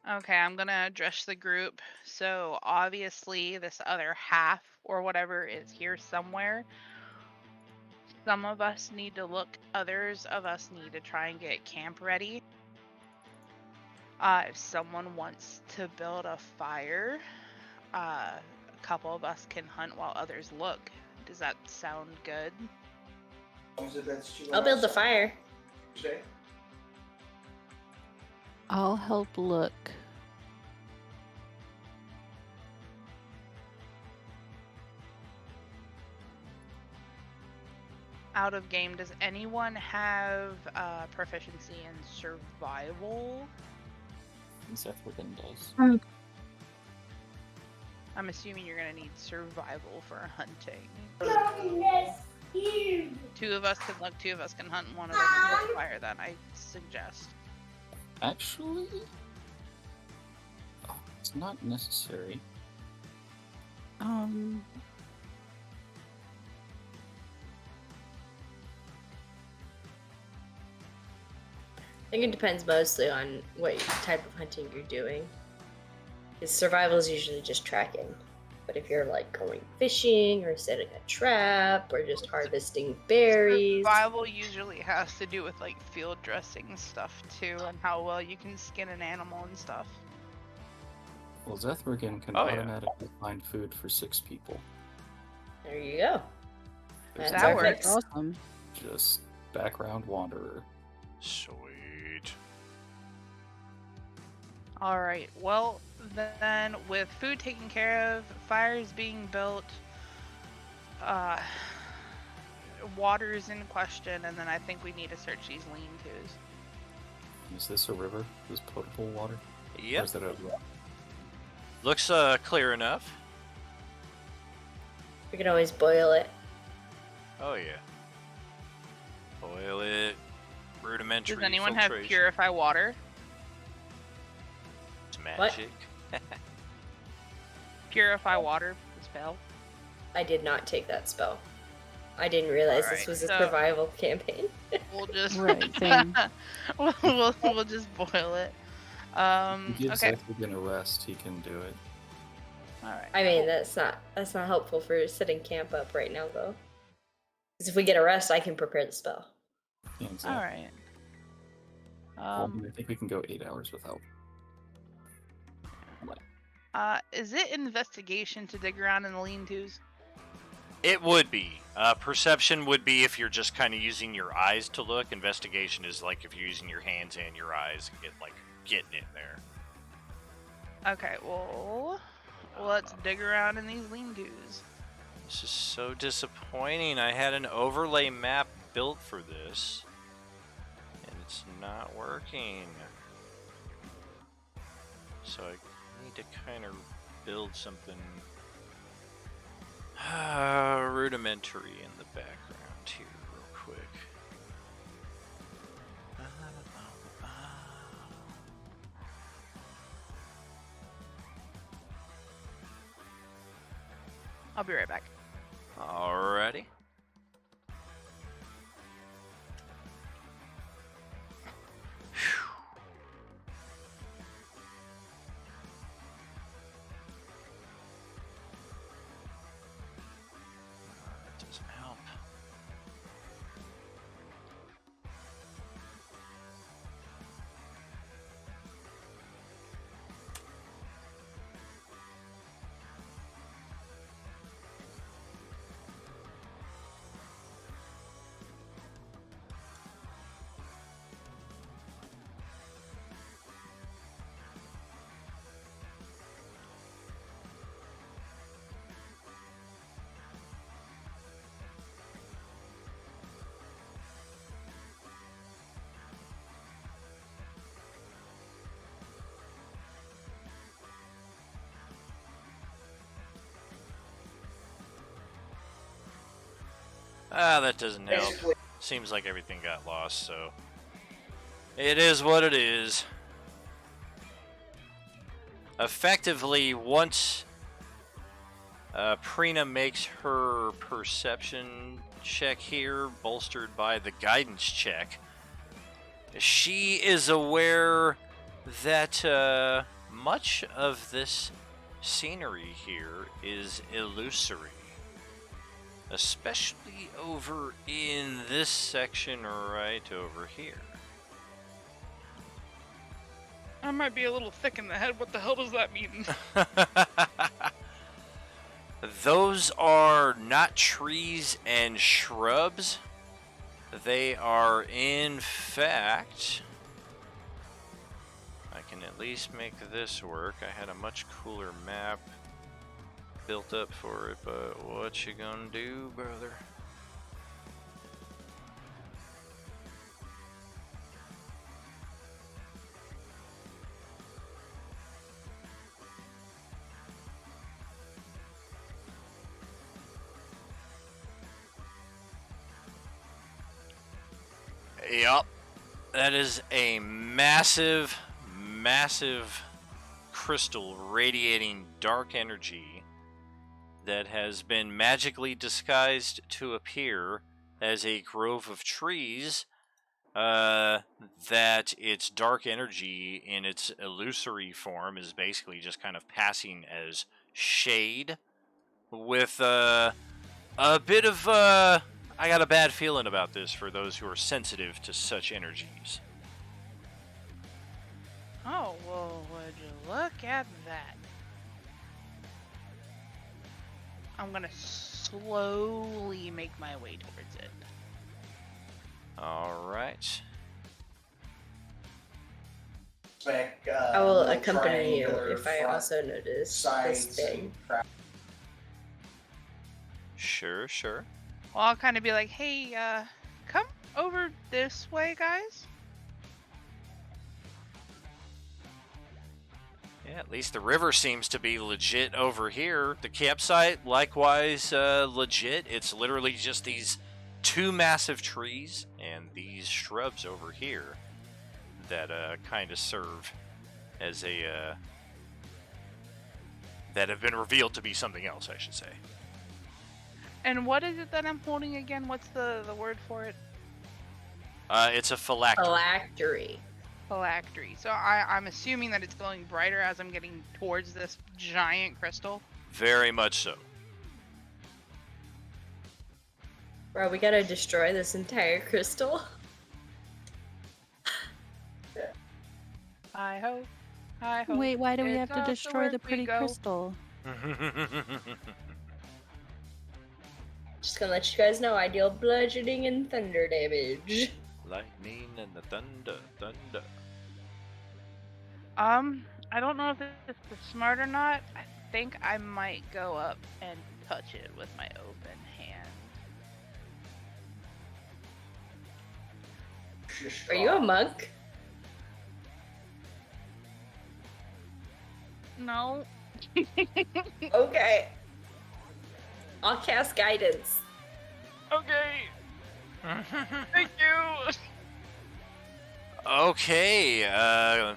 Speaker 6: Okay, I'm gonna address the group. So obviously this other half or whatever is here somewhere. Some of us need to look, others of us need to try and get camp ready. If someone wants to build a fire, a couple of us can hunt while others look. Does that sound good?
Speaker 12: I'll build the fire.
Speaker 3: I'll help look.
Speaker 6: Out of game, does anyone have proficiency in survival?
Speaker 10: Zethrigan does.
Speaker 6: I'm assuming you're gonna need survival for hunting. Two of us can look, two of us can hunt, and one of them can build fire. Then I suggest.
Speaker 10: Actually, it's not necessary.
Speaker 12: I think it depends mostly on what type of hunting you're doing. Because survival is usually just tracking. But if you're like going fishing or setting a trap or just harvesting berries.
Speaker 6: Survival usually has to do with like field dressing stuff too, and how well you can skin an animal and stuff.
Speaker 10: Well, Zethrigan can automatically find food for 6 people.
Speaker 12: There you go.
Speaker 10: There's
Speaker 6: That
Speaker 10: no
Speaker 6: works.
Speaker 3: Awesome.
Speaker 10: Just background wanderer.
Speaker 2: Sweet.
Speaker 6: Alright, well then with food taken care of, fires being built, water is in question, and then I think we need to search these lean-tos.
Speaker 10: Is this a river? Is potable water? Or
Speaker 2: Yep.
Speaker 10: is that a
Speaker 2: Looks clear enough.
Speaker 12: We can always boil it.
Speaker 2: Oh yeah. Boil it. Rudimentary
Speaker 6: Does anyone have
Speaker 2: filtration.
Speaker 6: purify water?
Speaker 2: It's
Speaker 12: What?
Speaker 2: magic.
Speaker 6: Purify water, the spell.
Speaker 12: I did not take that spell. I didn't realize this
Speaker 6: Alright,
Speaker 12: was a
Speaker 6: so-
Speaker 12: survival campaign.
Speaker 6: We'll just
Speaker 3: Right, same.
Speaker 6: we'll just boil it.
Speaker 10: Give
Speaker 6: Okay.
Speaker 10: Zethrigan a rest, he can do it.
Speaker 6: Alright.
Speaker 12: I mean, that's not helpful for setting camp up right now, though. Because if we get a rest, I can prepare the spell.
Speaker 10: Yeah, exactly.
Speaker 6: Alright.
Speaker 10: Well, I think we can go 8 hours without.
Speaker 6: Is it investigation to dig around in the lean-tos?
Speaker 2: It would be. Perception would be if you're just kind of using your eyes to look. Investigation is like if you're using your hands and your eyes, getting in there.
Speaker 6: Okay, well, let's dig around in these lean-tos.
Speaker 2: This is so disappointing. I had an overlay map built for this, and it's not working. So I need to kind of build something rudimentary in the background here real quick.
Speaker 6: I'll be right back.
Speaker 2: Alrighty. That doesn't help. That doesn't help. Seems like everything got lost, so It is what it is. Effectively, once Prina makes her perception check here, bolstered by the guidance check, she is aware that much of this scenery here is illusory. Especially over in this section right over here.
Speaker 6: I might be a little thick in the head. What the hell does that mean?
Speaker 2: Those are not trees and shrubs. They are, in fact... I can at least make this work. I had a much cooler map built up for it, but what you gonna do, brother? Yup. That is a massive, massive crystal radiating dark energy that has been magically disguised to appear as a grove of trees. That its dark energy in its illusory form is basically just kind of passing as shade with a bit of I got a bad feeling about this for those who are sensitive to such energies.
Speaker 6: Oh, well, would you look at that? I'm gonna slowly make my way towards it.
Speaker 2: Alright.
Speaker 12: I will accompany you if I also notice this thing.
Speaker 2: Sure, sure.
Speaker 6: Well, I'll kind of be like, hey, come over this way, guys.
Speaker 2: Yeah, at least the river seems to be legit over here. The campsite, likewise, legit. It's literally just these two massive trees and these shrubs over here that kind of serve as a that have been revealed to be something else, I should say.
Speaker 6: And what is it that I'm holding again? What's the word for it?
Speaker 2: It's a phylactery.
Speaker 12: Phylactery.
Speaker 6: Phylactery. So I'm assuming that it's glowing brighter as I'm getting towards this giant crystal.
Speaker 2: Very much so.
Speaker 12: Bro, we gotta destroy this entire crystal.
Speaker 6: I hope. I hope.
Speaker 3: Wait, why do we
Speaker 6: it's
Speaker 3: have to
Speaker 6: not
Speaker 3: destroy
Speaker 6: where
Speaker 3: the
Speaker 6: we
Speaker 3: pretty
Speaker 6: go.
Speaker 3: crystal?
Speaker 12: Just gonna let you guys know, I deal bludgeoning and thunder damage.
Speaker 2: Lightning and the thunder.
Speaker 6: I don't know if this is smart or not. I think I might go up and touch it with my open hand.
Speaker 12: Are you a monk?
Speaker 6: No.
Speaker 12: Okay. I'll cast guidance.
Speaker 6: Okay. Thank you.
Speaker 2: Okay,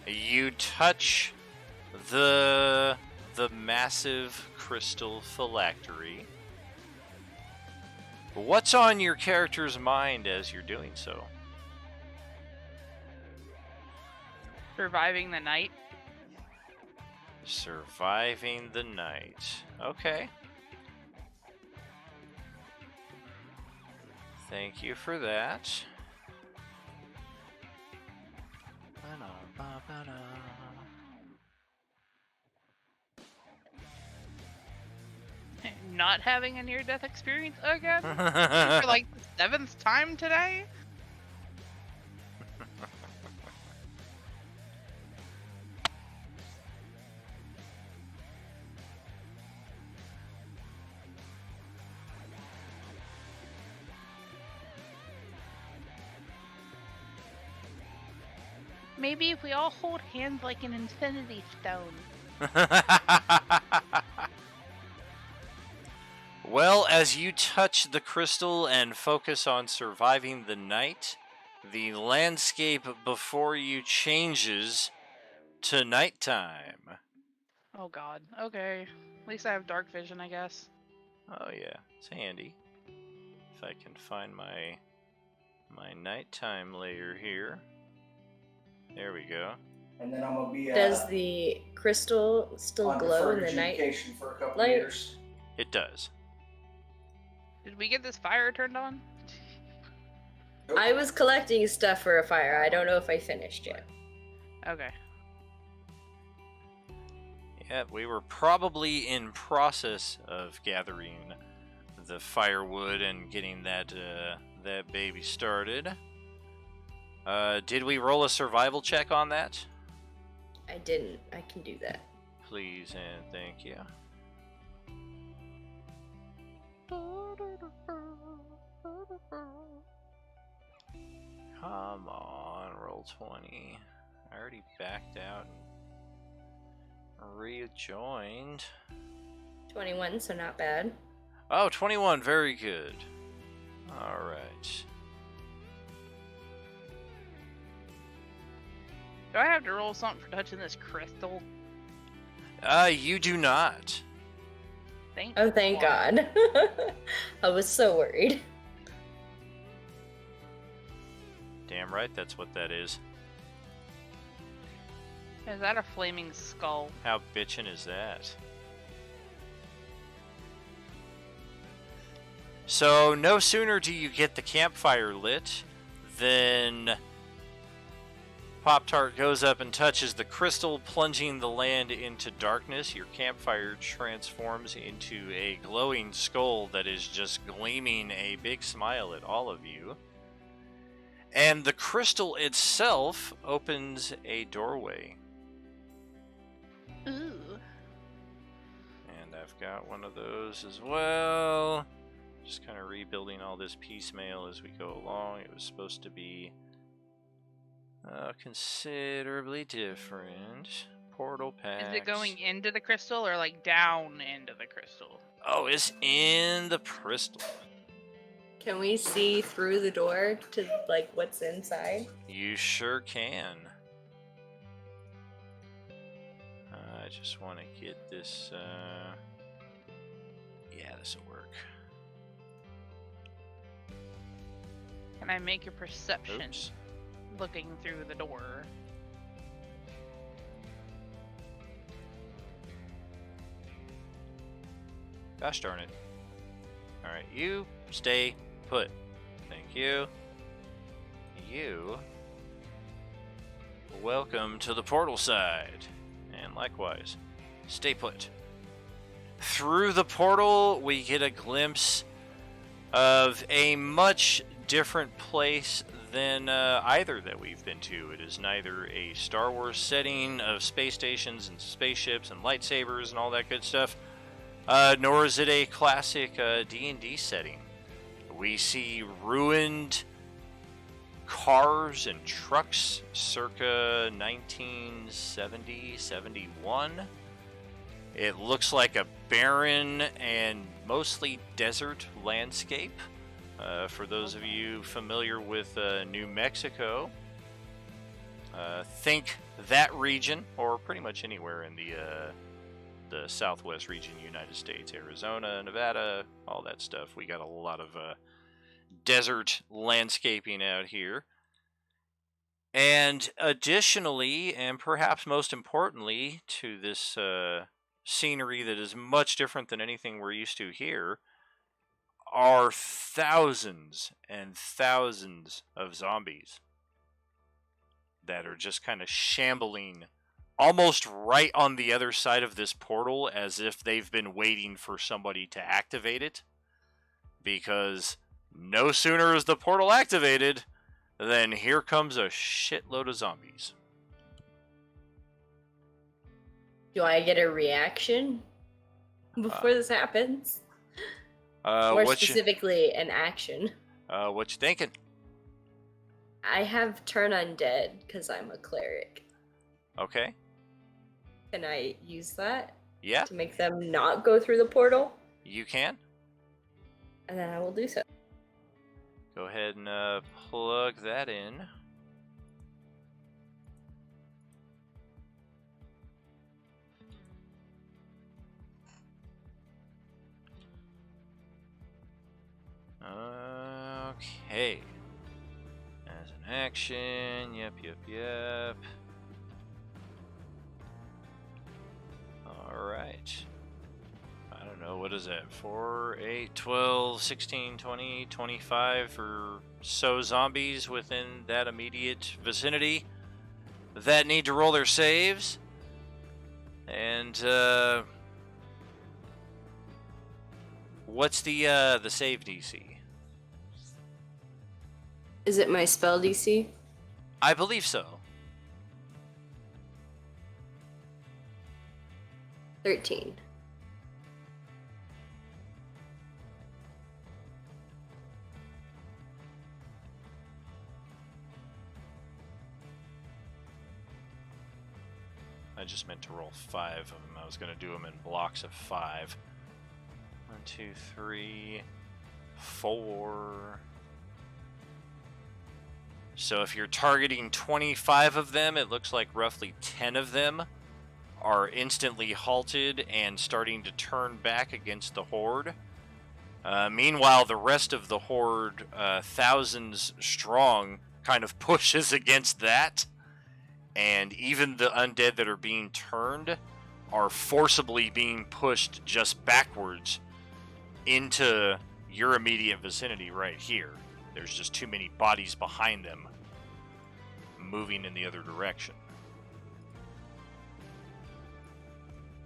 Speaker 2: you touch the massive crystal phylactery. What's on your character's mind as you're doing so?
Speaker 6: Surviving the night.
Speaker 2: Surviving the night. Okay. Thank you for that.
Speaker 6: Not having a near-death experience again? For like the 7th time today? Maybe if we all hold hands like an infinity stone.
Speaker 2: Well, as you touch the crystal and focus on surviving the night, the landscape before you changes to nighttime.
Speaker 6: Oh god. Okay. At least I have dark vision, I guess.
Speaker 2: Oh yeah, it's handy. If I can find my nighttime layer here. There we go.
Speaker 14: And then I'm gonna be
Speaker 12: Does the crystal still
Speaker 14: on
Speaker 12: glow in
Speaker 14: deferred
Speaker 12: the night?
Speaker 14: adjudication for a couple
Speaker 12: light?
Speaker 14: years.
Speaker 2: It does.
Speaker 6: Did we get this fire turned on?
Speaker 12: I was collecting stuff for a fire. I don't know if I finished yet.
Speaker 6: Okay.
Speaker 2: Yeah, we were probably in process of gathering the firewood and getting that that baby started. Did we roll a survival check on that?
Speaker 12: I didn't. I can do that.
Speaker 2: Please and thank you. Come on, roll 20. I already backed out and rejoined.
Speaker 12: 21, so not bad.
Speaker 2: Oh, 21, very good. Alright.
Speaker 6: Do I have to roll something for touching this crystal?
Speaker 2: You do not.
Speaker 6: Thank
Speaker 12: Oh, thank God. I was so worried.
Speaker 2: Damn right, that's what that is.
Speaker 6: Is that a flaming skull?
Speaker 2: How bitchin' is that? So, no sooner do you get the campfire lit than Pop-Tart goes up and touches the crystal, plunging the land into darkness. Your campfire transforms into a glowing skull that is just gleaming a big smile at all of you. And the crystal itself opens a doorway.
Speaker 6: Ooh.
Speaker 2: And I've got one of those as well. Just kind of rebuilding all this piecemeal as we go along. It was supposed to be considerably different. Portal packs.
Speaker 6: Is it going into the crystal or like down into the crystal?
Speaker 2: Oh, it's in the crystal.
Speaker 12: Can we see through the door to like what's inside?
Speaker 2: You sure can. I just want to get this. Yeah, this will work.
Speaker 6: Can I make a perception
Speaker 2: Oops.
Speaker 6: looking through the door?
Speaker 2: Gosh darn it. Alright, you stay put. Thank you. You. Welcome to the portal side. And likewise, stay put. Through the portal, we get a glimpse of a much different place than either that we've been to. It is neither a Star Wars setting of space stations and spaceships and lightsabers and all that good stuff, nor is it a classic D&D setting. We see ruined cars and trucks circa 1970-71. It looks like a barren and mostly desert landscape. For those of you familiar with New Mexico, think that region, or pretty much anywhere in the southwest region United States, Arizona, Nevada, all that stuff. We got a lot of desert landscaping out here. And additionally, and perhaps most importantly to this scenery that is much different than anything we're used to here, are thousands and thousands of zombies that are just kind of shambling almost right on the other side of this portal, as if they've been waiting for somebody to activate it. Because no sooner is the portal activated than here comes a shitload of zombies.
Speaker 12: Do I get a reaction before this happens? Or
Speaker 2: what
Speaker 12: specifically an action?
Speaker 2: What you thinking?
Speaker 12: I have turn undead because I'm a cleric.
Speaker 2: Okay.
Speaker 12: Can I use that?
Speaker 2: Yeah.
Speaker 12: To make them not go through the portal?
Speaker 2: You can.
Speaker 12: And then I will do so.
Speaker 2: Go ahead and plug that in. Okay. As an action, yep. Alright. I don't know, what is that? 4, 8, 12, 16, 20, 25 or so zombies within that immediate vicinity that need to roll their saves. And, what's the save DC?
Speaker 12: Is it my spell DC?
Speaker 2: I believe so.
Speaker 12: 13.
Speaker 2: I just meant to roll 5 of them. I was going to do them in blocks of 5. 1, 2, 3, 4. So if you're targeting 25 of them, it looks like roughly 10 of them are instantly halted and starting to turn back against the horde. Meanwhile, the rest of the horde, thousands strong, kind of pushes against that. And even the undead that are being turned are forcibly being pushed just backwards into your immediate vicinity right here. There's just too many bodies behind them moving in the other direction.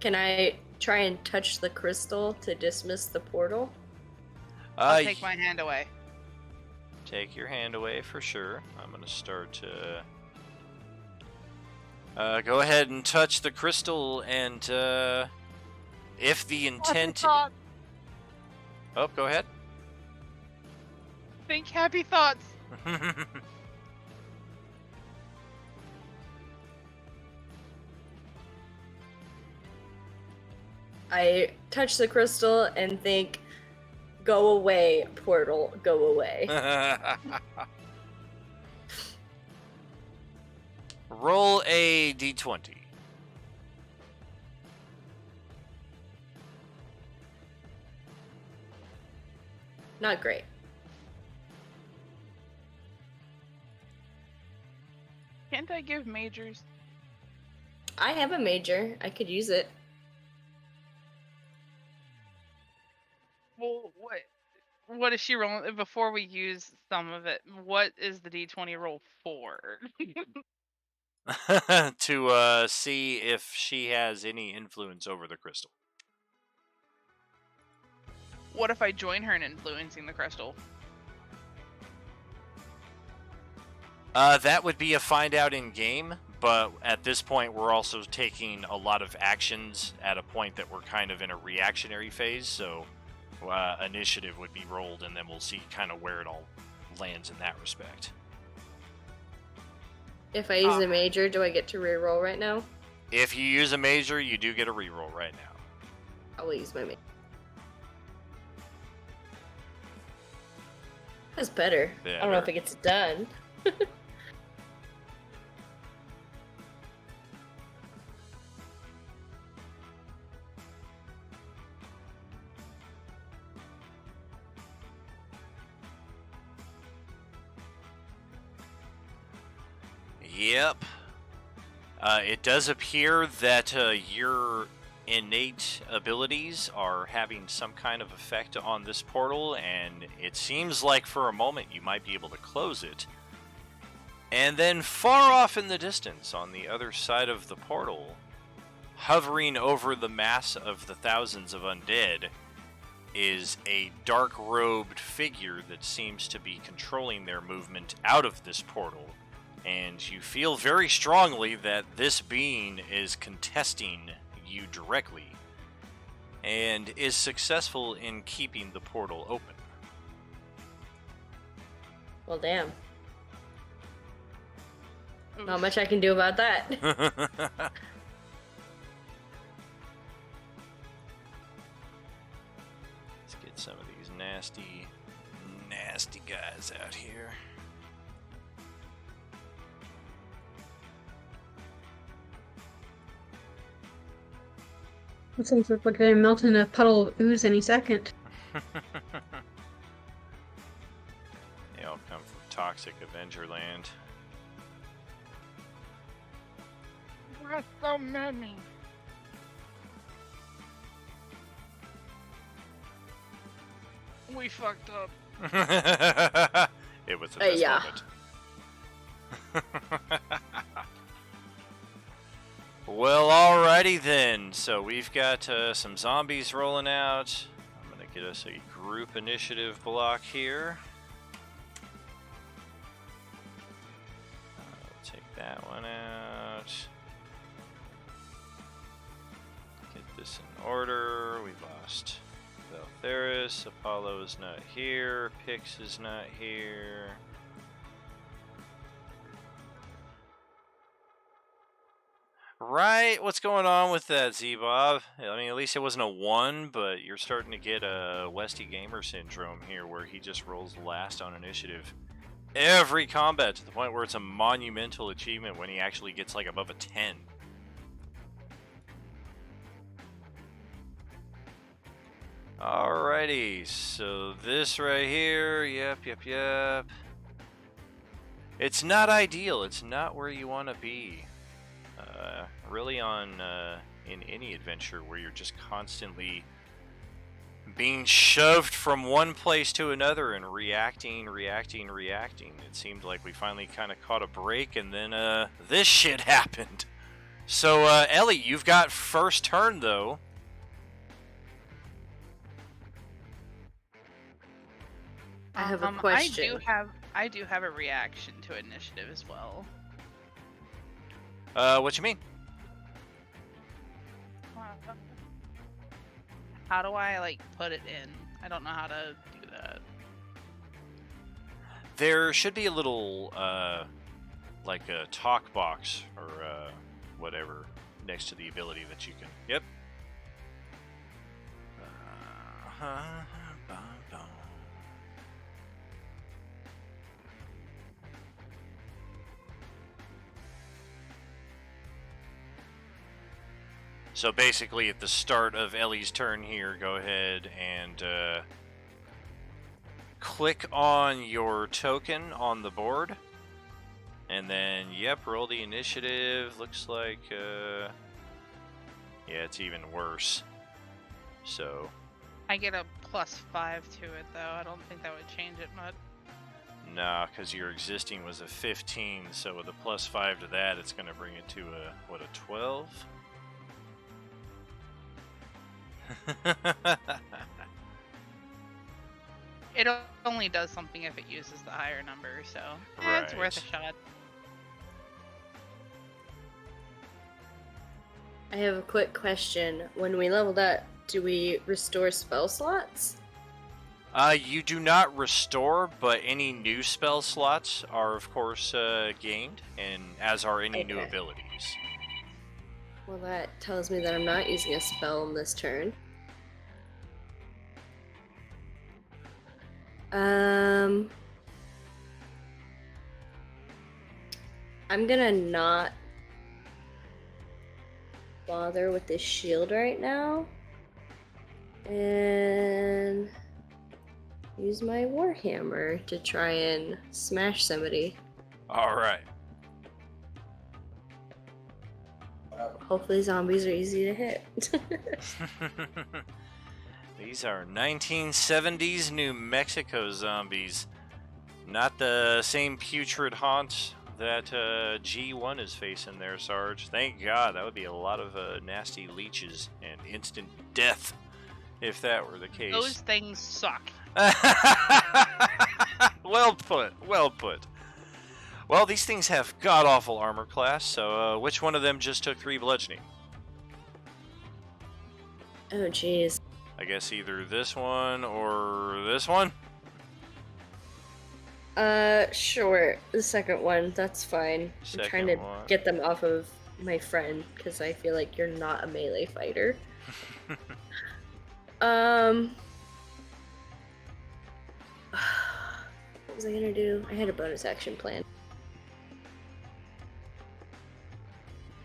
Speaker 12: Can I try and touch the crystal to dismiss the portal?
Speaker 6: I'll take my hand away.
Speaker 2: Take your hand away for sure. I'm going to start to... go ahead and touch the crystal, and if the intent... Oh, go ahead.
Speaker 6: Think happy thoughts.
Speaker 12: I touch the crystal and think, go away, portal, go away.
Speaker 2: Roll a d20.
Speaker 12: Not great.
Speaker 6: Can't I give majors?
Speaker 12: I have a major. I could use it.
Speaker 6: Well, what is she rolling? Before we use some of it, what is the d20 roll for?
Speaker 2: To see if she has any influence over the crystal.
Speaker 6: What if I join her in influencing the crystal?
Speaker 2: That would be a find out in game, but at this point we're also taking a lot of actions at a point that we're kind of in a reactionary phase, so initiative would be rolled and then we'll see kind of where it all lands in that respect.
Speaker 12: If I use a major, do I get to reroll right now?
Speaker 2: If you use a major, you do get a reroll right now.
Speaker 12: I will use my major. That's better. I don't know if it gets done.
Speaker 2: Yep. It does appear that your innate abilities are having some kind of effect on this portal, and it seems like for a moment you might be able to close it. And then far off in the distance, on the other side of the portal, hovering over the mass of the thousands of undead, is a dark-robed figure that seems to be controlling their movement out of this portal. And you feel very strongly that this being is contesting you directly, and is successful in keeping the portal open.
Speaker 12: Well, damn. Not much I can do about that.
Speaker 2: Let's get some of these nasty nasty guys out here.
Speaker 4: Those things look like they're melting a puddle of ooze any second.
Speaker 2: They all come from toxic Avenger land.
Speaker 13: There's so many.
Speaker 6: We fucked up.
Speaker 2: It was a this
Speaker 12: yeah.
Speaker 2: moment. Well, alrighty then. So we've got some zombies rolling out. I'm gonna get us a group initiative block here. We'll take that one out. Get this in order. We lost Valtheris. Apollo is not here. Pix is not here. Right, what's going on with that, Z-Bob? I mean, at least it wasn't a 1, but you're starting to get a Westy Gamer syndrome here where he just rolls last on initiative every combat to the point where it's a monumental achievement when he actually gets like above a 10. Alrighty, so this right here, yep. It's not ideal, it's not where you want to be. Really on in any adventure where you're just constantly being shoved from one place to another and reacting. It seemed like we finally kind of caught a break, and then this shit happened. So Ellie, you've got first turn though.
Speaker 12: I have a question.
Speaker 6: I do have a reaction to initiative as well.
Speaker 2: What you mean?
Speaker 6: How do I like put it in? I don't know how to do that.
Speaker 2: There should be a little like a talk box or whatever next to the ability that you can. Yep. So basically at the start of Ellie's turn here, go ahead and click on your token on the board. And then, yep, roll the initiative. Looks like, yeah, it's even worse. So.
Speaker 6: I get a +5 to it though. I don't think that would change it much.
Speaker 2: Nah, because your existing was a 15, so with a +5 to that, it's going to bring it to a, what, a 12?
Speaker 6: It only does something if it uses the higher number, so it's worth a shot.
Speaker 12: I have a quick question. When we leveled up, do we restore spell slots?
Speaker 2: You do not restore, but any new spell slots are, of course, gained, and as are any new abilities.
Speaker 12: Well, that tells me that I'm not using a spell on this turn. I'm gonna not bother with this shield right now and use my warhammer to try and smash somebody.
Speaker 2: All right.
Speaker 12: Hopefully zombies are easy to hit.
Speaker 2: These are 1970s New Mexico zombies. Not the same putrid haunt that G1 is facing there, Sarge. Thank God. That would be a lot of nasty leeches and instant death if that were the case.
Speaker 6: Those things suck.
Speaker 2: Well put. Well put. Well, these things have god-awful armor class, so which one of them just took 3 bludgeoning?
Speaker 12: Oh, jeez.
Speaker 2: I guess either this one or this one?
Speaker 12: Sure. The second one. That's fine. I'm trying to
Speaker 2: one.
Speaker 12: get them off of my friend, because I feel like you're not a melee fighter. was I gonna do? I had a bonus action plan.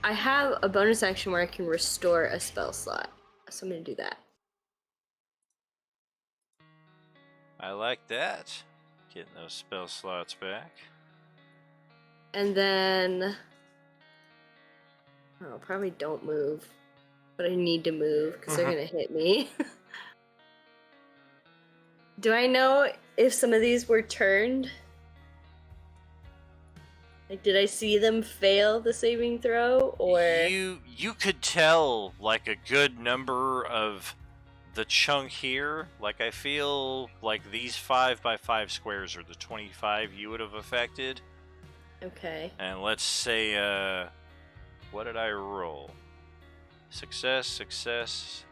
Speaker 12: I have a bonus action where I can restore a spell slot, so I'm gonna do that.
Speaker 2: I like that. Getting those spell slots back.
Speaker 12: And then, oh, probably don't move, but I need to move because they're gonna hit me. Do I know if some of these were turned? Like, did I see them fail the saving throw, or
Speaker 2: You could tell like a good number of the chunk here. Like I feel like these 5x5 squares are the 25 you would have affected.
Speaker 12: okay?
Speaker 2: And let's say, what did I roll? Success, success,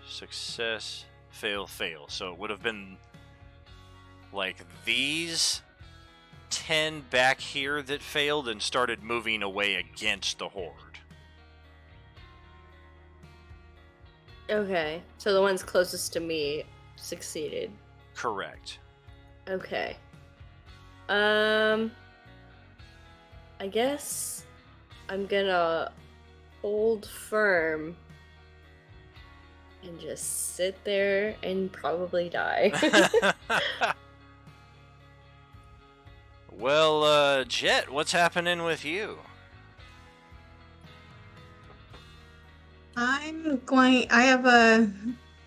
Speaker 2: success, fail, fail. So it would have been like these 10 back here that failed and started moving away against the horde.
Speaker 12: Okay, so the ones closest to me succeeded.
Speaker 2: Correct.
Speaker 12: Okay. I guess I'm gonna hold firm and just sit there and probably die.
Speaker 2: Well, Jet, what's happening with you?
Speaker 4: I have a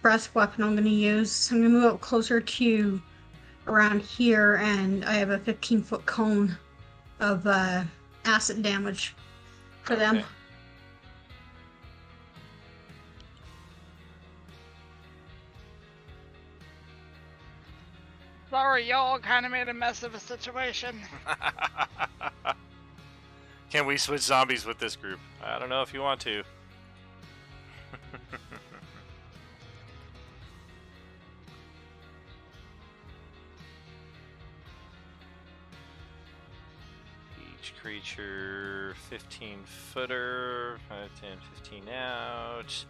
Speaker 4: breath weapon I'm going to use. I'm going to move up closer to around here, and I have a 15-foot cone of acid damage for them.
Speaker 2: Okay.
Speaker 13: Sorry, y'all kind of made a mess of a situation.
Speaker 2: Can we switch zombies with this group? I don't know if you want to. Each creature 15-footer, 5, 10, 15 out.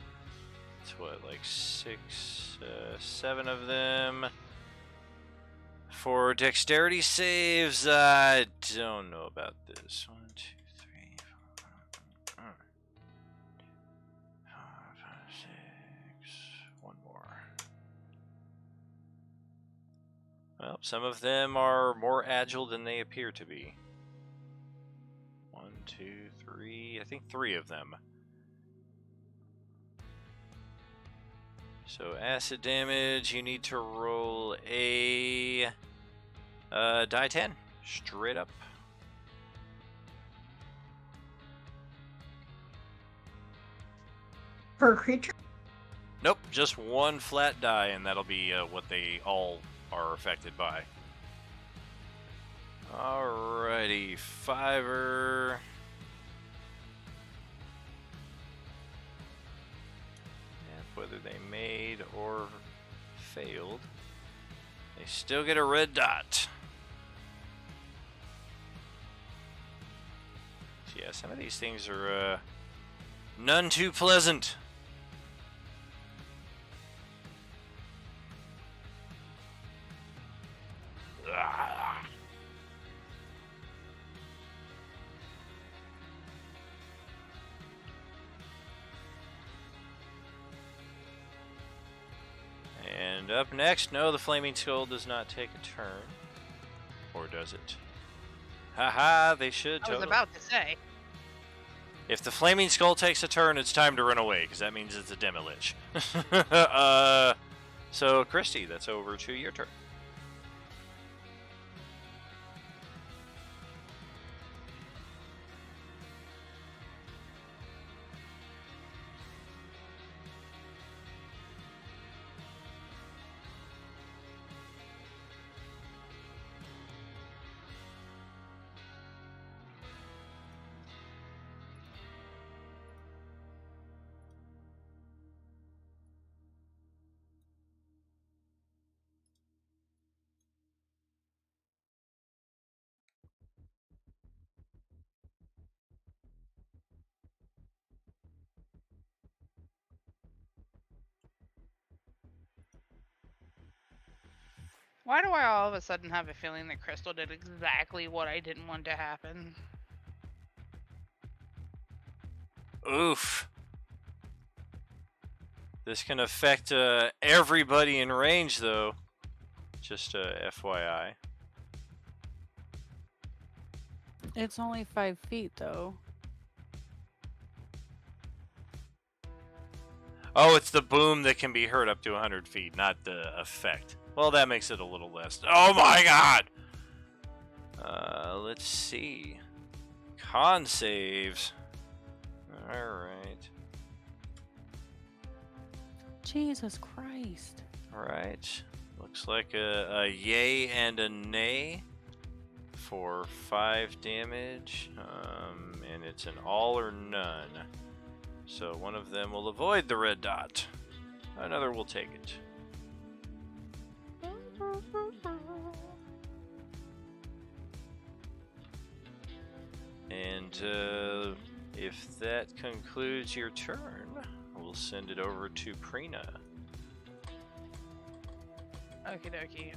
Speaker 2: It's what, like 6, 7 of them. For dexterity saves, I don't know about this. 1, 2, 3, 4, 5, 6. One more. Well, some of them are more agile than they appear to be. 1, 2, 3. I think 3 of them. So acid damage, you need to roll a die 10, straight up.
Speaker 4: Per creature?
Speaker 2: Nope, just one flat die, and that'll be what they all are affected by. Alrighty, fiver. And whether they made or failed, they still get a red dot. So yeah, some of these things are none too pleasant. And up next, no, the Flaming Skull does not take a turn. Or does it? Haha, they should
Speaker 6: I was
Speaker 2: totally.
Speaker 6: about to say.
Speaker 2: If the Flaming Skull takes a turn, it's time to run away, because that means it's a Demilich. So, Christy, that's over to your turn.
Speaker 6: Why do I all of a sudden have a feeling that Crystal did exactly what I didn't want to happen?
Speaker 2: Oof. This can affect everybody in range, though. Just FYI.
Speaker 3: It's only 5 feet, though.
Speaker 2: Oh, it's the boom that can be heard up to 100 feet, not the effect. Well, that makes it a little less. Oh my god! Let's see. Con saves. Alright.
Speaker 3: Jesus Christ.
Speaker 2: Alright. Looks like a yay and a nay for 5 damage. And it's an all or none. So one of them will avoid the red dot. Another will take it. And if that concludes your turn, we'll send it over to Prina.
Speaker 6: Okie dokie.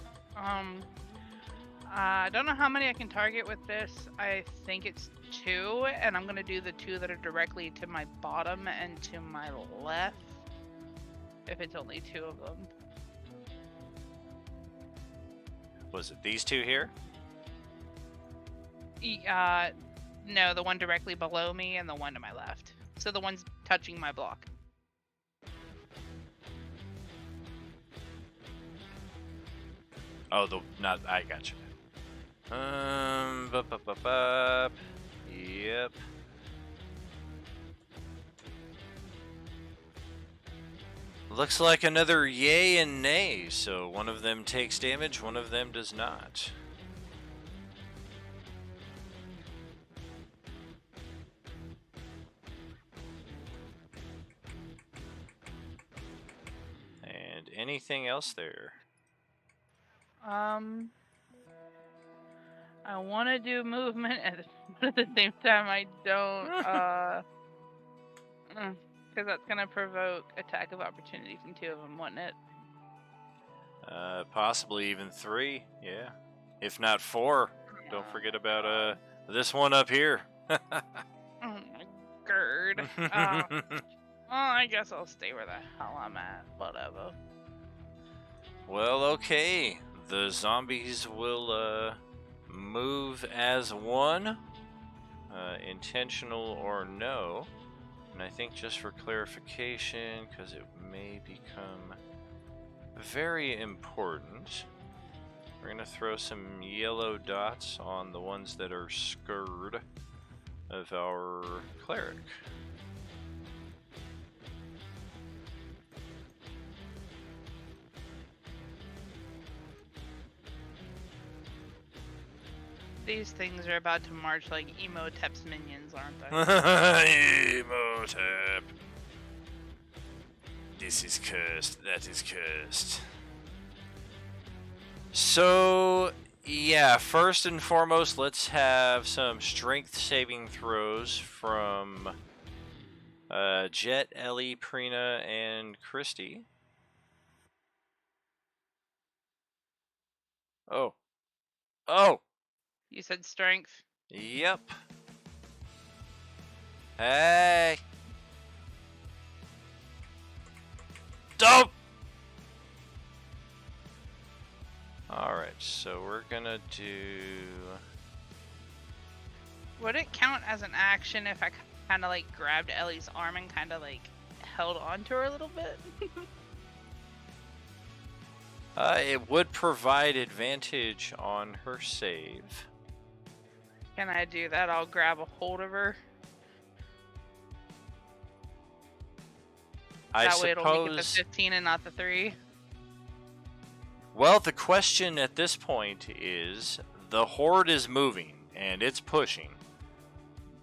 Speaker 6: I don't know how many I can target with this. I think it's 2, and I'm gonna do the 2 that are directly to my bottom and to my left. If it's only 2 of them.
Speaker 2: Was it these 2 here?
Speaker 6: No, the one directly below me and the one to my left. So the one's touching my block.
Speaker 2: Oh, I got you. Yep. Looks like another yay and nay, so one of them takes damage, one of them does not. And anything else there?
Speaker 6: I want to do movement, but at the same time I don't, because that's gonna provoke attack of opportunity from 2 of them, wouldn't it?
Speaker 2: Possibly even 3, yeah. If not 4. Don't forget about this one up here.
Speaker 6: Oh my god. Well, I guess I'll stay where the hell I'm at. Whatever.
Speaker 2: Well, okay. The zombies will move as one, intentional or no. And I think just for clarification, because it may become very important, we're going to throw some yellow dots on the ones that are scared of our cleric.
Speaker 6: These things are about to march like Emotep's minions, aren't they?
Speaker 2: Emotep. This is cursed. That is cursed. So, yeah, first and foremost, let's have some strength saving throws from Jet, Ellie, Prina, and Christy. Oh. Oh!
Speaker 6: You said strength.
Speaker 2: Yep. Hey! Dope! Alright, so we're gonna do...
Speaker 6: Would it count as an action if I kind of like grabbed Ellie's arm and kind of like held on to her a little bit?
Speaker 2: It would provide advantage on her save.
Speaker 6: Can I do that? I'll grab a hold of her. That way it'll make it the 15 and not the 3.
Speaker 2: Well, the question at this point is, the horde is moving and it's pushing.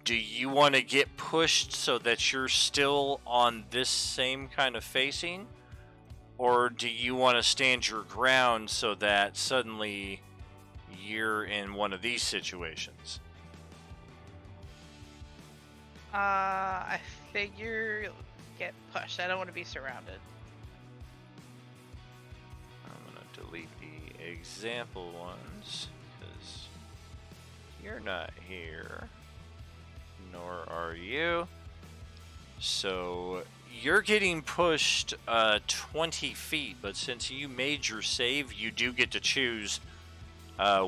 Speaker 2: Do you want to get pushed so that you're still on this same kind of facing? Or do you want to stand your ground so that suddenly you're in one of these situations?
Speaker 6: I figure get pushed. I don't want to be surrounded.
Speaker 2: I'm going to delete the example ones, because you're not here, nor are you. So you're getting pushed 20 feet, but since you made your save, you do get to choose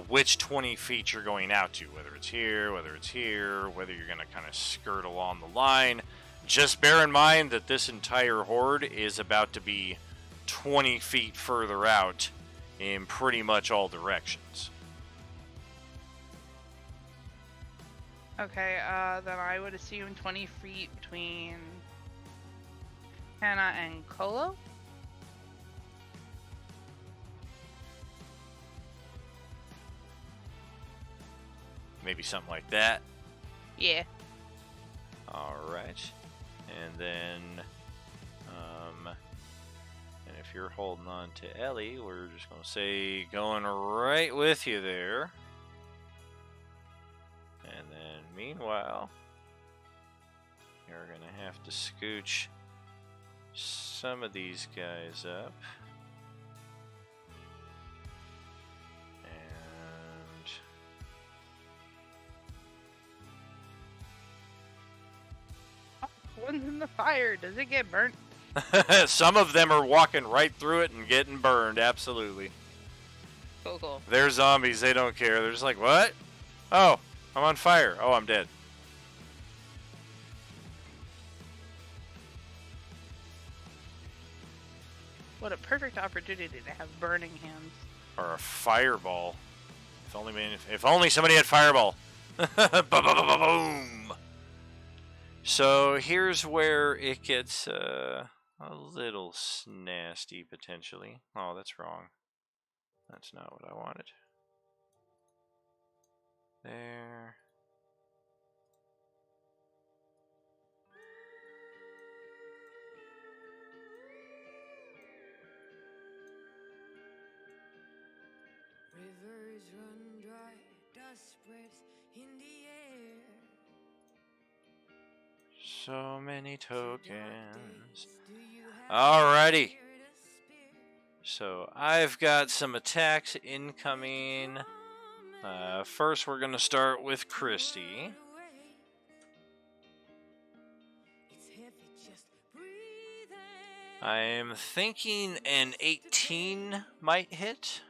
Speaker 2: which 20 feet you're going out to, whether it's here, whether you're going to kind of skirt along the line. Just bear in mind that this entire horde is about to be 20 feet further out in pretty much all directions.
Speaker 6: Okay, then I would assume 20 feet between Hannah and Kolo.
Speaker 2: Maybe something like that.
Speaker 6: Yeah.
Speaker 2: Alright. And then, and if you're holding on to Ellie, we're just going to say going right with you there. And then, meanwhile, you're going to have to scooch some of these guys up.
Speaker 6: One's in the fire. Does it get burnt?
Speaker 2: Some of them are walking right through it and getting burned, absolutely.
Speaker 6: Cool.
Speaker 2: They're zombies, they don't care. They're just like, what? Oh, I'm on fire. Oh, I'm dead.
Speaker 6: What a perfect opportunity to have burning hands.
Speaker 2: Or a fireball. If only somebody had fireball. Boom. So here's where it gets a little nasty potentially. Oh, that's wrong. That's not what I wanted. There.
Speaker 1: Rivers run dry, dust spreads in the air.
Speaker 2: So many tokens. Alrighty. So I've got some attacks incoming. First we're going to start with Christy. I'm thinking an 18 might hit.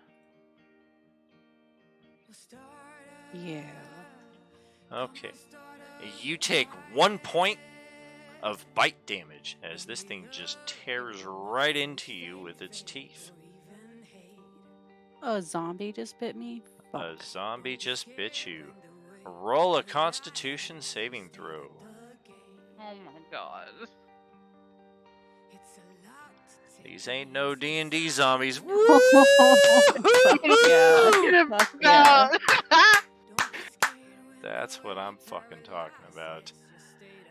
Speaker 3: Yeah.
Speaker 2: Okay. You take 1 point of bite damage as this thing just tears right into you with its teeth.
Speaker 3: A zombie just bit me?
Speaker 2: A zombie just bit you. Roll a Constitution saving throw.
Speaker 6: Oh my god.
Speaker 2: These ain't no D&D zombies. Woo!
Speaker 3: Yeah.
Speaker 2: That's what I'm fucking talking about.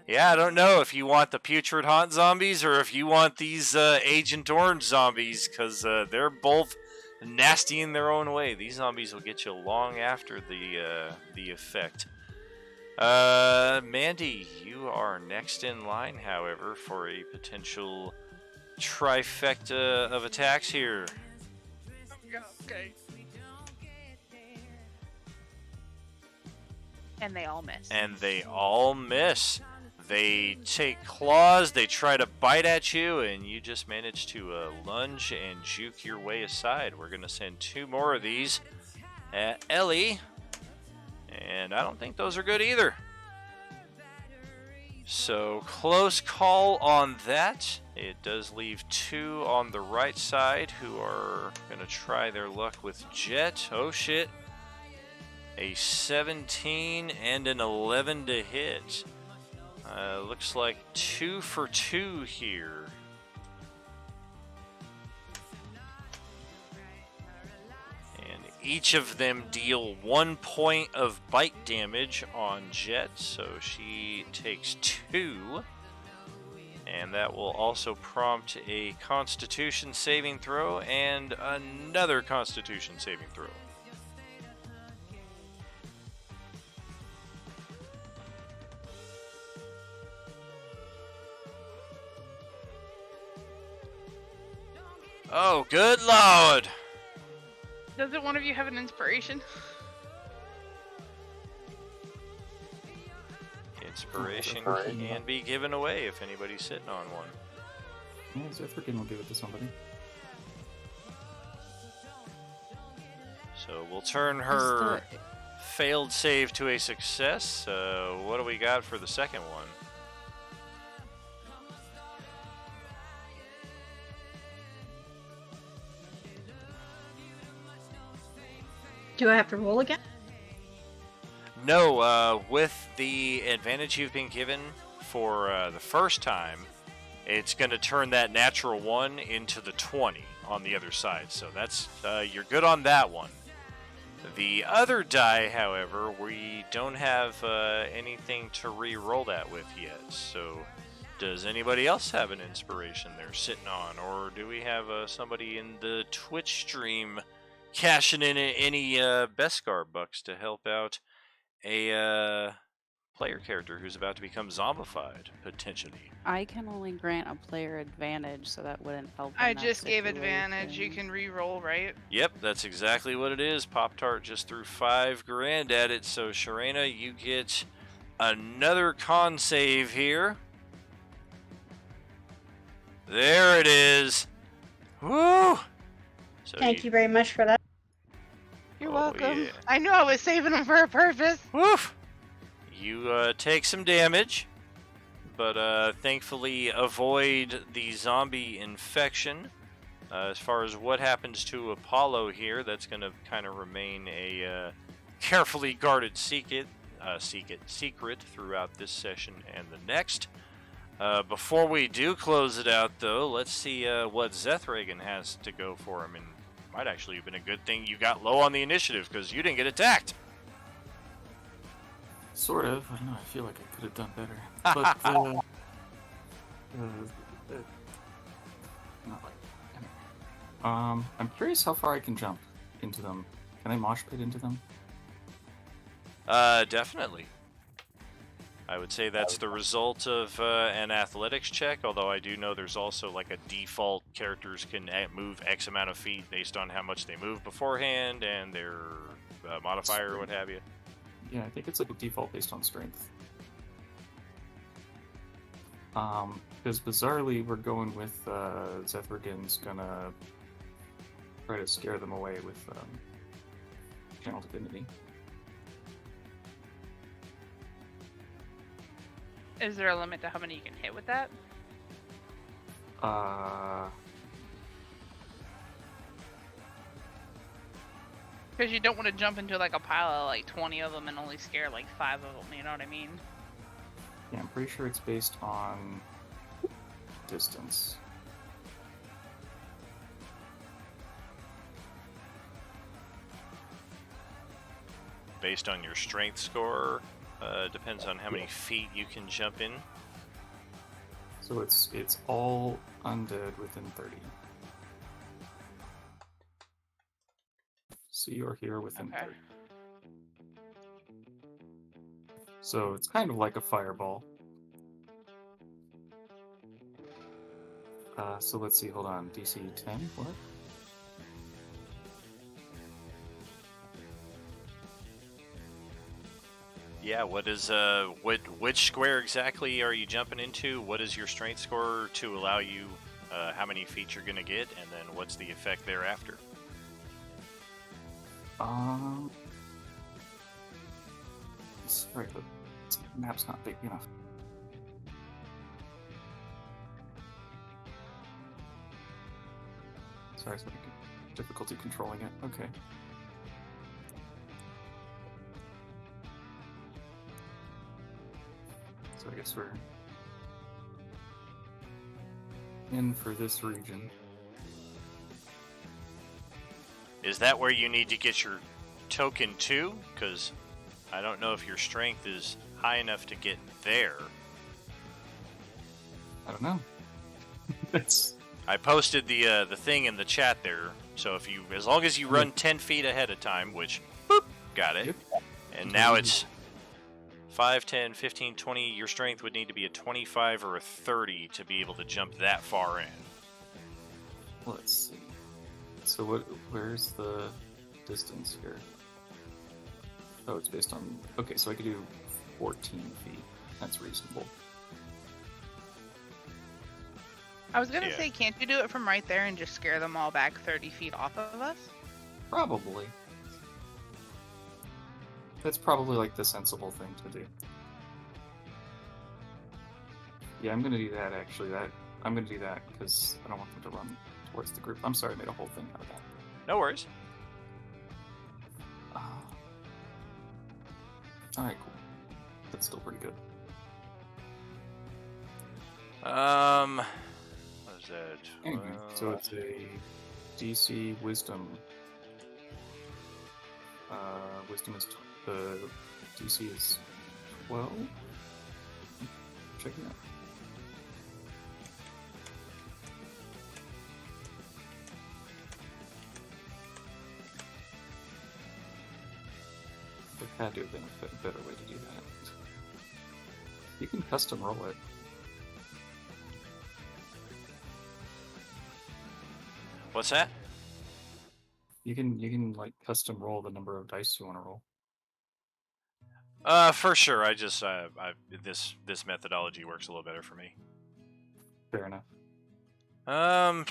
Speaker 2: Yeah, I don't know if you want the Putrid Haunt zombies or if you want these Agent Orange zombies, because they're both nasty in their own way. These zombies will get you long after the effect. Mandy, you are next in line, however, for a potential trifecta of attacks here.
Speaker 6: Okay. And they all miss.
Speaker 2: And they all miss. They take claws, they try to bite at you, and you just manage to lunge and juke your way aside. We're going to send 2 more of these at Ellie, and I don't think those are good either. So, close call on that. It does leave 2 on the right side who are going to try their luck with Jet. Oh shit. A 17 and an 11 to hit. Looks like 2 for 2 here. And each of them deal 1 point of bite damage on Jet, so she takes 2. And that will also prompt a Constitution saving throw and another Constitution saving throw. Oh, good lord!
Speaker 6: Doesn't one of you have an inspiration?
Speaker 2: Inspiration can be given away if anybody's sitting on one.
Speaker 10: Yeah, Zethrikin will give it to somebody.
Speaker 2: So we'll turn her failed save to a success. What do we got for the second one?
Speaker 4: Do I have to roll again?
Speaker 2: No, with the advantage you've been given for the first time, it's going to turn that natural 1 into the 20 on the other side. So that's you're good on that one. The other die, however, we don't have anything to re-roll that with yet. So does anybody else have an inspiration they're sitting on? Or do we have somebody in the Twitch stream cashing in any Beskar bucks to help out a player character who's about to become zombified, potentially?
Speaker 3: I can only grant a player advantage, so that wouldn't help.
Speaker 6: I just gave advantage. You can re-roll, right?
Speaker 2: Yep, that's exactly what it is. Pop-Tart just threw $5,000 at it, so Sharena, you get another con save here. There it is. Woo! So
Speaker 4: Thank you very much for that.
Speaker 6: You're welcome. Yeah. I knew I was saving them for a purpose.
Speaker 2: Woof! You take some damage, but thankfully avoid the zombie infection. As far as what happens to Apollo here, that's going to kind of remain a carefully guarded secret throughout this session and the next. Before we do close it out, though, let's see what Zethragan has to go for him. And it might actually have been a good thing you got low on the initiative, because you didn't get attacked.
Speaker 10: Sort of. I don't know. I feel like I could have done better. But, not like. I'm curious how far I can jump into them. Can I mosh pit into them?
Speaker 2: Definitely. I would say that's the result of an athletics check, although I do know there's also like a default characters can move X amount of feet based on how much they move beforehand and their modifier or what have you.
Speaker 10: Yeah, I think it's like a default based on strength. Because bizarrely, we're going with Zethrigan's gonna try to scare them away with Channel Divinity.
Speaker 6: Is there a limit to how many you can hit with that? Because you don't want to jump into like a pile of like 20 of them and only scare like 5 of them, you know what I mean?
Speaker 10: Yeah, I'm pretty sure it's based on distance.
Speaker 2: Based on your strength score, depends on how many feet you can jump in.
Speaker 10: So it's all undead within 30. So you're here within 30. So it's kind of like a fireball. So let's see, hold on. DC 10? What?
Speaker 2: Yeah, what is which square exactly are you jumping into? What is your strength score to allow you how many feet you're gonna get, and then what's the effect thereafter?
Speaker 10: Sorry, the map's not big enough. Sorry, it's difficulty controlling it. Okay. So I guess we're in for this region.
Speaker 2: Is that where you need to get your token to? Because I don't know if your strength is high enough to get there.
Speaker 10: I don't know.
Speaker 2: I posted the thing in the chat there. So if you, as long as you run 10 feet ahead of time, which, boop, got it. And now it's 5, 10, 15, 20. Your strength would need to be a 25 or a 30 to be able to jump that far in.
Speaker 10: Let's see. So where's the distance here. Oh, it's based on... Okay, so I could do 14 feet. That's reasonable.
Speaker 6: I was gonna
Speaker 2: Yeah.
Speaker 6: say, can't you do it from right there and just scare them all back 30 feet off of us?
Speaker 10: Probably. That's probably like the sensible thing to do. Yeah, I'm gonna do that actually. I'm gonna do that because I don't want them to run towards the group. I'm sorry, I made a whole thing out of that.
Speaker 2: No worries.
Speaker 10: Alright, cool. That's still pretty good.
Speaker 2: What is that?
Speaker 10: Anyway, so it's a DC Wisdom. Wisdom is the DC is 12. Check it out. There had to have been a better way to do that. You can custom roll it.
Speaker 2: What's that?
Speaker 10: You can like custom roll the number of dice you want to roll.
Speaker 2: For sure. I just this methodology works a little better for me.
Speaker 10: Fair enough.
Speaker 2: I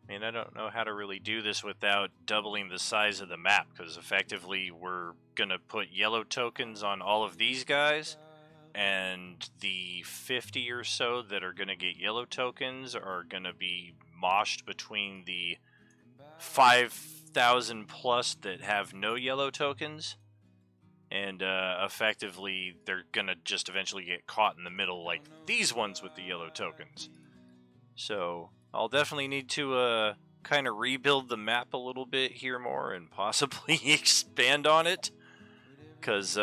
Speaker 2: mean, I don't know how to really do this without doubling the size of the map, because effectively we're gonna put yellow tokens on all of these guys, and the 50 or so that are gonna get yellow tokens are gonna be moshed between the 5,000 plus that have no yellow tokens, and effectively they're gonna just eventually get caught in the middle like these ones with the yellow tokens. So I'll definitely need to kind of rebuild the map a little bit here more and possibly expand on it, because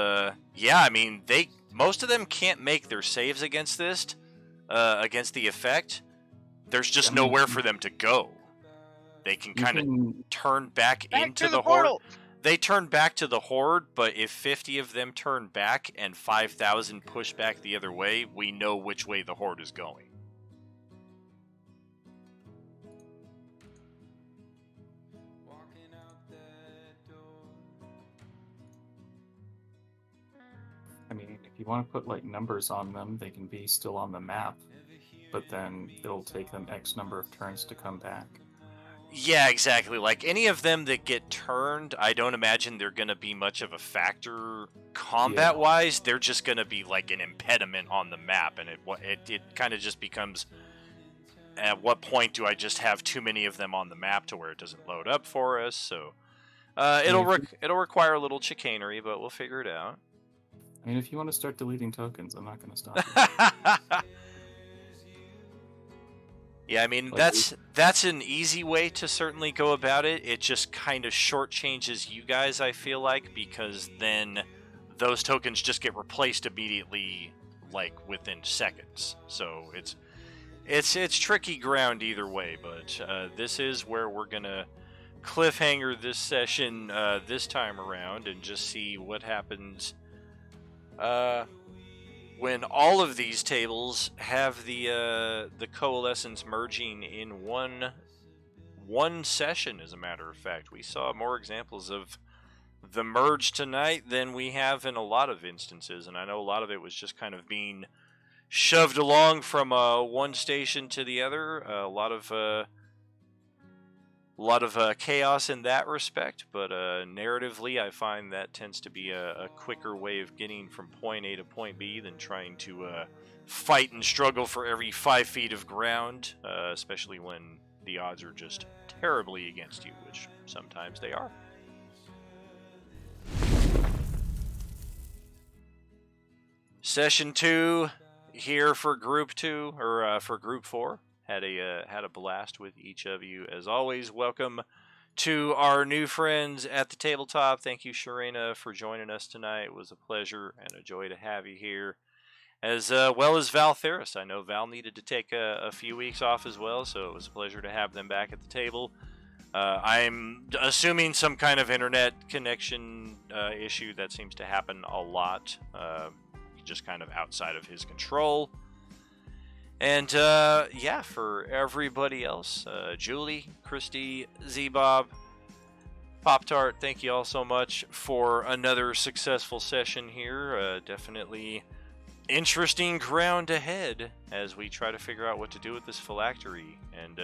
Speaker 2: yeah, I mean, most of them can't make their saves against this, against the effect. There's just nowhere for them to go. They can kind of turn back into the horde. They turn back to the horde, but if 50 of them turn back and 5,000 push back the other way, we know which way the horde is going.
Speaker 10: I mean, if you want to put like numbers on them, they can be still on the map, but then it'll take them X number of turns to come back.
Speaker 2: Yeah, exactly. Like any of them that get turned, I don't imagine they're going to be much of a factor combat-wise. They're just going to be like an impediment on the map, and it kind of just becomes, at what point do I just have too many of them on the map to where it doesn't load up for us? So it'll require a little chicanery, but we'll figure it out.
Speaker 10: I mean, if you want to start deleting tokens, I'm not going to stop you.
Speaker 2: Yeah, I mean, that's an easy way to certainly go about it. It just kind of shortchanges you guys, I feel like, because then those tokens just get replaced immediately, like within seconds. So it's tricky ground either way. But this is where we're gonna cliffhanger this session this time around and just see what happens when all of these tables have the coalescence merging in one session. As a matter of fact, we saw more examples of the merge tonight than we have in a lot of instances, and I know a lot of it was just kind of being shoved along from one station to the other. A lot of chaos in that respect, but narratively I find that tends to be a quicker way of getting from point A to point B than trying to fight and struggle for every 5 feet of ground, especially when the odds are just terribly against you, which sometimes they are. Session 2 here for Group 2, or for Group 4. Had a blast with each of you. As always, welcome to our new friends at the tabletop. Thank you, Sharina, for joining us tonight. It was a pleasure and a joy to have you here. As well as Val Theris. I know Val needed to take a few weeks off as well, so it was a pleasure to have them back at the table. I'm assuming some kind of internet connection issue that seems to happen a lot, just kind of outside of his control. And yeah, for everybody else, Julie, Christy, Z-Bob, Pop-Tart, thank you all so much for another successful session here. Definitely interesting ground ahead as we try to figure out what to do with this phylactery. And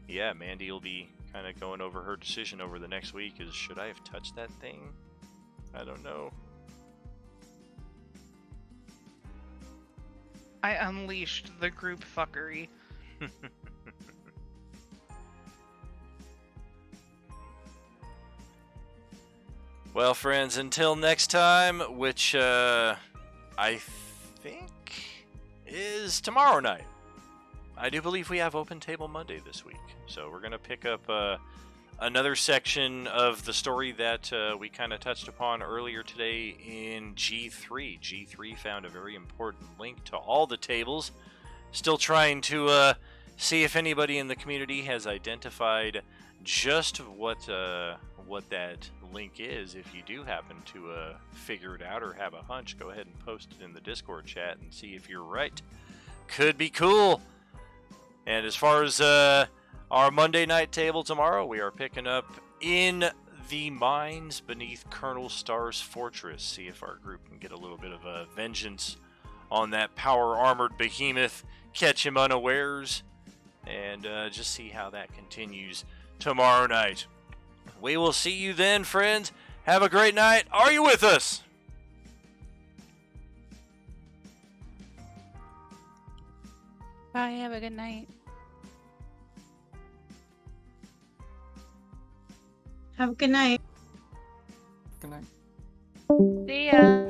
Speaker 2: yeah, Mandy will be kind of going over her decision over the next week. Is should I have touched that thing? I don't know.
Speaker 6: I unleashed the group fuckery.
Speaker 2: Well, friends, until next time, which I think is tomorrow night. I do believe we have Open Table Monday this week. So we're going to pick up another section of the story that we kind of touched upon earlier today in G3. G3 found a very important link to all the tables. Still trying to see if anybody in the community has identified just what that link is. If you do happen to figure it out or have a hunch, go ahead and post it in the Discord chat and see if you're right. Could be cool. And as far as our Monday night table tomorrow, we are picking up in the mines beneath Colonel Star's fortress. See if our group can get a little bit of a vengeance on that power-armored behemoth, catch him unawares, and just see how that continues tomorrow night. We will see you then, friends. Have a great night. Are you with us?
Speaker 3: Bye. Have a good night.
Speaker 4: Have a good night.
Speaker 10: Good night.
Speaker 3: See ya.